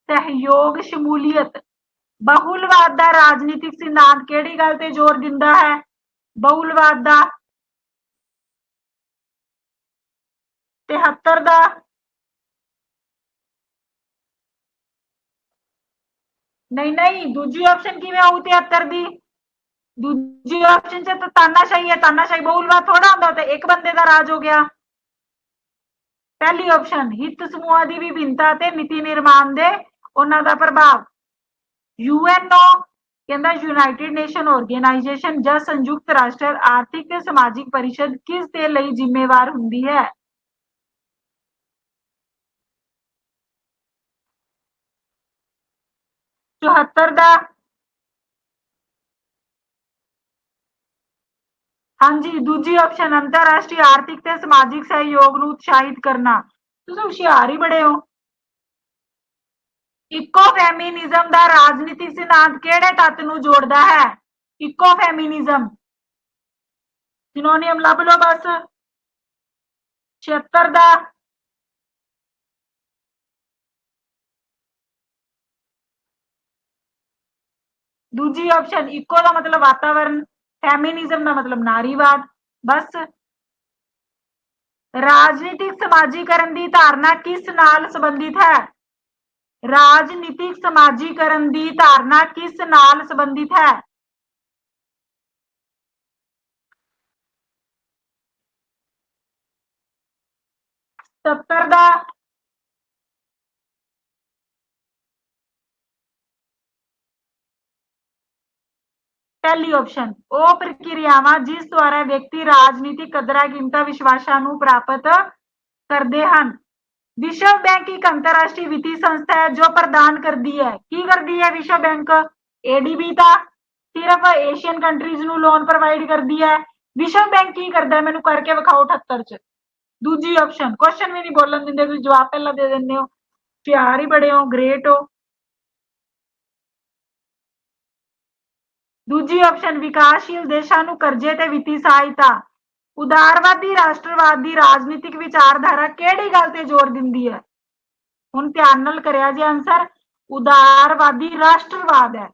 ਸਹਿਯੋਗ ਸ਼ਮੂਲੀਅਤ। ਬਹੁਲਵਾਦ ਦਾ ਰਾਜਨੀਤਿਕ ਸਿਧਾਂਤ ਕਿਹੜੀ ਗੱਲ ਤੇ ਜ਼ੋਰ ਦਿੰਦਾ ਹੈ? ਬਹੁਲਵਾਦ ਦਾ 73 ਦਾ ਨਹੀਂ ਦੂਜੀ ਆਪਸ਼ਨ ਕਿਵੇਂ ਆਊ 73 ਦੀ? ਦੂਜੀ ਆਪਸ਼ਨ ਚ ਤਾਂ ਤਾਨਾਸ਼ਾਹੀ ਹੈ। ਤਾਨਾਸ਼ਾਹੀ ਬਹੁਲਵਾਦ ਥੋੜਾ ਹੁੰਦਾ, ਤੇ ਇੱਕ ਬੰਦੇ ਦਾ ਰਾਜ ਹੋ ਗਿਆ। ਪਹਿਲੀ ਆਪਸ਼ਨ ਹਿੱਤ ਸਮੂਹਾਂ ਦੀ ਵਿਭਿੰਨਤਾ ਤੇ ਨੀਤੀ ਨਿਰਮਾਣ ਦੇ ਉਹਨਾਂ ਦਾ ਪ੍ਰਭਾਵ। ਯੂਐਨਓ ਕਹਿੰਦਾ ਯੂਨਾਈਟਿਡ ਨੇਸ਼ਨ ਆਰਗੇਨਾਈਜੇਸ਼ਨ ਜਾਂ ਸੰਯੁਕਤ ਰਾਸ਼ਟਰ ਆਰਥਿਕ ਤੇ ਸਮਾਜਿਕ ਪਰਿਸ਼ਦ ਕਿਸ ਦੇ ਲਈ ਜ਼ਿੰਮੇਵਾਰ ਹੁੰਦੀ ਹੈ? 74 ਦਾ ਹਾਂਜੀ ਦੂਜੀ ਆਪਸ਼ਨ ਅੰਤਰਰਾਸ਼ਟਰੀ ਆਰਥਿਕ ਤੇ ਸਮਾਜਿਕ ਸਹਿਯੋਗ ਨੂੰ ਉਤਸ਼ਾਹਿਤ ਕਰਨਾ। ਤੁਸੀਂ ਹੁਸ਼ਿਆਰ ਹੀ ਬੜੇ ਹੋ। ਇਕੋ ਫੈਮਿਨਿਜ਼ਮ ਦਾ ਰਾਜਨੀਤਿਕ ਸਿਧਾਂਤ ਕਿਹੜੇ ਤੱਤ ਨੂੰ ਜੋੜਦਾ ਹੈ? ਇਕੋ ਫੈਮਿਨਿਜ਼ਮ ਸਿਨੋਨੀਅਮ ਲੱਭ ਲਓ ਬਸ। 76 ਦਾ ਦੂਜੀ ਆਪਸ਼ਨ ਇਕੋ ਦਾ ਮਤਲਬ ਵਾਤਾਵਰਣ, ਫੈਮਿਨਿਜ਼ਮ ਦਾ ਮਤਲਬ ਨਾਰੀਵਾਦ। ਬਸ ਰਾਜਨੀਤਿਕ ਸਮਾਜੀਕਰਨ ਦੀ ਧਾਰਨਾ ਕਿਸ ਨਾਲ ਸੰਬੰਧਿਤ ਹੈ? ਰਾਜਨੀਤਿਕ ਸਮਾਜੀਕਰਨ ਦੀ ਧਾਰਨਾ ਕਿਸ ਨਾਲ ਸੰਬੰਧਿਤ ਹੈ? 70 ਦਾ ਪਹਿਲੀ ਆਪਸ਼ਨ ਉਹ ਪ੍ਰਕਿਰਿਆਵਾਂ ਜਿਸ ਦੁਆਰਾ ਵਿਅਕਤੀ ਰਾਜਨੀਤਿਕ ਕਦਰਾਂ ਕੀਮਤਾਂ ਵਿਸ਼ਵਾਸਾਂ ਨੂੰ ਪ੍ਰਾਪਤ ਕਰਦੇ ਹਨ। ਵਿਸ਼ਵ ਬੈਂਕ ਇੱਕ ਅੰਤਰਰਾਸ਼ਟਰੀ ਵਿੱਤੀ ਸੰਸਥਾ ਹੈ ਜੋ ਪ੍ਰਦਾਨ ਕਰਦੀ ਹੈ। ਕੀ ਕਰਦੀ ਹੈ ਵਿਸ਼ਵ ਬੈਂਕ? ਏਡੀਬੀ ਤਾਂ ਸਿਰਫ ਏਸ਼ੀਅਨ ਕੰਟਰੀਜ਼ ਨੂੰ ਲੋਨ ਪ੍ਰੋਵਾਈਡ ਕਰਦੀ ਹੈ। ਵਿਸ਼ਵ ਬੈਂਕ ਕੀ ਕਰਦਾ ਮੈਨੂੰ ਕਰਕੇ ਵਿਖਾਓ 78 ਚ। ਦੂਜੀ ਆਪਸ਼ਨ ਕੁਐਸਚਨ ਵੀ ਨਹੀਂ ਬੋਲਣ ਦਿੰਦੇ, ਤੁਸੀਂ ਜਵਾਬ ਪਹਿਲਾਂ ਦੇ ਦਿੰਦੇ ਹੋ। ਪਿਆਰ ਹੀ ਬੜੇ ਹੋ, ਗ੍ਰੇਟ ਹੋ। ਦੂਜੀ ਆਪਸ਼ਨ ਵਿਕਾਸਸ਼ੀਲ ਦੇਸ਼ਾਂ ਨੂੰ ਕਰਜ਼ੇ ਤੇ ਵਿੱਤੀ ਸਹਾਇਤਾ। ਉਦਾਰਵਾਦੀ ਰਾਸ਼ਟਰਵਾਦ ਦੀ ਰਾਜਨੀਤਿਕ ਵਿਚਾਰਧਾਰਾ ਕਿਹੜੀ ਗੱਲ ਤੇ ਜ਼ੋਰ ਦਿੰਦੀ ਹੈ? ਹੁਣ ਧਿਆਨ ਨਾਲ ਕਰਿਆ ਜੇ ਆਨਸਰ ਉਦਾਰਵਾਦੀ ਰਾਸ਼ਟਰਵਾਦ ਹੈ।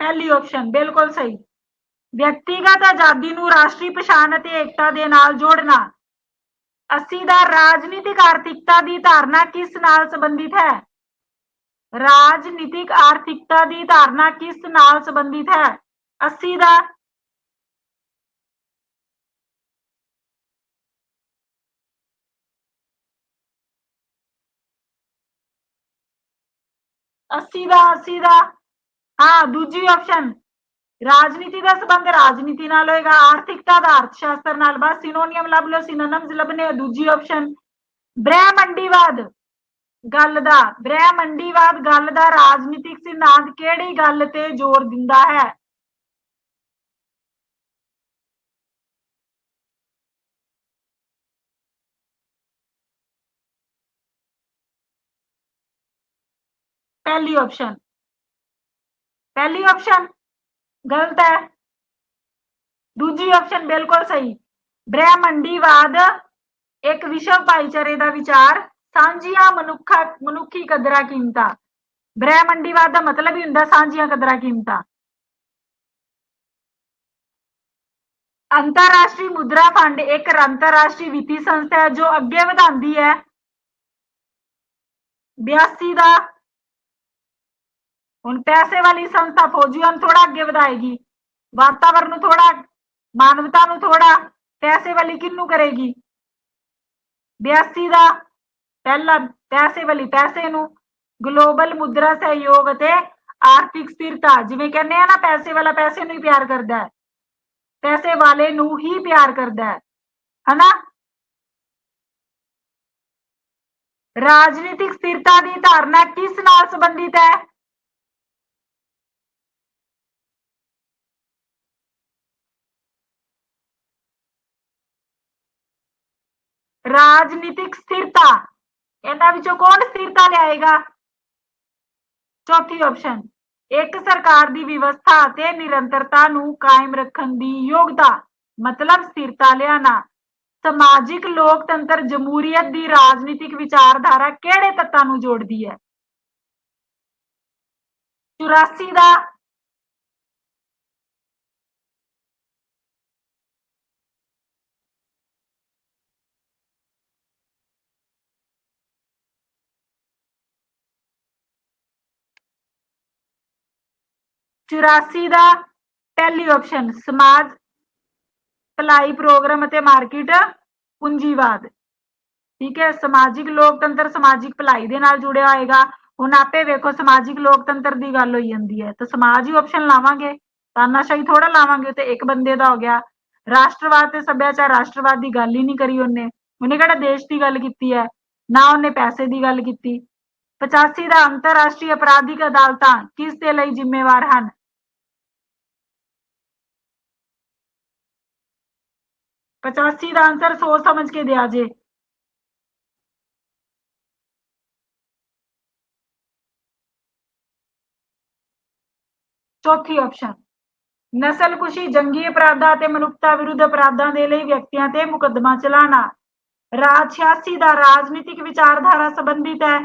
ਪਹਿਲੀ ਆਪਸ਼ਨ ਬਿਲਕੁਲ ਸਹੀ। ਵਿਅਕਤੀਗਤ ਆਜ਼ਾਦੀ ਨੂੰ ਰਾਸ਼ਟਰੀ ਪਛਾਣ ਅਤੇ ਏਕਤਾ ਦੇ ਨਾਲ ਜੋੜਨਾ। 80 ਦਾ ਰਾਜਨੀਤਿਕ ਆਰਥਿਕਤਾ ਦੀ ਧਾਰਨਾ ਕਿਸ ਨਾਲ ਸੰਬੰਧਿਤ ਹੈ? ਰਾਜਨੀਤਿਕ ਆਰਥਿਕਤਾ ਦੀ ਧਾਰਨਾ ਕਿਸ ਨਾਲ ਸੰਬੰਧਿਤ ਹੈ? 80 ਦਾ 80 ਦਾ ਹਾਂ ਦੂਜੀ ਆਪਸ਼ਨ ਰਾਜਨੀਤੀ ਦਾ ਸੰਬੰਧ ਰਾਜਨੀਤੀ ਨਾਲ ਹੋਏਗਾ, ਆਰਥਿਕਤਾ ਦਾ ਅਰਥ ਸ਼ਾਸਤਰ ਨਾਲ। ਬਸ ਸਿਨੋਨੀਅਮ ਲੱਭ ਲਓ, ਸਿਨੋਨਿਮਸ ਲੱਭਨੇ। ਦੂਜੀ ਆਪਸ਼ਨ ਬ੍ਰਹਿਮੰਡੀਵਾਦ ਗੱਲ ਦਾ ਬ੍ਰਹਿਮੰਡੀਵਾਦ ਗੱਲ ਦਾ ਰਾਜਨੀਤਿਕ ਸਿਧਾਂਤ ਕਿਹੜੀ ਗੱਲ ਤੇ ਜ਼ੋਰ ਦਿੰਦਾ ਹੈ? ਪਹਿਲੀ ਆਪਸ਼ਨ ਗਲਤ ਹੈ। ਦੂਜੀ ਆਪਸ਼ਨ ਬਿਲकुल सही। ਬ੍ਰਹਿਮੰਡੀਵਾਦ एक विश्व भाईचारे का विचार, सांझिया मनुखी कदरा कीमता। ब्रह्मंडीवाद का मतलब ही हुंदा सांझिया कदरा कीमता। अंतरराष्ट्रीय मुद्रा फंड एक अंतरराष्ट्रीय वित्तीय संस्था है जो अगे ਵਧਾਉਂਦੀ है 82 ਦਾ। ਹੁਣ ਪੈਸੇ ਵਾਲੀ ਸੰਸਥਾ ਫੌਜੀਆਂ ਨੂੰ ਥੋੜਾ ਅੱਗੇ ਵਧਾਏਗੀ, ਵਾਤਾਵਰਨ ਨੂੰ ਥੋੜਾ, ਮਾਨਵਤਾ ਨੂੰ ਥੋੜਾ, ਪੈਸੇ ਵਾਲੀ ਕਿਹਨੂੰ ਕਰੇਗੀ 82 ਦਾ। ਪਹਿਲਾ ਪੈਸੇ ਵਾਲੀ ਪੈਸੇ ਨੂੰ, ਗਲੋਬਲ ਮੁਦਰਾ ਸਹਿਯੋਗ ਅਤੇ ਆਰਥਿਕ ਸਥਿਰਤਾ। ਜਿਵੇਂ ਕਹਿੰਦੇ ਆ ਨਾ ਪੈਸੇ ਵਾਲਾ ਪੈਸੇ ਨੂੰ ਹੀ ਪਿਆਰ ਕਰਦਾ ਹੈ, ਪੈਸੇ ਵਾਲੇ ਨੂੰ ਹੀ ਪਿਆਰ ਕਰਦਾ ਹੈ ਨਾ। ਰਾਜਨੀਤਿਕ ਸਥਿਰਤਾ ਦੀ ਧਾਰਨਾ ਕਿਸ ਨਾਲ ਸੰਬੰਧਿਤ ਹੈ? ਰਾਜਨੀਤਿਕ ਸਥਿਰਤਾ, ਇਹਨਾਂ ਵਿੱਚੋਂ ਕੌਣ ਸਥਿਰਤਾ ਲਿਆਏਗਾ? ਚੌਥੀ ਆਪਸ਼ਨ, ਇੱਕ ਸਰਕਾਰ ਦੀ ਵਿਵਸਥਾ ਅਤੇ ਨਿਰੰਤਰਤਾ ਨੂੰ ਕਾਇਮ ਰੱਖਣ ਦੀ ਯੋਗਤਾ, ਮਤਲਬ ਸਥਿਰਤਾ ਲਿਆਣਾ। ਸਮਾਜਿਕ ਲੋਕਤੰਤਰ ਜਮਹੂਰੀਅਤ ਦੀ ਰਾਜਨੀਤਿਕ ਵਿਚਾਰਧਾਰਾ ਕਿਹੜੇ ਤੱਤਾਂ ਨੂੰ ਜੋੜਦੀ ਹੈ? 84 ਦਾ। 84 ਦਾ ਪਹਿਲੀ ਆਪਸ਼ਨ ਸਮਾਜ ਭਲਾਈ ਪ੍ਰੋਗਰਾਮ ਅਤੇ ਮਾਰਕੀਟ ਪੂੰਜੀਵਾਦ। ਠੀਕ ਹੈ, ਸਮਾਜਿਕ ਲੋਕਤੰਤਰ ਸਮਾਜਿਕ ਭਲਾਈ ਦੇ ਨਾਲ ਜੁੜਿਆ ਹੋਏਗਾ। ਹੁਣ ਆਪੇ ਵੇਖੋ ਸਮਾਜਿਕ ਲੋਕਤੰਤਰ ਦੀ ਗੱਲ ਹੋਈ ਜਾਂਦੀ ਹੈ ਤਾਂ ਸਮਾਜ ਹੀ ਆਪਸ਼ਨ ਲਾਵਾਂਗੇ, ਤਾਨਾਸ਼ਾਹੀ ਥੋੜਾ ਲਾਵਾਂਗੇ। ਤੇ ਇੱਕ ਬੰਦੇ ਦਾ ਹੋ ਗਿਆ। ਰਾਸ਼ਟਰਵਾਦ ਤੇ ਸੱਭਿਆਚਾਰ, ਰਾਸ਼ਟਰਵਾਦ ਦੀ ਗੱਲ ਹੀ ਨਹੀਂ ਕਰੀ ਉਹਨੇ ਕਿਹੜਾ ਦੇਸ਼ ਦੀ ਗੱਲ ਕੀਤੀ ਹੈ, ਨਾ ਉਹਨੇ ਪੈਸੇ ਦੀ ਗੱਲ ਕੀਤੀ। 85 ਦਾ ਅੰਤਰਰਾਸ਼ਟਰੀ ਅਪਰਾਧਿਕ ਅਦਾਲਤਾਂ ਕਿਸ ਦੇ ਲਈ ਜ਼ਿੰਮੇਵਾਰ ਹਨ? 85 ਦਾ ਆਂਸਰ ਸੋਚ ਸਮਝ ਕੇ ਦਿਆ ਜੇ। ਚੌਥੀ ਆਪਸ਼ਨ, ਨਸਲਕੁਸ਼ੀ, ਜੰਗੀ ਅਪਰਾਧਾਂ ਤੇ ਮਨੁੱਖਤਾ ਵਿਰੁੱਧ ਅਪਰਾਧਾਂ ਦੇ ਲਈ ਵਿਅਕਤੀਆਂ ਤੇ ਮੁਕੱਦਮਾ ਚਲਾਣਾ। ਰਾਜ 86 ਦਾ ਰਾਜਨੀਤਿਕ ਵਿਚਾਰਧਾਰਾ ਸੰਬੰਧਿਤ ਹੈ।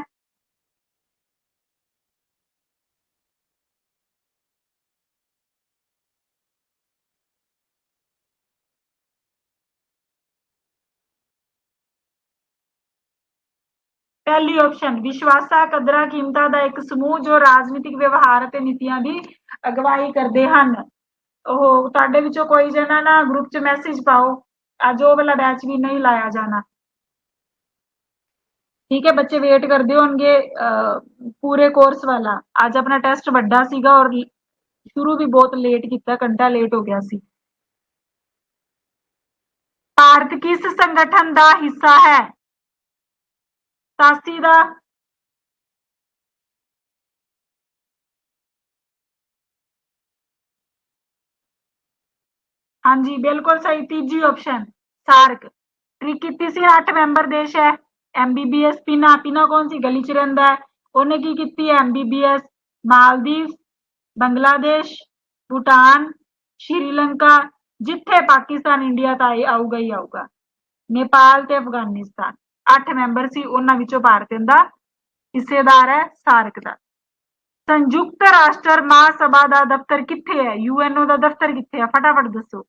ਪਹਿਲੀ ਆਪਸ਼ਨ, ਵਿਸ਼ਵਾਸਾਂ, ਕਦਰਾਂ, ਕੀਮਤਾਂ ਦਾ ਇੱਕ ਸਮੂਹ ਜੋ ਰਾਜਨੀਤਿਕ ਵਿਵਹਾਰ ਅਤੇ ਨੀਤੀਆਂ ਦੀ ਅਗਵਾਈ ਕਰਦੇ ਹਨ। ਉਹ ਤੁਹਾਡੇ ਵਿੱਚੋਂ ਕੋਈ ਜਣਾ ਨਾ ਗਰੁੱਪ 'ਚ ਮੈਸੇਜ ਪਾਓ, ਅੱਜ ਉਹ ਵਾਲਾ ਬੈਚ ਵੀ ਨਹੀਂ ਲਾਇਆ ਜਾਣਾ। ठीक है, बच्चे वेट करते होंगे पूरे कोर्स वाला। आज अपना टेस्ट ਵੱਡਾ ਸੀਗਾ और शुरू भी बहुत लेट किया, घंटा लेट हो गया सी। ਭਾਰਤ किस संगठन का हिस्सा है? 87 ਦਾ। हाँ जी बिल्कुल सही, तीजी ऑप्शन सार्क। ट्रिक की सी 8 मैंबर देश है। MBBS पीना, पीना कौन सी गली च रहिंदा है, ਉਹਨੇ ਕੀ ਕੀਤੀ ਹੈ MBBS, ਮਾਲਦੀਵ, ਬੰਗਲਾਦੇਸ਼, ਭੂਟਾਨ, ਸ਼੍ਰੀਲੰਕਾ, ਜਿੱਥੇ ਪਾਕਿਸਤਾਨ ਇੰਡੀਆ ਤਾਂ ਆਊਗਾ ਹੀ ਆਊਗਾ, ਨੇਪਾਲ ਤੇ ਅਫਗਾਨਿਸਤਾਨ। 8 ਮੈਂਬਰ ਸੀ, ਉਹਨਾਂ ਵਿੱਚੋਂ ਭਾਰਤ ਦਾ ਹਿੱਸੇਦਾਰ ਹੈ ਸਾਰਕ ਦਾ। ਸੰਯੁਕਤ ਰਾਸ਼ਟਰ ਮਹਾਸਭਾ ਦਾ ਦਫ਼ਤਰ ਕਿੱਥੇ ਹੈ? UNO ਦਾ ਦਫ਼ਤਰ ਕਿੱਥੇ ਹੈ? ਫਟਾਫਟ ਦੱਸੋ।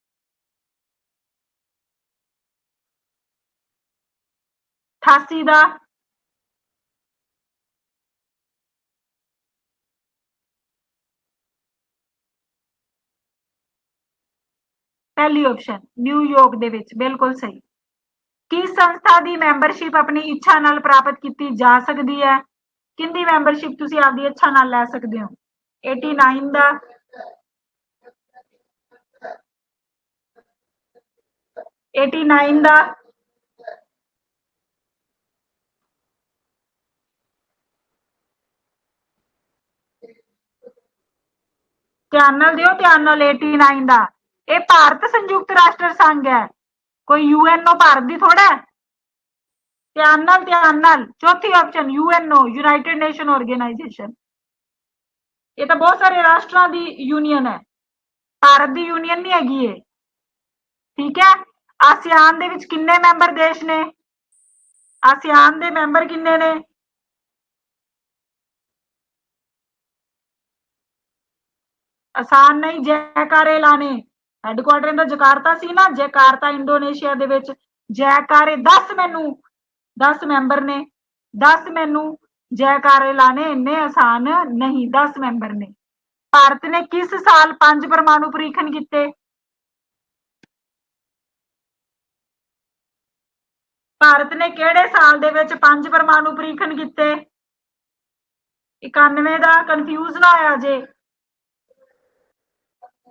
88 ਦਾ। ਪਹਿਲੀ ਆਪਸ਼ਨ ਨਿਊਯਾਰਕ ਦੇ ਵਿੱਚ, ਬਿਲਕੁਲ ਸਹੀ। ਕਿਸ ਸੰਸਥਾ ਦੀ ਮੈਂਬਰਸ਼ਿਪ ਆਪਣੀ ਇੱਛਾ ਨਾਲ ਪ੍ਰਾਪਤ ਕੀਤੀ ਜਾ ਸਕਦੀ ਹੈ? ਕਿੰਦੀ ਮੈਂਬਰਸ਼ਿਪ ਤੁਸੀਂ ਆਪਦੀ ਇੱਛਾ ਨਾਲ ਲੈ ਸਕਦੇ ਹੋ? 89 ਦਾ। 89 ਦਾ। ਧਿਆਨ ਨਾਲ ਦਿਓ, ਧਿਆਨ ਨਾਲ। 89 ਦਾ। ਇਹ ਭਾਰਤ ਸੰਯੁਕਤ ਰਾਸ਼ਟਰ ਸੰਘ ਹੈ, ਕੋਈ UNO ਭਾਰਤ ਦੀ ਥੋੜਾ ਹੈ। ਧਿਆਨ ਨਾਲ, ਧਿਆਨ ਨਾਲ। ਚੌਥੀ option UNO, United nation organisation. ਇਹ ਤਾਂ ਬਹੁਤ ਸਾਰੇ ਰਾਸ਼ਟਰਾਂ ਦੀ ਯੂਨੀਅਨ ਹੈ, ਭਾਰਤ ਦੀ ਯੂਨੀਅਨ ਨਹੀਂ ਹੈਗੀ ਇਹ। ਠੀਕ ਹੈ। ਆਸੀਆਨ ਦੇ ਵਿੱਚ ਕਿੰਨੇ ਮੈਂਬਰ ਦੇਸ਼ ਨੇ? ਆਸੀਆਨ ਦੇ ਮੈਂਬਰ ਕਿੰਨੇ ਨੇ? ਆਸਾਨ ਨਹੀਂ, ਜੈਕਾਰੇ ਲਾਣੇ। ਹੈਡਕੁਆਟਰ ਦਾ ਜਕਾਰਤਾ ਸੀ ਨਾ, ਜਕਾਰਤਾ ਇੰਡੋਨੇਸ਼ੀਆ ਦੇ ਵਿੱਚ। ਜੈਕਾਰੇ 10 ਮੈਨੂੰ 10 ਮੈਂਬਰ ਨੇ, 10 ਮੈਨੂੰ ਜੈਕਾਰੇ ਲਾਣੇ ਇੰਨੇ ਆਸਾਨ ਨਹੀਂ, 10 ਮੈਂਬਰ ਨੇ। ਭਾਰਤ ਨੇ ਕਿਸ ਸਾਲ 5 ਪਰਮਾਣੂ ਪਰੀਖਣ ਕੀਤੇ? ਭਾਰਤ ਨੇ ਕਿਹੜੇ ਸਾਲ ਦੇ ਵਿੱਚ 5 ਪਰਮਾਣੂ ਪਰੀਖਣ ਕੀਤੇ? 91 ਦਾ, ਕਨਫਿਊਜ਼ ਨਾ ਹੋਇਆ ਜੇ।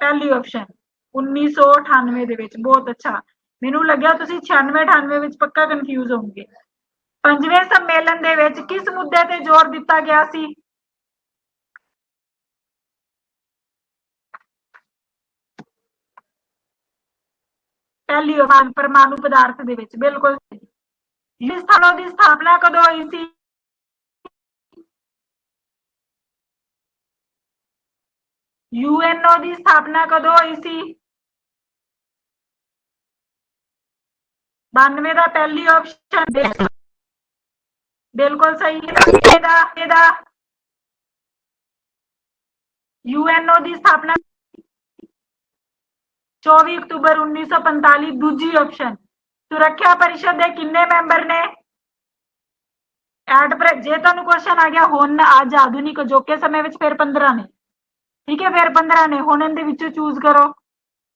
ਪਹਿਲੀ ਆਪਸ਼ਨ 1998 ਦੇ ਵਿੱਚ। ਬਹੁਤ ਅੱਛਾ, ਮੈਨੂੰ ਲੱਗਿਆ ਤੁਸੀਂ 96 98 ਵਿੱਚ ਪੱਕਾ ਕਨਫਿਊਜ਼ ਹੋਵੋਗੇ। ਪੰਜਵੇਂ ਸੰਮੇਲਨ ਦੇ ਵਿੱਚ ਕਿਸ ਮੁੱਦੇ ਤੇ ਜ਼ੋਰ ਦਿੱਤਾ ਗਿਆ ਸੀ? ਪਹਿਲੀ ਪਰਮਾਣੂ ਪਦਾਰਥ ਦੇ ਵਿੱਚ, ਬਿਲਕੁਲ। ਯੂਐਨਓ ਦੀ ਸਥਾਪਨਾ ਕਦੋਂ ਹੋਈ ਸੀ? ਯੂਐਨਓ ਦੀ ਸਥਾਪਨਾ ਕਦੋਂ ਹੋਈ ਸੀ? 92 ਦਾ, ਪਹਿਲੀ ਆਪਸ਼ਨ ਬਿਲकुल सही है। यूएनओ की स्थापना 24 अक्तूबर 1945। दूजी ऑप्शन सुरक्षा परिषद के किन्ने मैंबर ने? जे तुहानू क्वेश्चन आ गया हुण अज आधुनिक अजोके समय विच फिर 15 ने, ठीक है, फिर 15 ने। हुण इहदे विचों चूज करो।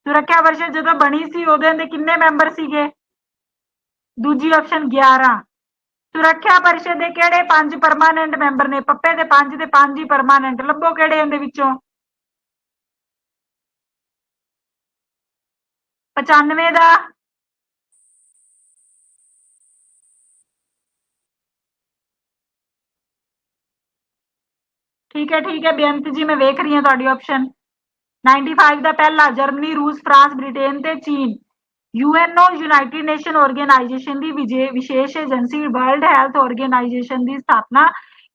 सुरक्षा परिषद जदों बनी सी उदों दे किन्ने मैंबर सीगे? दूजी ऑप्शन 11। सुरक्षा परिषद के किहड़े 5 परमानेंट मैंबर ने? पप्पे दे 5 ते 5 ही परमानेंट। लभो किहड़े इहदे विचों? 95 दा, ठीक है बेअंत जी, मैं वेख रही हूँ तुहाडी ऑप्शन। 95 दा पहला, जर्मनी, रूस, फ्रांस, ब्रिटेन ते चीन। यूएनओ यूनाइटेड नेशन ऑर्गेनाइजेशन की विशेष एजेंसी वर्ल्ड हैल्थ ऑर्गेनाइजेशन की स्थापना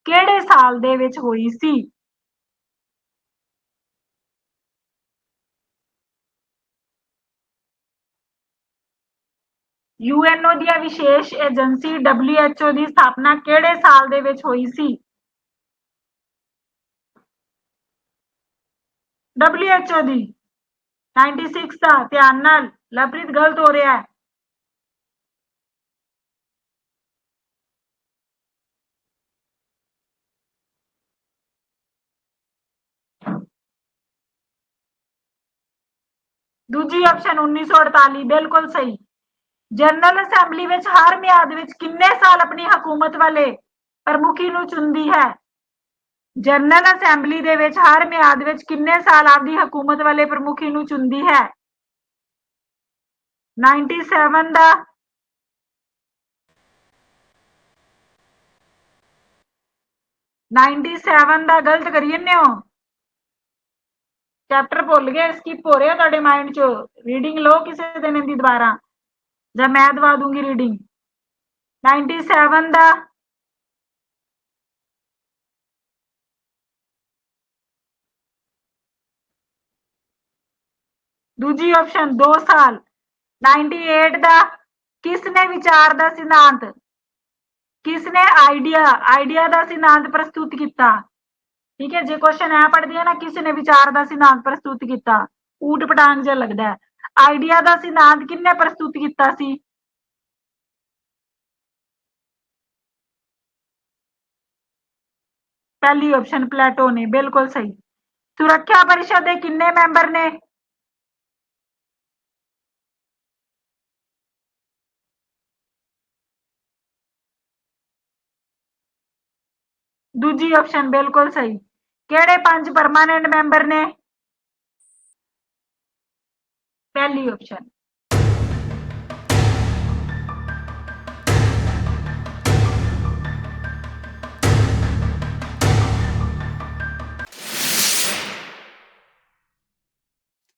किहड़े साल दे विच होई सी? यूएनओ दी विशेष एजेंसी WHO की स्थापना किहड़े साल दे विच होई सी? WHO दी 96 का। ध्यान नाल, लवप्रीत गलत हो रहा है। दूजी ऑप्शन 1948, बिल्कुल सही। जनरल असैंबली विच हर म्याद विच किन्ने साल अपनी हुकूमत वाले प्रमुखी नूं चुनदी है? जनरल असैंबली दे विच हर म्याद विच किन्ने साल आपदी हुकूमत वाले प्रमुखी नूं चुनदी है? 97 दा, 97 दा गलत करी जन्ने हो। चैप्टर भुल गए, स्किप हो रहे तुहाडे माइंड चो। रीडिंग लो किसी दिन इहदी दोबारा, जां मैं दवा दूंगी रीडिंग। 97 दा, दूजी ऑप्शन 2 साल। 98 दा, किसने विचार दा सिद्धांत, किसने आइडिया दा सिद्धांत प्रस्तुत किया? ठीक है, जो क्वेश्चन है पढ़ दिया ना, किसने विचार दा सिद्धांत प्रस्तुत किया, ऊट पटांग जिहा लगदा है। आइडिया दा सिद्धांत किन्ने प्रस्तुत किया सी? पहली ऑप्शन प्लेटो ने, बिल्कुल सही। सुरक्षा परिषद के किन्ने मैंबर ने? दूजी ऑप्शन बिल्कुल सही। किहड़े 5 परमानेंट मैंबर ने? पहली ऑप्शन।